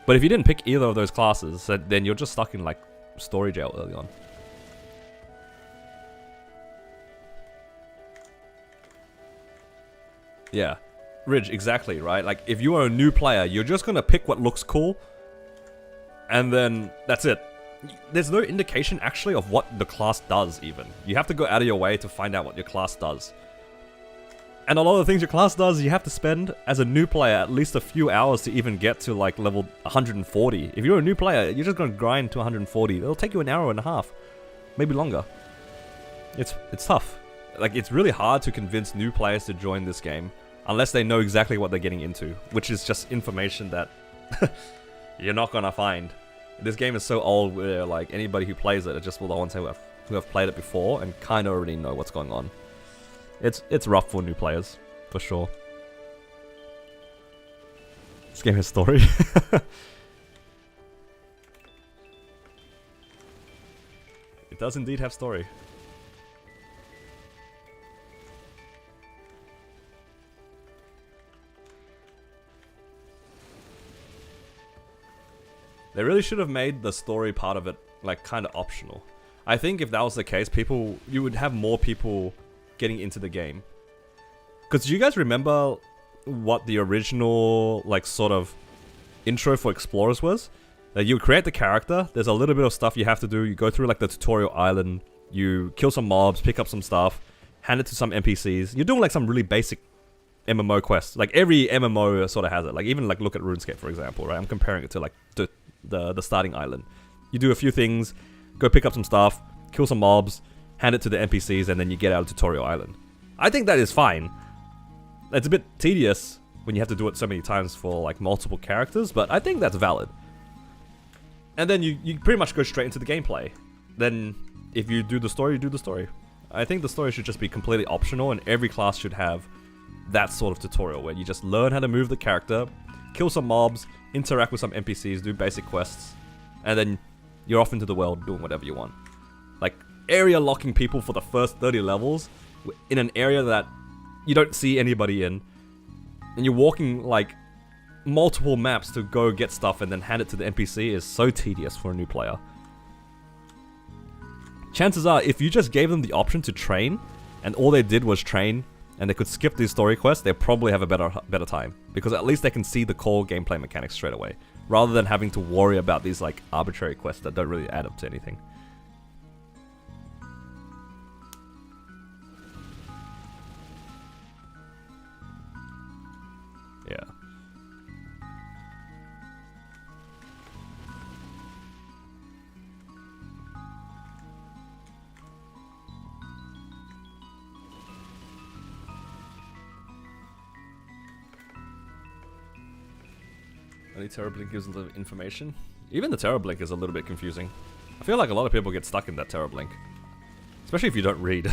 But if you didn't pick either of those classes, then you're just stuck in like story jail early on. Yeah. Ridge, exactly, right? Like, if you are a new player, you're just gonna pick what looks cool, and then that's it. There's no indication, actually, of what the class does, even. You have to go out of your way to find out what your class does. And a lot of the things your class does, you have to spend, as a new player, at least a few hours to even get to, like, level 140. If you're a new player, you're just gonna grind to 140. It'll take you an hour and a half. Maybe longer. It's tough. Like, it's really hard to convince new players to join this game, unless they know exactly what they're getting into, which is just information that you're not gonna find. This game is so old where like anybody who plays it are just the ones who have played it before and kind of already know what's going on. It's rough for new players, for sure. This game has story. It does indeed have story. They really should have made the story part of it like kind of optional. I think if that was the case, you would have more people getting into the game. Because do you guys remember what the original like sort of intro for Explorers was? Like you create the character, there's a little bit of stuff you have to do, you go through like the tutorial island, you kill some mobs, pick up some stuff, hand it to some NPCs. You're doing like some really basic MMO quests. Like every MMO sort of has it. Like even like look at RuneScape for example, right? I'm comparing it to like the starting island. You do a few things, go pick up some stuff, kill some mobs, hand it to the NPCs, and then you get out of tutorial island. I think that is fine. It's a bit tedious when you have to do it so many times for like multiple characters, but I think that's valid. And then you pretty much go straight into the gameplay. Then if you do the story, you do the story. I think the story should just be completely optional, and every class should have that sort of tutorial where you just learn how to move the character, kill some mobs, interact with some NPCs, do basic quests, and then you're off into the world doing whatever you want. Like area locking people for the first 30 levels in an area that you don't see anybody in, and you're walking like multiple maps to go get stuff and then hand it to the NPC is so tedious for a new player. Chances are, if you just gave them the option to train, and all they did was train, and they could skip these story quests, they'll probably have a better time. Because at least they can see the core gameplay mechanics straight away, rather than having to worry about these like arbitrary quests that don't really add up to anything. Yeah. Only Terrorblink gives a little information. Even the Terrorblink is a little bit confusing. I feel like a lot of people get stuck in that Terrorblink, especially if you don't read.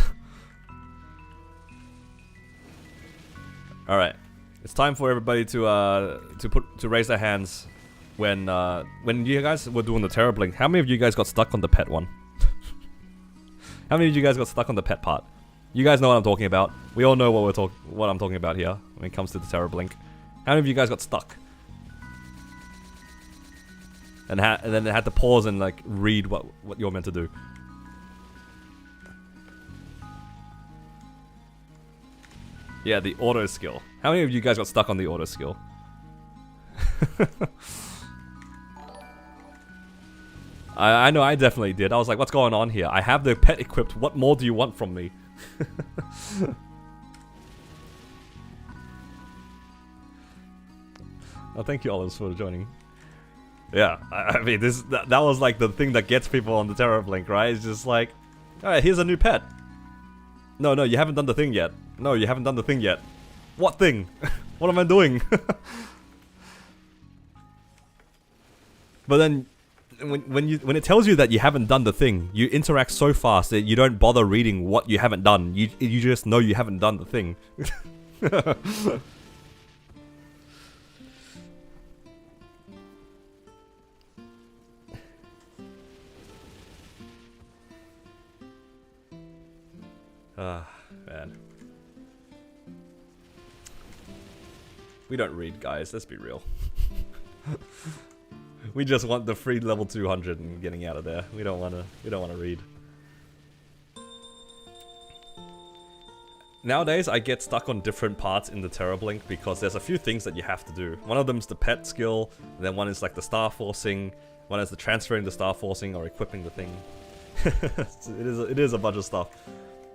All right, it's time for everybody to raise their hands when you guys were doing the Terrorblink. How many of you guys got stuck on the pet one? How many of you guys got stuck on the pet part? You guys know what I'm talking about. We all know what I'm talking about here when it comes to the Terrorblink. How many of you guys got stuck? And then they had to pause and like read what you're meant to do. Yeah, the auto skill. How many of you guys got stuck on the auto skill? I know I definitely did. I was like, what's going on here? I have the pet equipped. What more do you want from me? Oh, thank you, Olives, for joining. Yeah, I mean, that was like the thing that gets people on the Terrorblink, right? It's just like, alright, here's a new pet. No, you haven't done the thing yet. No, you haven't done the thing yet. What thing? What am I doing? But then, when it tells you that you haven't done the thing, you interact so fast that you don't bother reading what you haven't done. You just know you haven't done the thing. Man. We don't read, guys, let's be real. We just want the free level 200 and getting out of there. We don't wanna read. Nowadays, I get stuck on different parts in the Terrorblink because there's a few things that you have to do. One of them is the pet skill, and then one is like the star forcing, one is the transferring the star forcing or equipping the thing. It is a bunch of stuff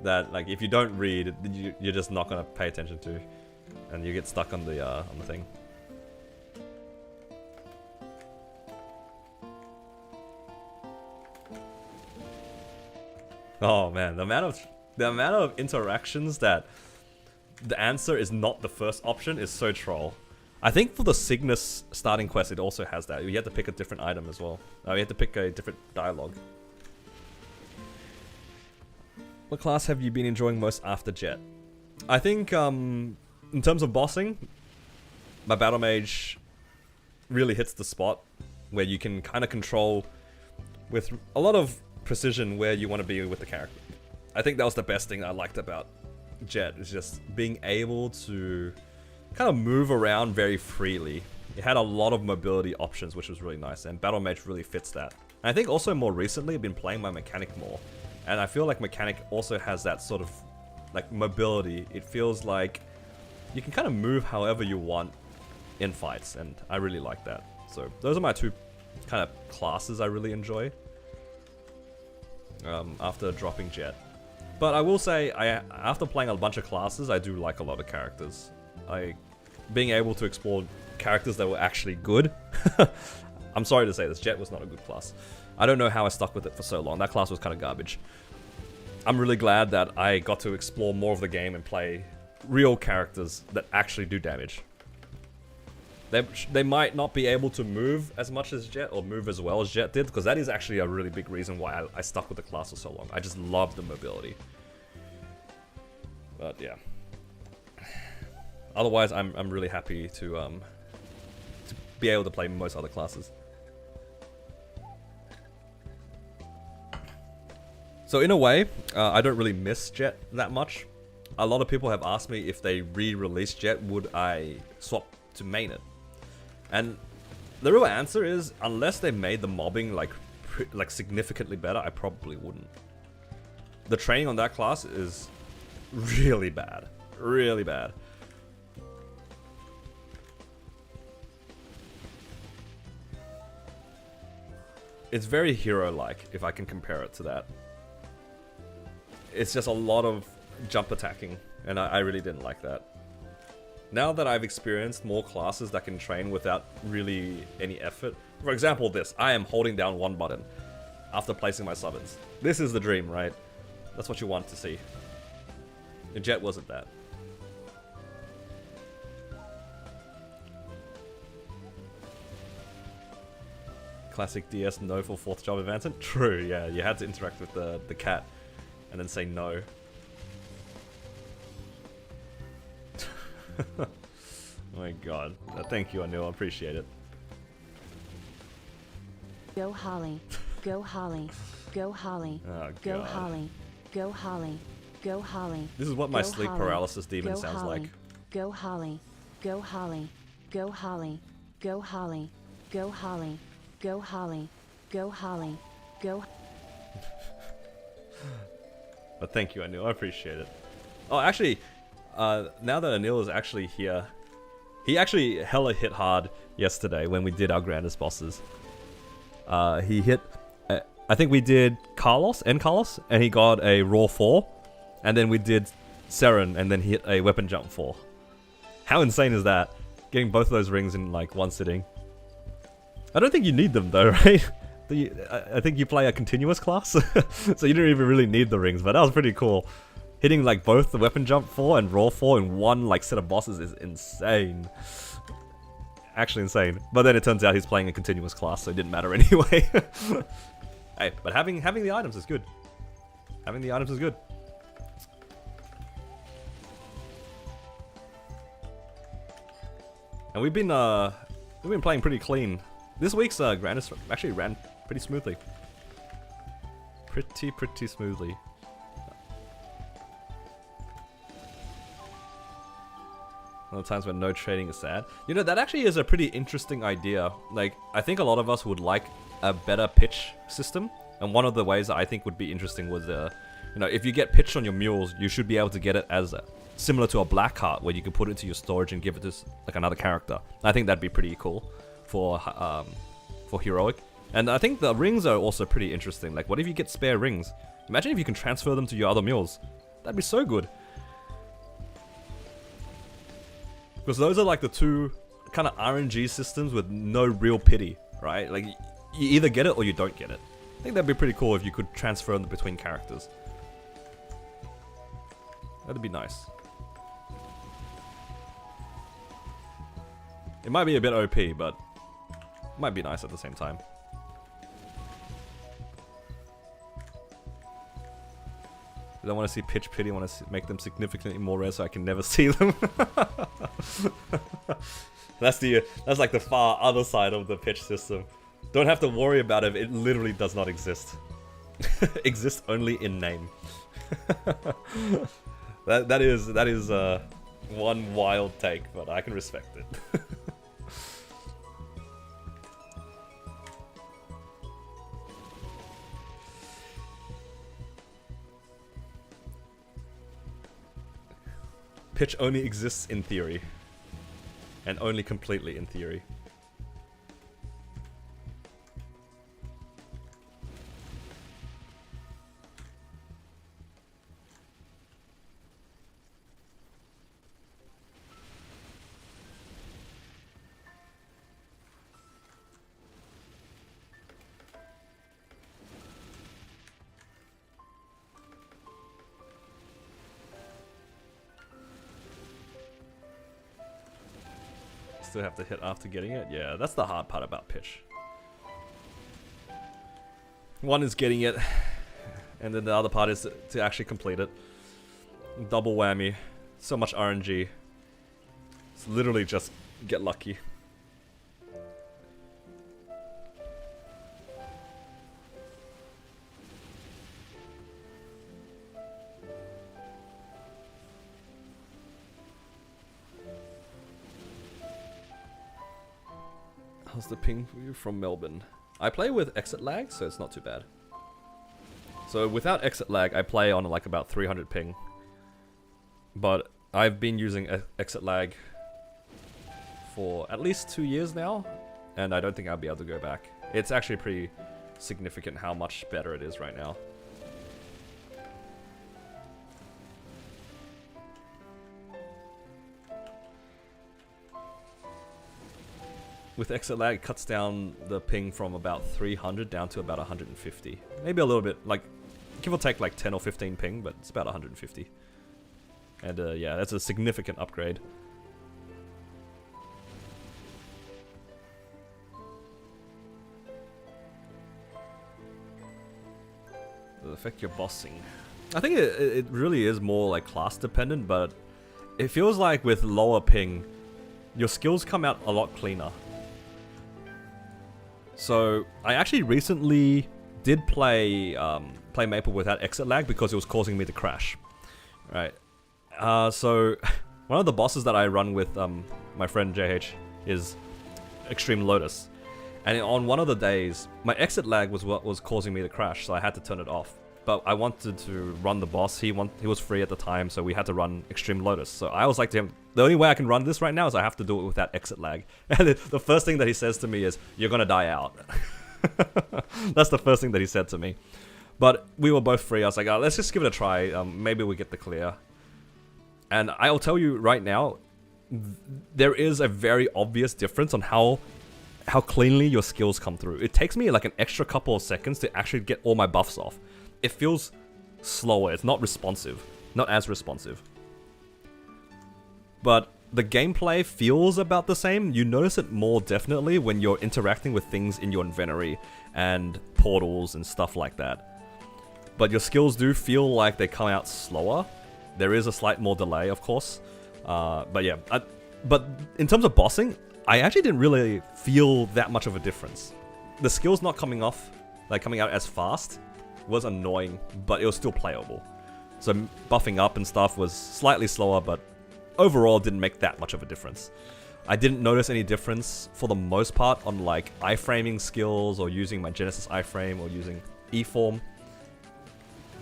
that, like, if you don't read, you're just not gonna pay attention to, and you get stuck on the thing. Oh man, the amount of interactions that the answer is not the first option is so troll. I think for the Cygnus starting quest, it also has that. You have to pick a different item as well. You have to pick a different dialogue. What class have you been enjoying most after Jet? I think, in terms of bossing, my Battle Mage really hits the spot where you can kind of control with a lot of precision where you want to be with the character. I think that was the best thing I liked about Jet, is just being able to kind of move around very freely It had a lot of mobility options, which was really nice, and Battle Mage really fits that. And I think also more recently I've been playing my mechanic more, and I feel like mechanic also has that sort of like mobility. It feels like you can kind of move however you want in fights, and I really like that. So those are my two kind of classes I really enjoy after dropping Jet. But I will say, after playing a bunch of classes, I do like a lot of characters. Being able to explore characters that were actually good. I'm sorry to say this, Jet was not a good class. I don't know how I stuck with it for so long. That class was kind of garbage. I'm really glad that I got to explore more of the game and play real characters that actually do damage. They might not be able to move as much as Jet, or move as well as Jet did, because that is actually a really big reason why I stuck with the class for so long. I just love the mobility. But yeah. Otherwise, I'm really happy to be able to play most other classes. So in a way, I don't really miss Jet that much. A lot of people have asked me if they re-release Jet, would I swap to main it? And the real answer is, unless they made the mobbing like significantly better, I probably wouldn't. The training on that class is really bad. Really bad. It's very hero-like, if I can compare it to that. It's just a lot of jump attacking, and I really didn't like that. Now that I've experienced more classes that can train without really any effort, for example this, I am holding down one button after placing my summons. This is the dream, right? That's what you want to see. The Jet wasn't that. Classic DS no for 4th job advancement? True, yeah, you had to interact with the cat and then say no. Oh my god. Thank you, Anil, I appreciate it. Go Holly. Go Holly. Go Holly. Oh, go God. Holly. Go Holly. Go Holly. This is what my Go sleep Holly. paralysis demon Go sounds Holly. like. Go Holly. Go Holly. Go Holly. Go Holly. Go Holly. Go Holly. Go Holly. Go. But thank you, Anil, I appreciate it. Oh, actually, now that Anil is actually here, he actually hella hit hard yesterday when we did our grandest bosses. He hit, I think we did Carlos, and he got a Raw 4. And then we did Seren, and then he hit a Weapon Jump 4. How insane is that? Getting both of those rings in like one sitting. I don't think you need them though, right? I think you play a continuous class, so you don't even really need the rings, but that was pretty cool. Hitting like both the Weapon Jump 4 and Raw 4 in one like set of bosses is insane. Actually insane. But then it turns out he's playing a continuous class, so it didn't matter anyway. Hey, but having the items is good. Having the items is good. And we've been playing pretty clean. This week's Grandest actually ran pretty smoothly. Pretty smoothly. One of the times when no trading is sad. You know, that actually is a pretty interesting idea. Like, I think a lot of us would like a better pitch system. And one of the ways that I think would be interesting was, you know, if you get pitched on your mules, you should be able to get it as similar to a black cart, where you can put it into your storage and give it to like another character. I think that'd be pretty cool for heroic. And I think the rings are also pretty interesting. Like, what if you get spare rings? Imagine if you can transfer them to your other mules. That'd be so good. Because those are like the two kind of RNG systems with no real pity, right? Like, you either get it or you don't get it. I think that'd be pretty cool if you could transfer them between characters. That'd be nice. It might be a bit OP, but it might be nice at the same time. I don't want to see pitch pity, I want to make them significantly more rare so I can never see them. That's like the far other side of the pitch system. Don't have to worry about it, it literally does not exist. Exists only in name. that is one wild take, but I can respect it. Pitch only exists in theory. And only completely in theory. Still have to hit after getting it? Yeah, that's the hard part about pitch. One is getting it, and then the other part is to actually complete it. Double whammy. So much RNG. It's literally just get lucky. How's the ping for you from Melbourne? I play with exit lag, so it's not too bad. So without exit lag, I play on like about 300 ping. But I've been using exit lag for at least 2 years now, and I don't think I'll be able to go back. It's actually pretty significant how much better it is right now. With exit lag, it cuts down the ping from about 300 down to about 150. Maybe a little bit, like, give or take like 10 or 15 ping, but it's about 150. And yeah, that's a significant upgrade. Does it affect your bossing? I think it really is more like class dependent, but it feels like with lower ping, your skills come out a lot cleaner. So I actually recently did play Maple without exit lag because it was causing me to crash. Right. So one of the bosses that I run with my friend JH is Extreme Lotus, and on one of the days my exit lag was what was causing me to crash, so I had to turn it off. But I wanted to run the boss. He was free at the time, so we had to run Extreme Lotus. So I was like to him, the only way I can run this right now is I have to do it without exit lag. And the first thing that he says to me is, "You're gonna die out." That's the first thing that he said to me. But we were both free. I was like, oh, let's just give it a try. Maybe we get the clear. And I'll tell you right now, there is a very obvious difference on how cleanly your skills come through. It takes me like an extra couple of seconds to actually get all my buffs off. It feels slower. It's not responsive. Not as responsive. But the gameplay feels about the same. You notice it more definitely when you're interacting with things in your inventory and portals and stuff like that. But your skills do feel like they come out slower. There is a slight more delay, of course. But yeah. But in terms of bossing, I actually didn't really feel that much of a difference. The skills not coming off, like coming out as fast, was annoying, but it was still playable. So buffing up and stuff was slightly slower, but overall didn't make that much of a difference. I didn't notice any difference for the most part on like iframing skills or using my Genesis iframe or using E-form.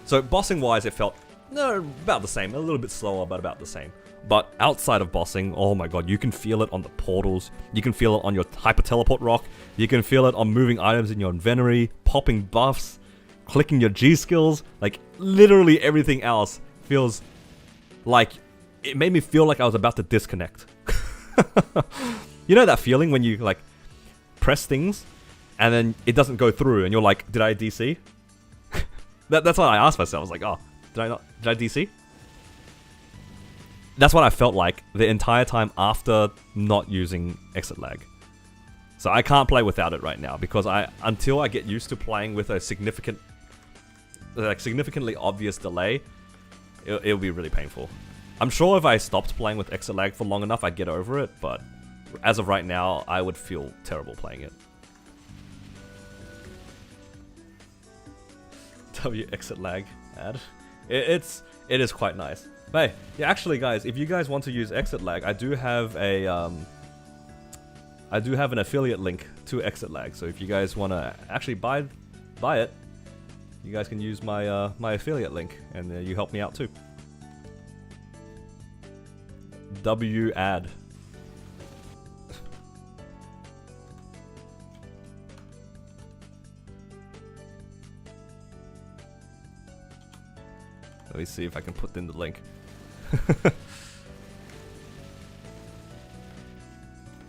So bossing wise it felt about the same, a little bit slower but about the same. But outside of bossing, oh my god, you can feel it on the portals, you can feel it on your hyper teleport rock, you can feel it on moving items in your inventory, popping buffs, clicking your G skills, like literally everything else feels like, it made me feel like I was about to disconnect. You know that feeling when you like press things and then it doesn't go through and you're like, did I DC? That's what I asked myself. I was like, oh, did I DC? That's what I felt like the entire time after not using exit lag. So I can't play without it right now because until I get used to playing with a significantly obvious delay, it'll be really painful. I'm sure if I stopped playing with exit lag for long enough, I'd get over it, but as of right now, I would feel terrible playing it. W exit lag ad. It is quite nice. But hey, yeah, actually, guys, if you guys want to use exit lag, I do have an affiliate link to exit lag. So if you guys want to actually buy it, you guys can use my my affiliate link, and you help me out too. W ad. Let me see if I can put in the link.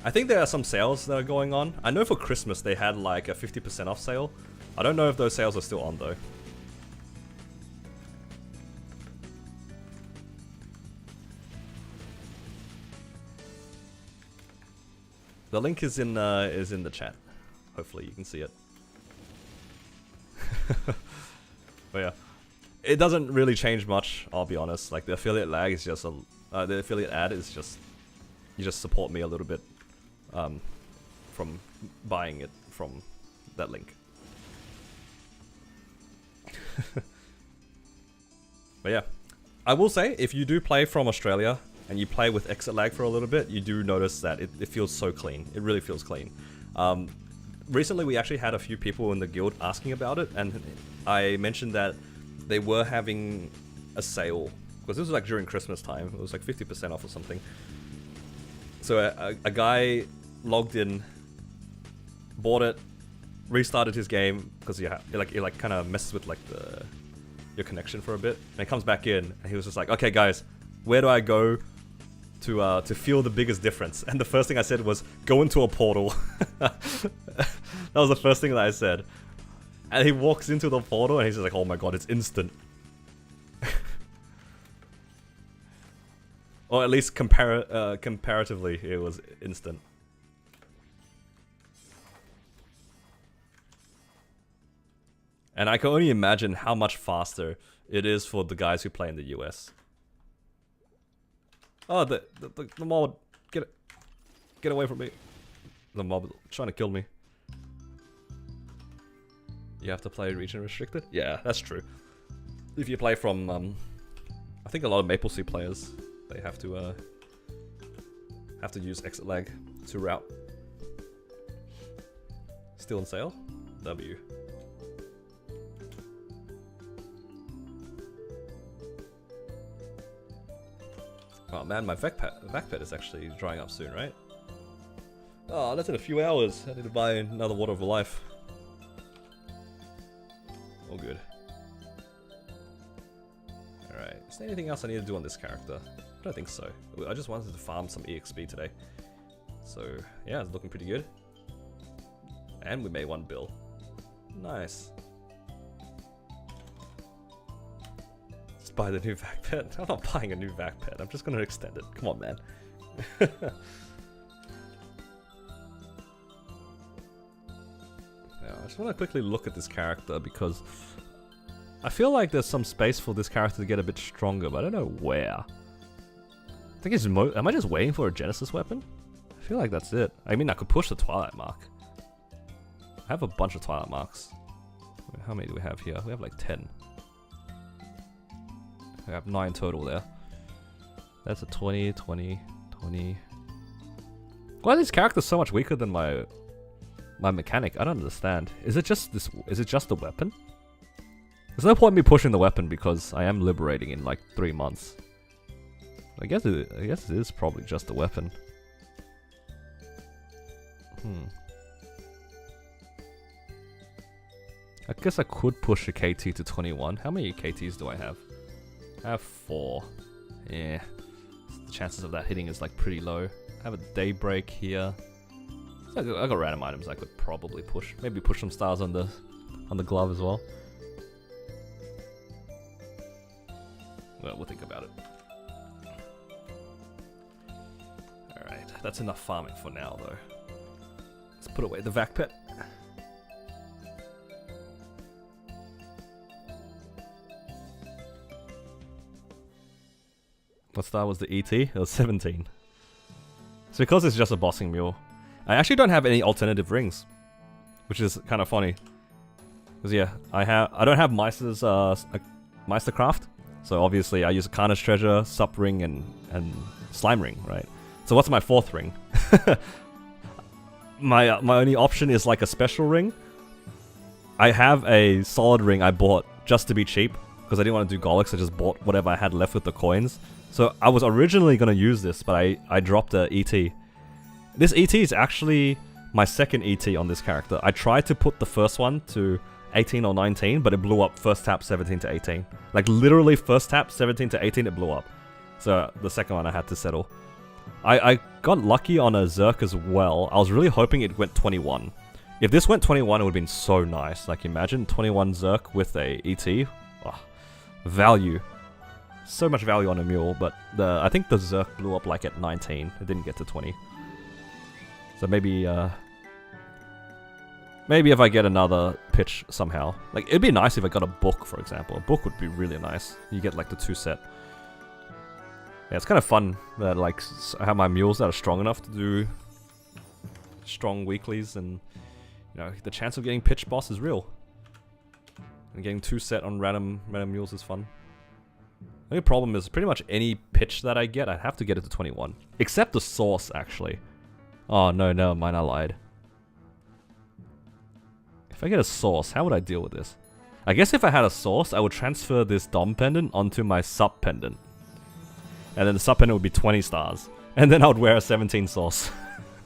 I think there are some sales that are going on. I know for Christmas they had like a 50% off sale. I don't know if those sales are still on though. The link is in the chat. Hopefully you can see it. But yeah, it doesn't really change much. I'll be honest. Like the affiliate lag is just the affiliate ad is just you just support me a little bit from buying it from that link. But yeah, I will say if you do play from Australia and you play with exit lag for a little bit, you do notice that it feels so clean. It really feels clean. Recently, we actually had a few people in the guild asking about it, and I mentioned that they were having a sale, because this was like during Christmas time. It was like 50% off or something. So a guy logged in, bought it, restarted his game, because it like kind of messes with like your connection for a bit, and he comes back in, and he was just like, okay guys, where do I go to feel the biggest difference? And the first thing I said was, go into a portal. That was the first thing that I said. And he walks into the portal and he's just like, oh my god, it's instant. Or at least comparatively, it was instant. And I can only imagine how much faster it is for the guys who play in the US. Oh, the mob, get away from me. The mob trying to kill me. You have to play region restricted? Yeah, that's true. If you play from, I think a lot of Maple Sea players, they have to use exit lag to route. Still on sale? W. Oh man, my vac pet is actually drying up soon, right? Oh, that's in a few hours. I need to buy another Water of Life. All good. Alright, is there anything else I need to do on this character? I don't think so. I just wanted to farm some EXP today. So, yeah, it's looking pretty good. And we made one bill. Nice. Just buy the new vac pet. I'm not buying a new vac pet. I'm just gonna extend it. Come on, man. Now, I just want to quickly look at this character because I feel like there's some space for this character to get a bit stronger, but I don't know where. I think it's am I just waiting for a Genesis weapon? I feel like that's it. I mean, I could push the Twilight Mark. I have a bunch of Twilight Marks. How many do we have here? We have like 10. We have 9 total there. That's a 20, 20, 20. Why are these characters so much weaker than my mechanic? I don't understand. Is it just this? Is it just the weapon? There's no point in me pushing the weapon because I am liberating in like 3 months. I guess it is probably just the weapon. I guess I could push a KT to 21. How many KTs do I have? I have 4. Yeah. The chances of that hitting is like pretty low. I have a Daybreak here. I got random items I could probably push. Maybe push some stars on the glove as well. Well, we'll think about it. Alright, that's enough farming for now though. Let's put away the vac pet. What star was the ET? It was 17. It's because it's just a bossing mule. I actually don't have any alternative rings, which is kind of funny. Because yeah, I don't have Meister's Meistercraft, so obviously I use a Carnage Treasure, Sup Ring, and Slime Ring, right? So what's my 4th ring? my only option is like a special ring. I have a solid ring I bought just to be cheap, because I didn't want to do Golix. I just bought whatever I had left with the coins. So I was originally going to use this, but I dropped a ET. This ET is actually my second ET on this character. I tried to put the first one to 18 or 19, but it blew up first tap 17 to 18. Like literally first tap 17 to 18, it blew up. So the second one I had to settle. I got lucky on a Zerk as well. I was really hoping it went 21. If this went 21, it would have been so nice. Like imagine 21 Zerk with a ET. Oh, value. So much value on a mule, but I think the Zerk blew up like at 19. It didn't get to 20. So maybe maybe if I get another pitch somehow. Like it'd be nice if I got a book, for example. A book would be really nice. You get like the 2 set. Yeah, it's kind of fun that like I have my mules that are strong enough to do strong weeklies, and you know the chance of getting pitch boss is real. And getting 2 set on random mules is fun. The only problem is pretty much any pitch that I get, I have to get it to 21. Except the source, actually. Oh no, never mind, I lied. If I get a source, how would I deal with this? I guess if I had a source, I would transfer this Dom pendant onto my sub pendant. And then the sub pendant would be 20 stars. And then I would wear a 17 source.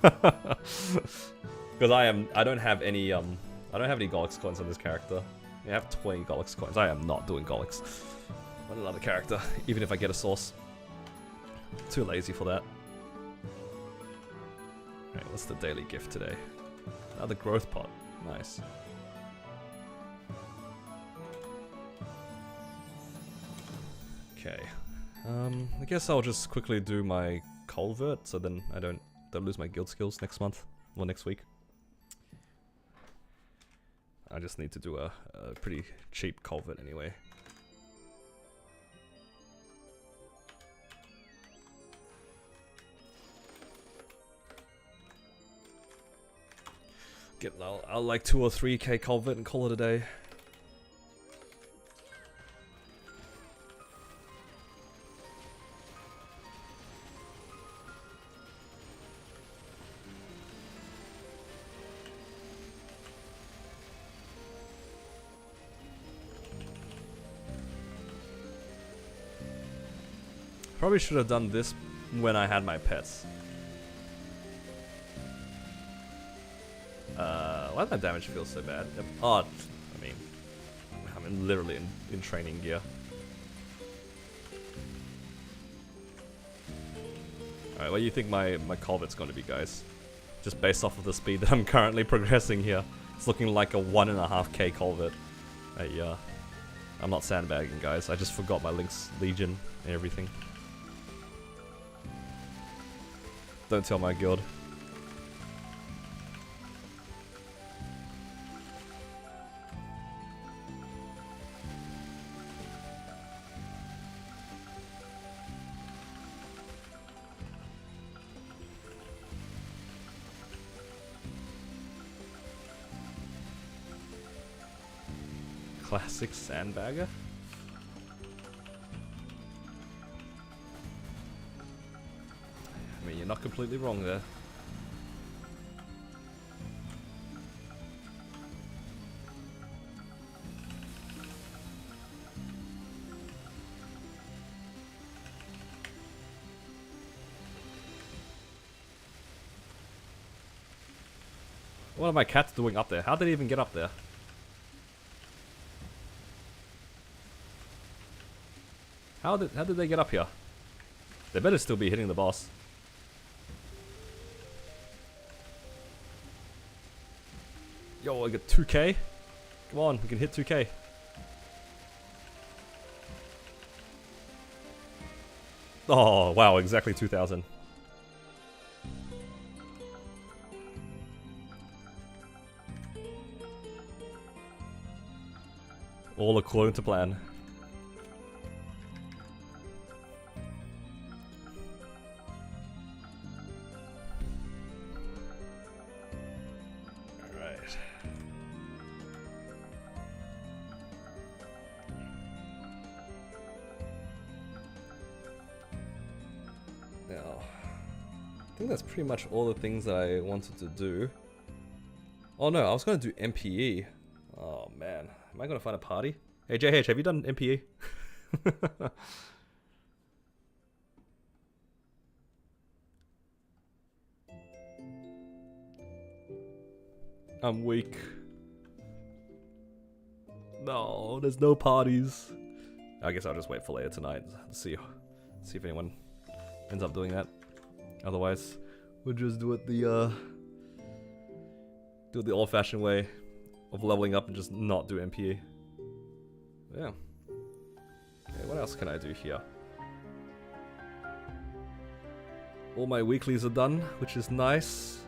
Because I don't have any Golix coins on this character. I have 20 Golix coins. I am not doing Golix on another character, even if I get a source. Too lazy for that. Alright, what's the daily gift today? Another growth pot. Nice. Okay. I guess I'll just quickly do my culvert, so then I don't lose my guild skills next month or next week. I just need to do a pretty cheap culvert anyway. I'll like 2 or 3k culvert and call it a day. Probably should have done this when I had my pets. Why does my damage feel so bad? Oh, I mean, I'm literally in training gear. Alright, what do you think my culvert's going to be, guys? Just based off of the speed that I'm currently progressing here. It's looking like a 1.5k culvert. I'm not sandbagging, guys. I just forgot my Link's Legion and everything. Don't tell my guild. Classic sandbagger? I mean, you're not completely wrong there. What are my cats doing up there? How did they even get up there? How did they get up here? They better still be hitting the boss. Yo, I got 2k. Come on, we can hit 2k. Oh, wow, exactly 2,000. All according to plan. I think that's pretty much all the things that I wanted to do. Oh no, I was going to do MPE. Oh man, am I going to find a party? Hey JH, have you done MPE? I'm weak. No, there's no parties. I guess I'll just wait for later tonight. See if anyone ends up doing that. Otherwise, we'll just do it the old-fashioned way of leveling up and just not do MPE. Yeah. Okay, what else can I do here? All my weeklies are done, which is nice.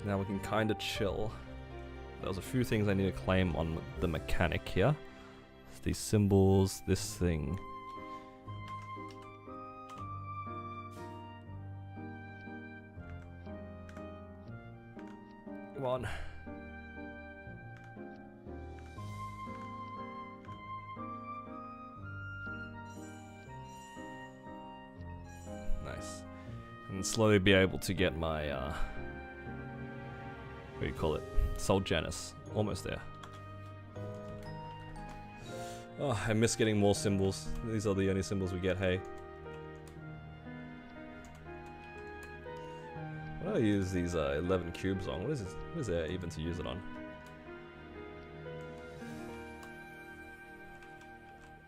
Now we can kind of chill. There's a few things I need to claim on the mechanic here. These symbols, this thing. Come on. Nice. And slowly be able to get my what do you call it? Soul Janus. Almost there. Oh, I miss getting more symbols. These are the only symbols we get, hey. What do I use these 11 cubes on? What is this? What is there even to use it on?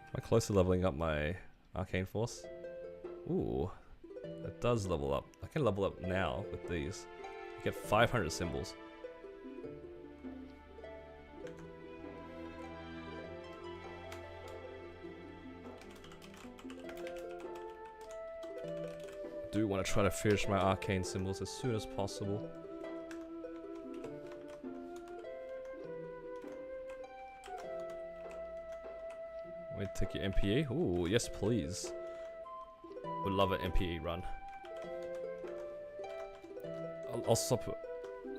Am I close to leveling up my Arcane Force? Ooh. It does level up. I can level up now with these. I get 500 symbols. I do want to try to finish my arcane symbols as soon as possible. Wait, take your MPE? Ooh, yes please. Would love an MPE run. I'll swap.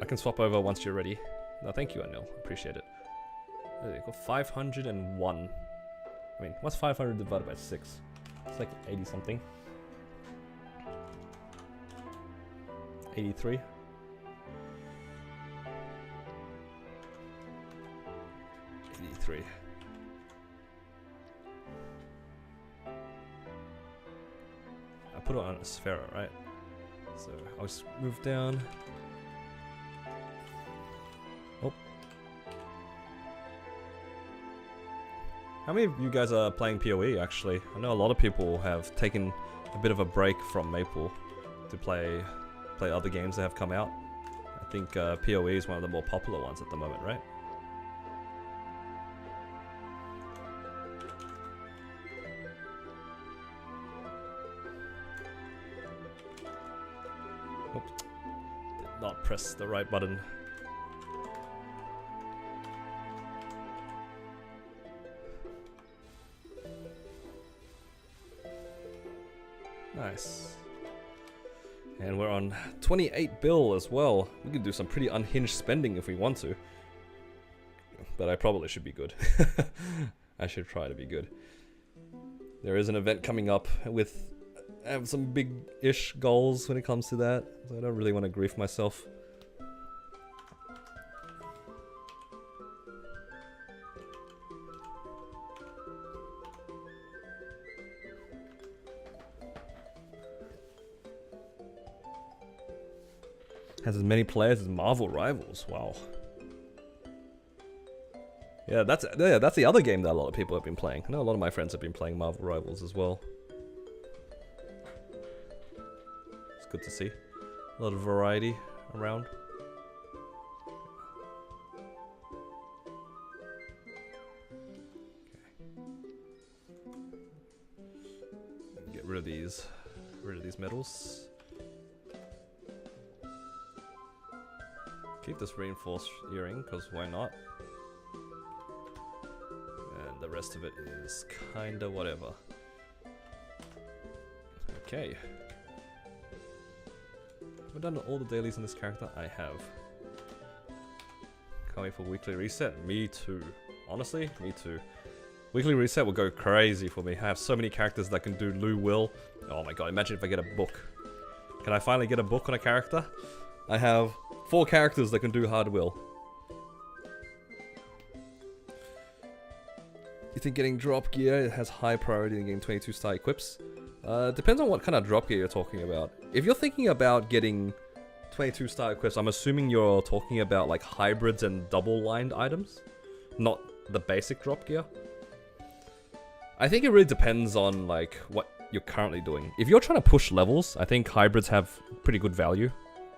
I can swap over once you're ready. No, thank you, Anil. Appreciate it. There you go. 501. I mean, what's 500 divided by 6? It's like 80 something. 83. I put it on a sphere, right? So I'll just move down. Oh. How many of you guys are playing PoE actually? I know a lot of people have taken a bit of a break from Maple to play other games that have come out. I think PoE is one of the more popular ones at the moment, right? Oops. Did not press the right button. Nice. And we're on 28 bill as well. We could do some pretty unhinged spending if we want to. But I probably should be good. I should try to be good. There is an event coming up with... I have some big-ish goals when it comes to that. So I don't really want to grief myself. Has as many players as Marvel Rivals. Wow. Yeah, that's the other game that a lot of people have been playing. I know a lot of my friends have been playing Marvel Rivals as well. It's good to see. A lot of variety around. Okay. Get rid of these medals. Keep this reinforced earring, because why not? And the rest of it is kinda whatever. Okay. Have I done all the dailies in this character? I have. Can't wait for weekly reset. Me too. Honestly, me too. Weekly reset will go crazy for me. I have so many characters that can do Lou Will. Oh my god, imagine if I get a book. Can I finally get a book on a character? I have 4 characters that can do Hard Will. You think getting drop gear has high priority in getting 22 star equips? Depends on what kind of drop gear you're talking about. If you're thinking about getting 22 star equips, I'm assuming you're talking about like hybrids and double lined items, not the basic drop gear. I think it really depends on like what you're currently doing. If you're trying to push levels, I think hybrids have pretty good value,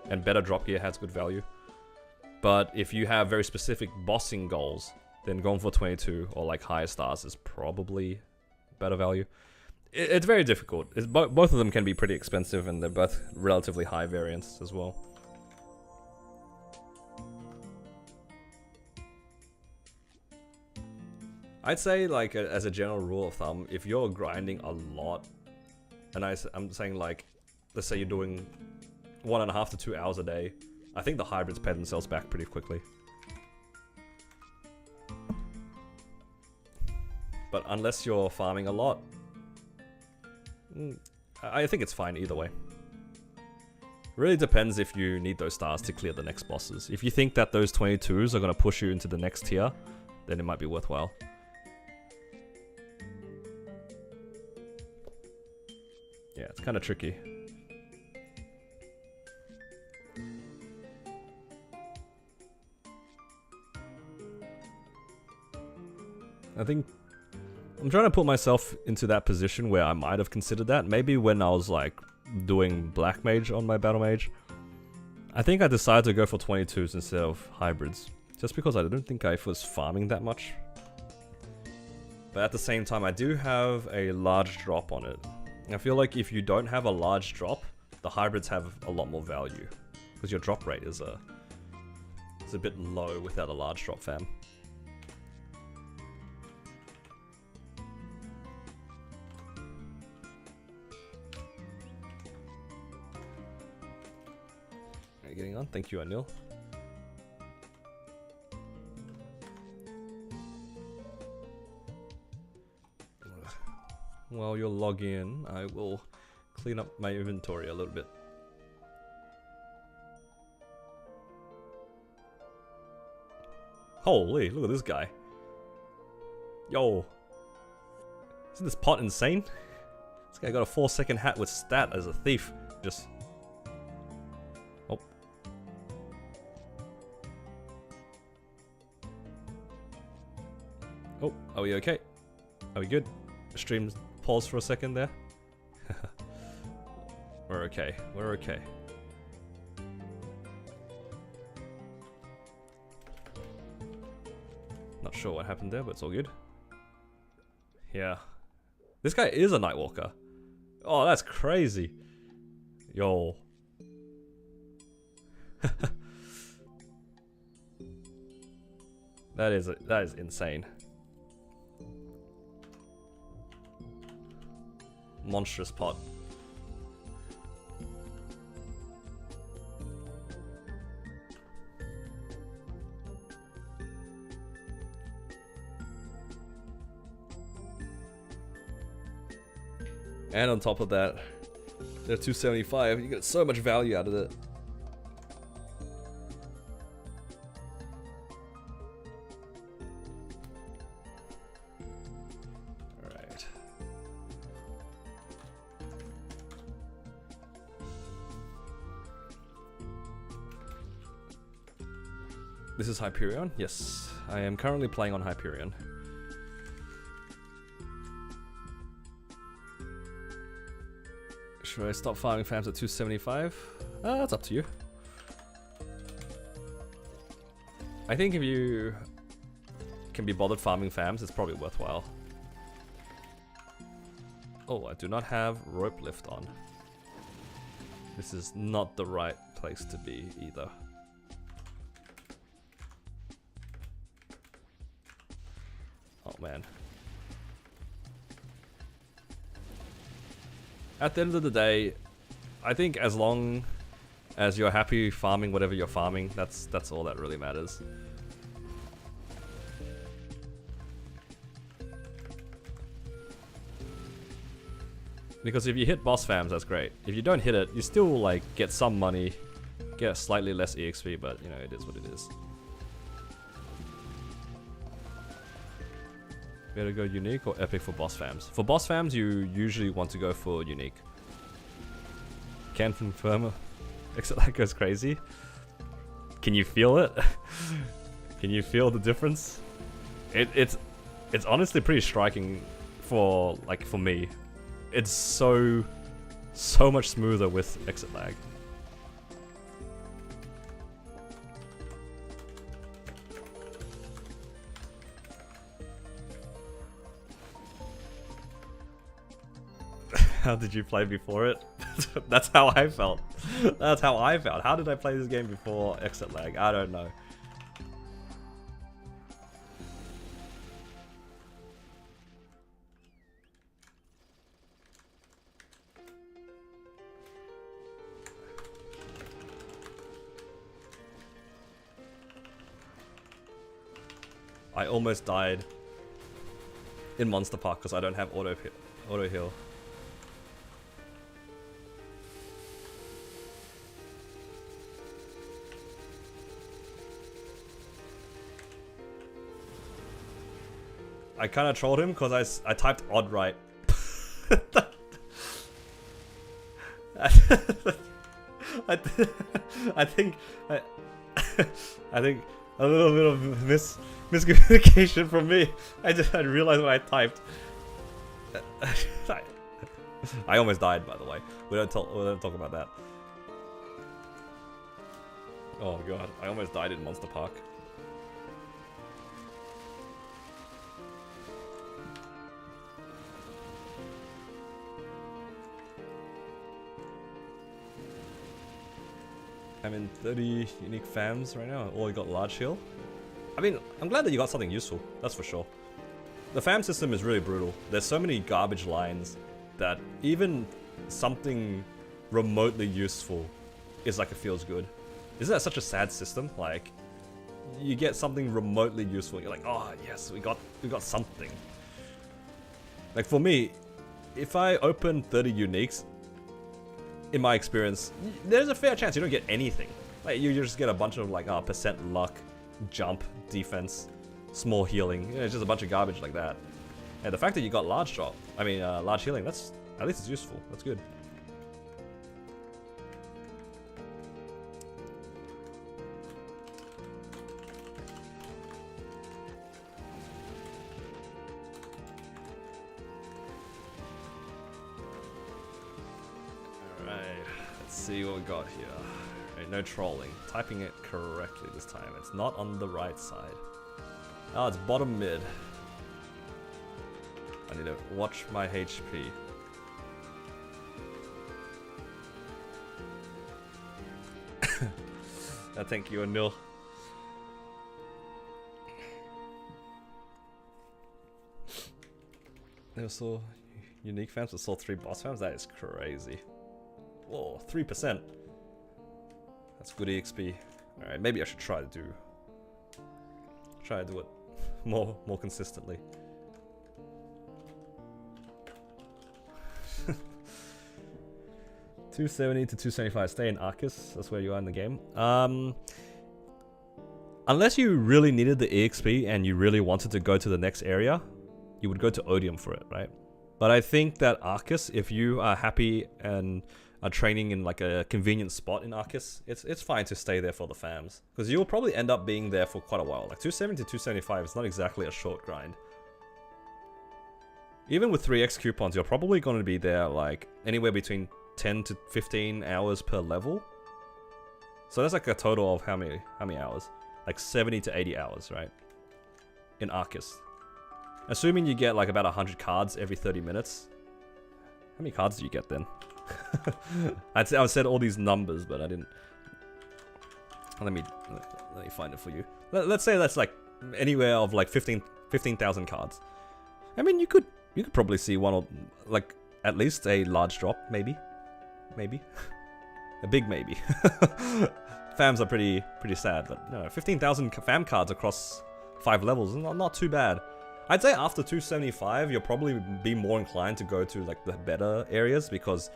and better drop gear has good value. But if you have very specific bossing goals, then going for 22 or like higher stars is probably better value. It's very difficult. Both of them can be pretty expensive, and they're both relatively high variants as well. I'd say, like, as a general rule of thumb, if you're grinding a lot, and I'm saying, like, let's say you're doing 1.5 to 2 hours a day, I think the hybrids pay themselves back pretty quickly. But unless you're farming a lot, I think it's fine either way. Really depends if you need those stars to clear the next bosses. If you think that those 22s are going to push you into the next tier, then it might be worthwhile. Yeah, it's kind of tricky. I think I'm trying to put myself into that position where I might have considered that. Maybe when I was like doing Black Mage on my Battle Mage. I think I decided to go for 22s instead of hybrids. Just because I don't think I was farming that much. But at the same time, I do have a large drop on it. I feel like if you don't have a large drop, the hybrids have a lot more value. Because your drop rate is a bit low without a large drop, fam. Getting on. Thank you, Anil. While you're logging in, I will clean up my inventory a little bit. Holy, look at this guy. Yo. Isn't this pot insane? This guy got a 4-second hat with stat as a thief. Just... Oh, are we okay? Are we good? Stream pause for a second there. We're okay. We're okay. Not sure what happened there, but it's all good. Yeah. This guy is a Nightwalker. Oh, that's crazy. Yo. That is insane. Monstrous pot. And on top of that, they're 275. You get so much value out of it. This is Hyperion? Yes, I am currently playing on Hyperion. Should I stop farming fams at 275? That's up to you. I think if you can be bothered farming fams, it's probably worthwhile. Oh, I do not have rope lift on. This is not the right place to be either. Oh man. At the end of the day, I think as long as you're happy farming whatever you're farming, that's all that really matters. Because if you hit boss fams, that's great. If you don't hit it, you still like get some money, get slightly less EXP, but you know, it is what it is. Better go unique or epic for boss fams? For boss fams, you usually want to go for unique. Can confirm, except that goes crazy. Can you feel it? Can you feel the difference? It's honestly pretty striking for me. It's so much smoother with exit lag. How did you play before it? That's how I felt. That's how I felt. How did I play this game before exit lag? I don't know. I almost died in Monster Park because I don't have auto heal. I kind of trolled him because I typed odd right. I think a little bit of miscommunication from me. I realized what I typed. I almost died, by the way. We don't talk about that. Oh god, I almost died in Monster Park. I'm in 30 unique fams right now. All got large heal. I mean, I'm glad that you got something useful. That's for sure. The fam system is really brutal. There's so many garbage lines that even something remotely useful is like it feels good. Isn't that such a sad system? Like, you get something remotely useful. You're like, oh yes, we got something. Like for me, if I open 30 uniques, in my experience, there's a fair chance you don't get anything. Like you just get a bunch of like percent luck, jump, defense, small healing. You know, it's just a bunch of garbage like that. And the fact that you got large drop, large healing, that's at least it's useful. That's good. See what we got here. Right, no trolling. Typing it correctly this time. It's not on the right side. Oh, it's bottom mid. I need to watch my HP. Thank you, Anil. They saw unique fams, but saw 3 boss fams? That is crazy. Whoa, 3%. That's good EXP. Alright, maybe I should try to do it more consistently. 270 to 275. Stay in Arcus. That's where you are in the game. Unless you really needed the EXP and you really wanted to go to the next area, you would go to Odium for it, right? But I think that Arcus, if you are happy and are training in like a convenient spot in Arcus, it's fine to stay there for the fams. Because you'll probably end up being there for quite a while. Like 270 to 275 is not exactly a short grind. Even with 3x coupons, you're probably going to be there like anywhere between 10 to 15 hours per level. So that's like a total of how many hours? Like 70 to 80 hours, right? In Arcus. Assuming you get like about 100 cards every 30 minutes. How many cards do you get then? I said all these numbers, but I didn't. Let me find it for you. Let's say that's like anywhere of like 15,000 cards. I mean, you could probably see one or like at least a large drop, maybe, a big maybe. Fams are pretty sad, but no, 15,000 fam cards across 5 levels, not too bad. I'd say after 275, you'll probably be more inclined to go to like the better areas because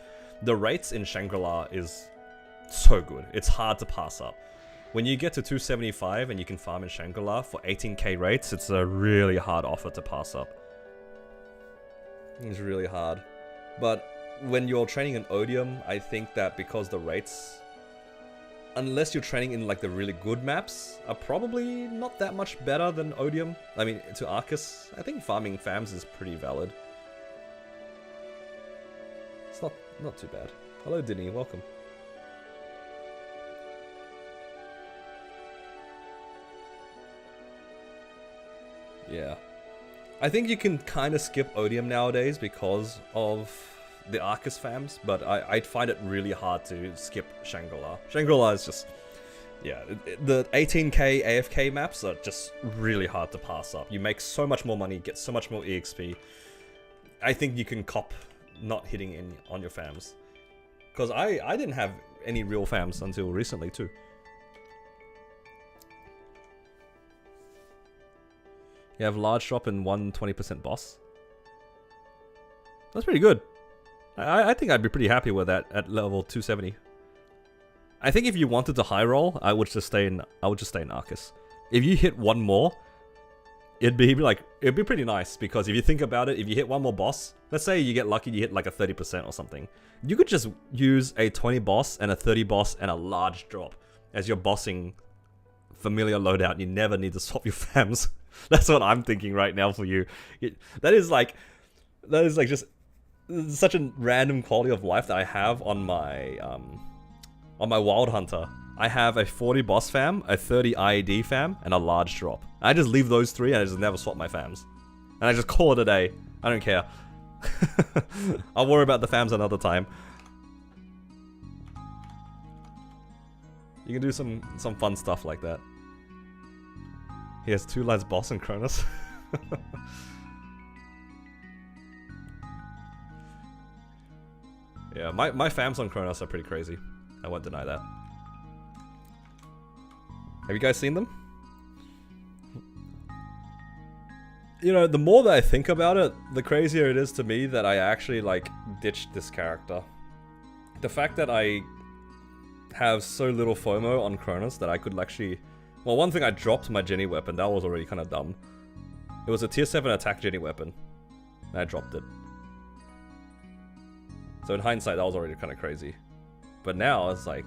the rates in Shangri-La is so good. It's hard to pass up. When you get to 275 and you can farm in Shangri-La for 18k rates, it's a really hard offer to pass up. It's really hard. But when you're training in Odium, I think that because the rates, unless you're training in like the really good maps, are probably not that much better than Odium. I mean, to Arcus, I think farming fams is pretty valid. It's not too bad. Hello, Dinny, welcome. Yeah. I think you can kind of skip Odium nowadays because of the Arcus fams, but I'd find it really hard to skip Shangri-La. Shangri-La is just... yeah, the 18k AFK maps are just really hard to pass up. You make so much more money, get so much more EXP. I think you can cop not hitting in on your fams. Because I didn't have any real fams until recently too. You have large drop and 120% boss. That's pretty good. I think I'd be pretty happy with that at level 270. I think if you wanted to high roll, I would just stay in Arcus. If you hit one more, it'd be pretty nice because if you think about it, if you hit one more boss, let's say you get lucky, you hit like a 30% or something, you could just use a 20 boss and a 30 boss and a large drop as your bossing familiar loadout. You never need to swap your fams. That's what I'm thinking right now for you. That is like just such a random quality of life that I have on my Wild Hunter. I have a 40 boss fam, a 30 IED fam, and a large drop. I just leave those three and I just never swap my fams. And I just call it a day. I don't care. I'll worry about the fams another time. You can do some fun stuff like that. He has 2 lines boss and Cronus. Yeah, my fams on Cronus are pretty crazy. I won't deny that. Have you guys seen them? You know, the more that I think about it, the crazier it is to me that I actually, like, ditched this character. The fact that I have so little FOMO on Cronus that I could actually... Well, one thing, I dropped my Jenny weapon. That was already kind of dumb. It was a tier 7 attack Jenny weapon. And I dropped it. So in hindsight, that was already kind of crazy. But now, it's like...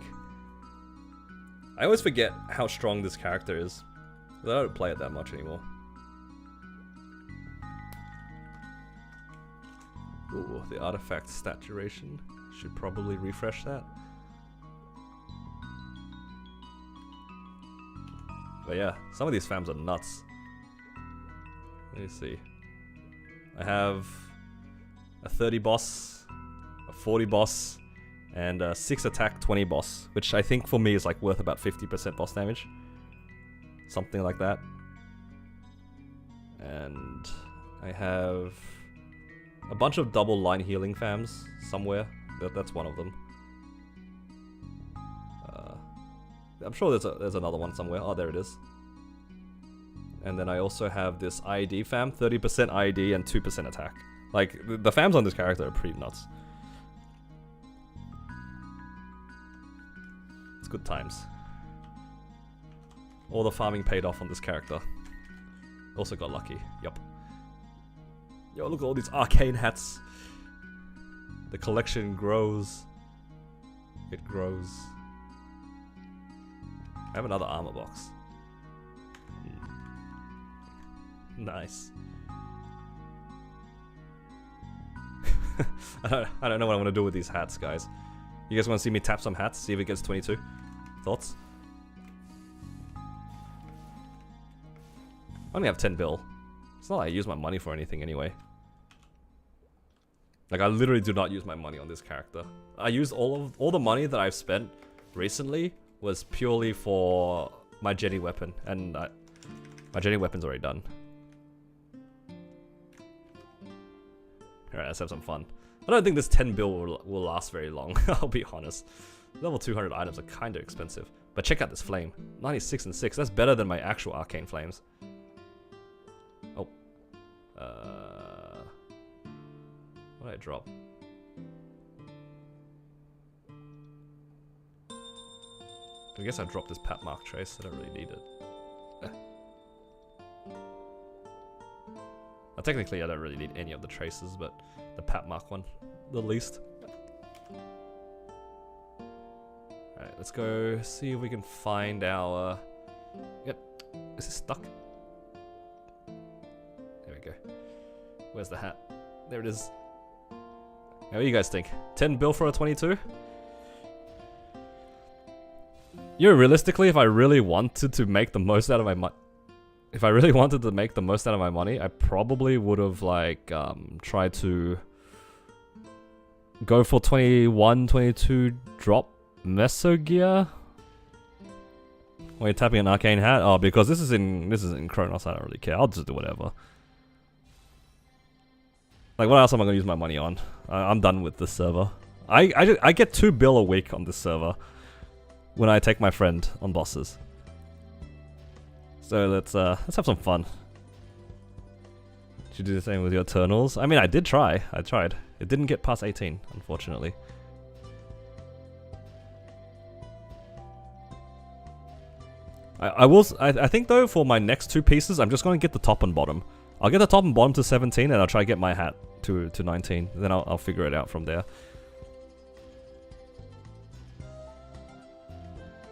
I always forget how strong this character is. I don't play it that much anymore. Ooh, the artifact stat duration. Should probably refresh that. But yeah, some of these fams are nuts. Let me see. I have a 30 boss, a 40 boss, and a 6 attack 20 boss, which I think for me is like worth about 50% boss damage. Something like that. And I have a bunch of double line healing fams somewhere. That's one of them. I'm sure there's another one somewhere. Oh, there it is. And then I also have this IED fam, 30% IED and 2% attack. Like, the fams on this character are pretty nuts. It's good times. All the farming paid off on this character. Also got lucky. Yup. Yo, look at all these arcane hats. The collection grows. It grows. I have another armor box. Nice. I don't know what I'm gonna do with these hats, guys. You guys want to see me tap some hats? See if it gets 22? Thoughts? I only have 10 bill. It's not like I use my money for anything anyway. Like, I literally do not use my money on this character. I used all the money that I've spent recently was purely for my Jenny weapon, and my Jenny weapon's already done. Alright, let's have some fun. I don't think this 10 bill will last very long, I'll be honest. Level 200 items are kinda expensive. But check out this flame. 96 and 6, that's better than my actual arcane flames. Oh. What did I drop? I guess I dropped this Pat Mark trace. I don't really need it. Well, technically, I don't really need any of the traces, but the Pat Mark one, the least. Alright, let's go see if we can find our... Yep. Is this stuck? There we go. Where's the hat? There it is. Now, what do you guys think? 10 bill for a 22? You know, realistically, if I really wanted to make the most out of my money... If I really wanted to make the most out of my money, I probably would have, like, tried to... go for 21, 22 drop Meso gear? When you're tapping an arcane hat? Oh, because this is in Kronos, I don't really care. I'll just do whatever. Like, what else am I gonna use my money on? I'm done with this server. I get 2 bill a week on this server when I take my friend on bosses. So let's have some fun. Should you do the same with your Eternals? I mean, I did try. I tried. It didn't get past 18, unfortunately. I think though, for my next 2 pieces, I'm just going to get the top and bottom. I'll get the top and bottom to 17, and I'll try to get my hat to 19. Then I'll figure it out from there.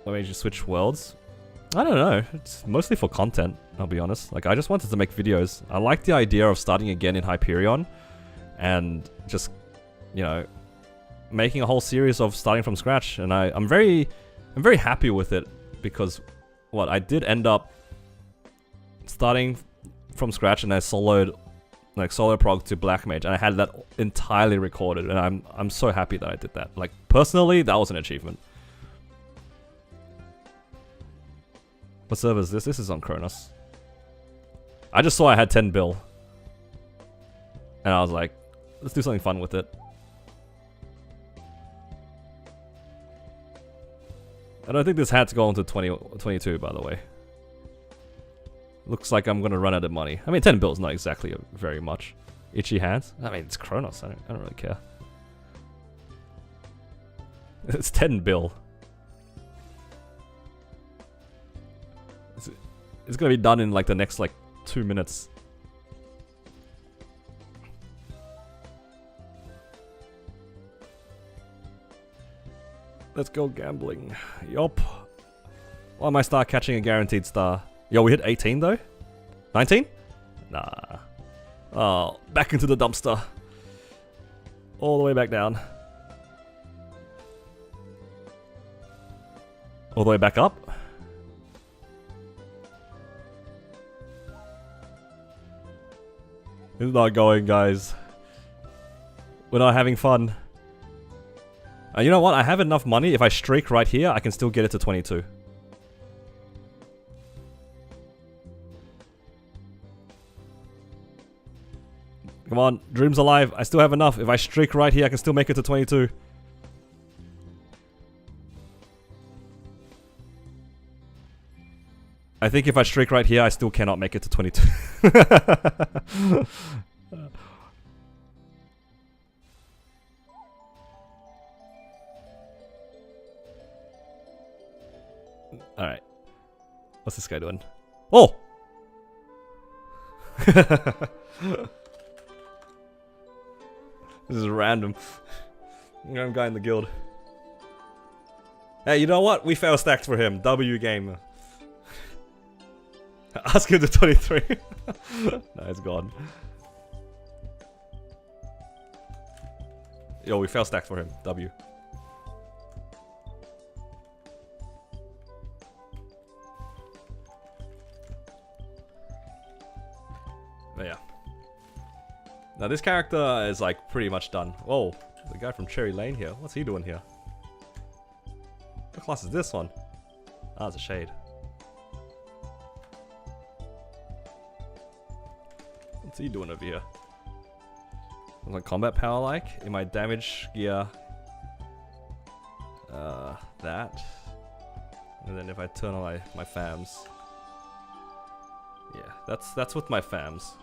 Let me just switch worlds. I don't know. It's mostly for content, I'll be honest. Like, I just wanted to make videos. I like the idea of starting again in Hyperion, and just, you know, making a whole series of starting from scratch. And I'm very happy with it, because what I did end up starting from scratch, and I soloed, like, solo prog to Black Mage, and I had that entirely recorded, and I'm so happy that I did that. Like, personally, that was an achievement. What server is this? This is on Kronos. I just saw I had 10 bill, and I was like, let's do something fun with it. I don't think this hat's going to 22, by the way. Looks like I'm gonna run out of money. I mean, 10 bill is not exactly very much. Itchy hands? I mean, it's Kronos. I don't really care. It's 10 bill. It's gonna be done in like the next like 2 minutes. Let's go gambling. Yup. Why am I start catching a guaranteed star? Yo, we hit 18 though? 19? Nah. Oh, back into the dumpster. All the way back down. All the way back up. It's not going, guys. We're not having fun. You know what? I have enough money. If I streak right here, I can still get it to 22. Come on, dream's alive. I still have enough. If I streak right here, I can still make it to 22. I think if I streak right here, I still cannot make it to 22. Alright. What's this guy doing? Oh! This is random. Random guy in the guild. Hey, you know what? We fail stacked for him. W gamer. Ask him to 23. No, it's gone. Yo, we fail stacked for him. W. But yeah. Now this character is like pretty much done. Whoa, the guy from Cherry Lane here. What's he doing here? What class is this one? Ah, it's a shade. What's he doing over here? Like combat power like? In my damage gear. That. And then if I turn on my fams. Yeah, that's with my fams.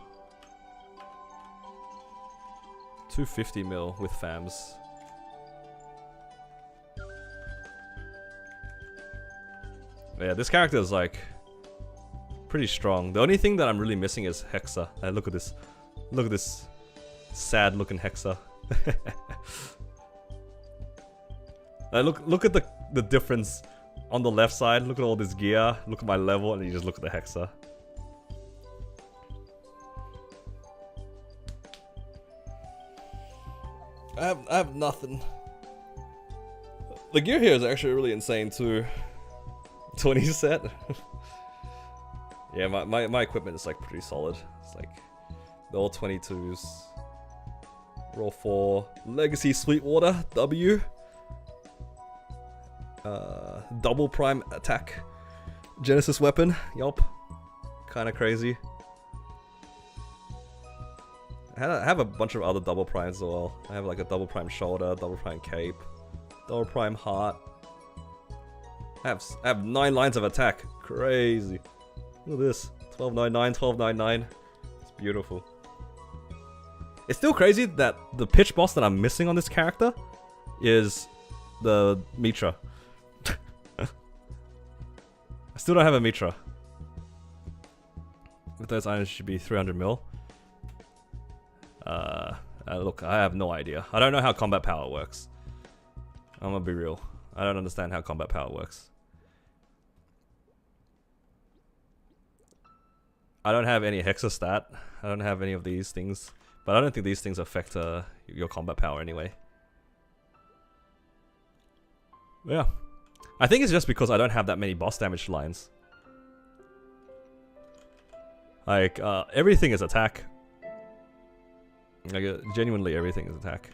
250 mil with FAMs. Yeah, this character is like pretty strong. The only thing that I'm really missing is Hexa. Look at this. Look at this sad looking Hexa. Look at the difference on the left side. Look at all this gear. Look at my level, and you just look at the Hexa. I have nothing. The gear here is actually really insane too. 20 set. Yeah, my equipment is like pretty solid. It's like the all 22s. Roll 4. Legacy Sweetwater W. Double prime attack. Genesis weapon. Yup. Kinda crazy. I have a bunch of other double primes as well. I have like a double prime shoulder, double prime cape, double prime heart. I have 9 lines of attack. Crazy. Look at this. 1299, 1299. It's beautiful. It's still crazy that the pitch boss that I'm missing on this character is the Mitra. I still don't have a Mitra. With those items should be 300 mil. Look, I have no idea. I don't know how combat power works. I'm gonna be real. I don't understand how combat power works. I don't have any Hexa stat. I don't have any of these things. But I don't think these things affect your combat power anyway. Yeah. I think it's just because I don't have that many boss damage lines. Like, everything is attack. Like, genuinely everything is attack.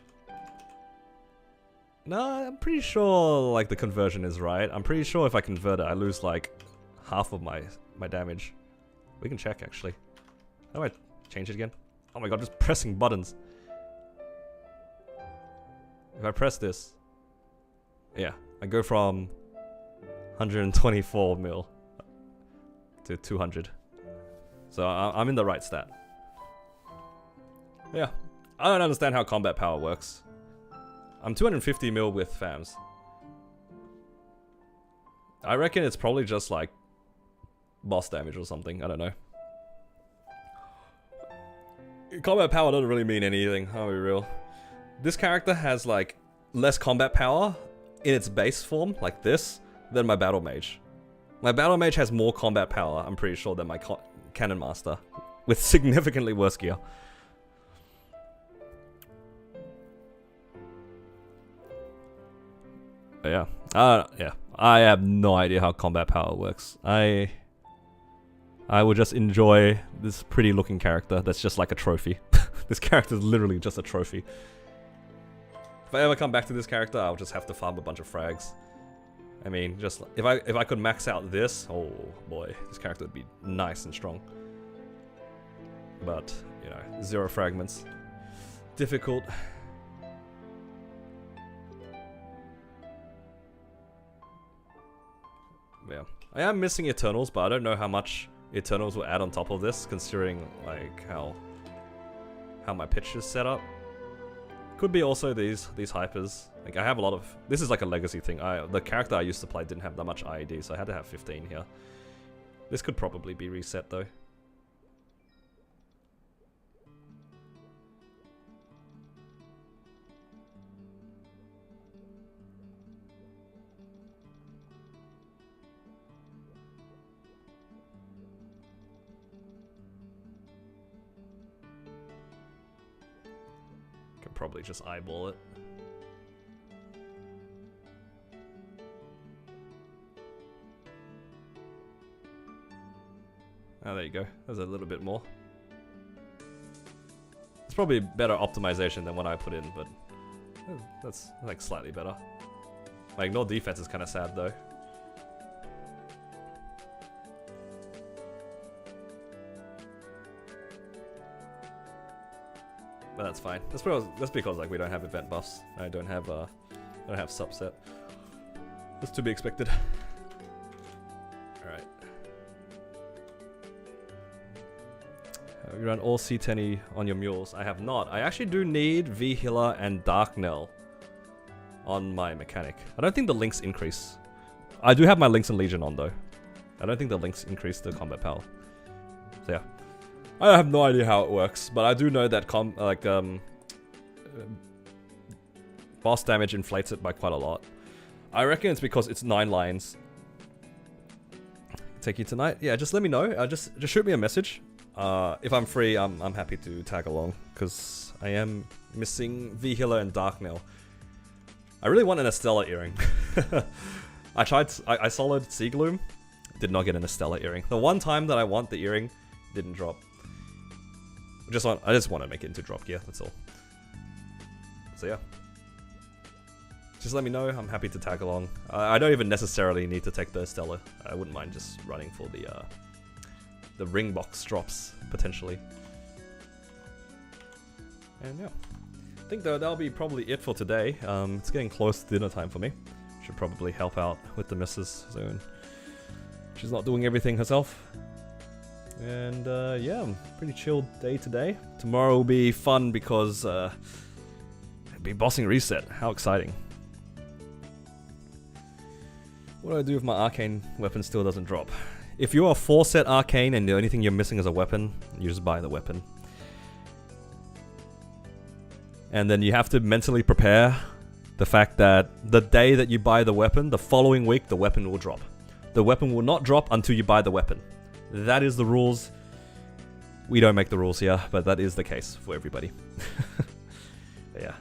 No, I'm pretty sure, like, the conversion is right. I'm pretty sure if I convert it, I lose, like, half of my damage. We can check, actually. How do I change it again? Oh my god, just pressing buttons. If I press this... Yeah, I go from 124 mil to 200. So I'm in the right stat. Yeah, I don't understand how combat power works. I'm 250 mil with FAMs. I reckon it's probably just like boss damage or something, I don't know. Combat power doesn't really mean anything, I'll be real. This character has like less combat power in its base form, like this, than my battle mage. My battle mage has more combat power, I'm pretty sure, than my cannon master, with significantly worse gear. But yeah, yeah. I have no idea how combat power works. I will just enjoy this pretty looking character that's just like a trophy. This character is literally just a trophy. If I ever come back to this character, I'll just have to farm a bunch of frags. I mean, just if I could max out this, oh boy, this character would be nice and strong. But, you know, 0 fragments. Difficult. Yeah. I am missing Eternals, but I don't know how much Eternals will add on top of this, considering like how my pitch is set up. Could be also these hypers. Like I have a lot of... This is like a legacy thing. The character I used to play didn't have that much IED, so I had to have 15 here. This could probably be reset though. Can probably just eyeball it. Oh, there you go. There's a little bit more. It's probably better optimization than what I put in, but that's like slightly better. Like no defense is kind of sad though. But that's fine. That's because like we don't have event buffs. I don't have subset. That's to be expected. Alright. You run all C10 on your mules. I have not. I actually do need V Healer and Dark Knell on my mechanic. I don't think the links increase. I do have my links and Legion on though. I don't think the links increase the combat power. So yeah. I have no idea how it works, but I do know that boss damage inflates it by quite a lot. I reckon it's because it's 9 lines. Take you tonight? Yeah, just let me know. Just shoot me a message. If I'm free, I'm happy to tag along, because I am missing V Healer and Dark Knell. I really want an Estella earring. I soloed Sea Gloom, did not get an Estella earring. The one time that I want the earring, didn't drop. I just want to make it into drop gear, that's all. So yeah. Just let me know, I'm happy to tag along. I don't even necessarily need to take the Estella. I wouldn't mind just running for the ring box drops, potentially. And yeah. I think that'll be probably it for today. It's getting close to dinner time for me. Should probably help out with the missus soon. She's not doing everything herself. And yeah, pretty chilled day today. Tomorrow will be fun because it'll be bossing reset. How exciting. What do I do if my arcane weapon still doesn't drop? If you're a 4-set arcane and the only thing you're missing is a weapon, you just buy the weapon. And then you have to mentally prepare the fact that the day that you buy the weapon, the following week, the weapon will drop. The weapon will not drop until you buy the weapon. That is the rules. We don't make the rules here, but that is the case for everybody. Yeah.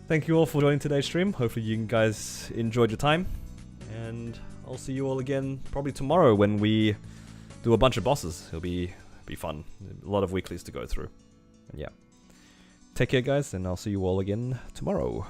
Thank you all for joining today's stream. Hopefully you guys enjoyed your time. And I'll see you all again probably tomorrow when we do a bunch of bosses. It'll be fun. A lot of weeklies to go through. And yeah. Take care guys, and I'll see you all again tomorrow.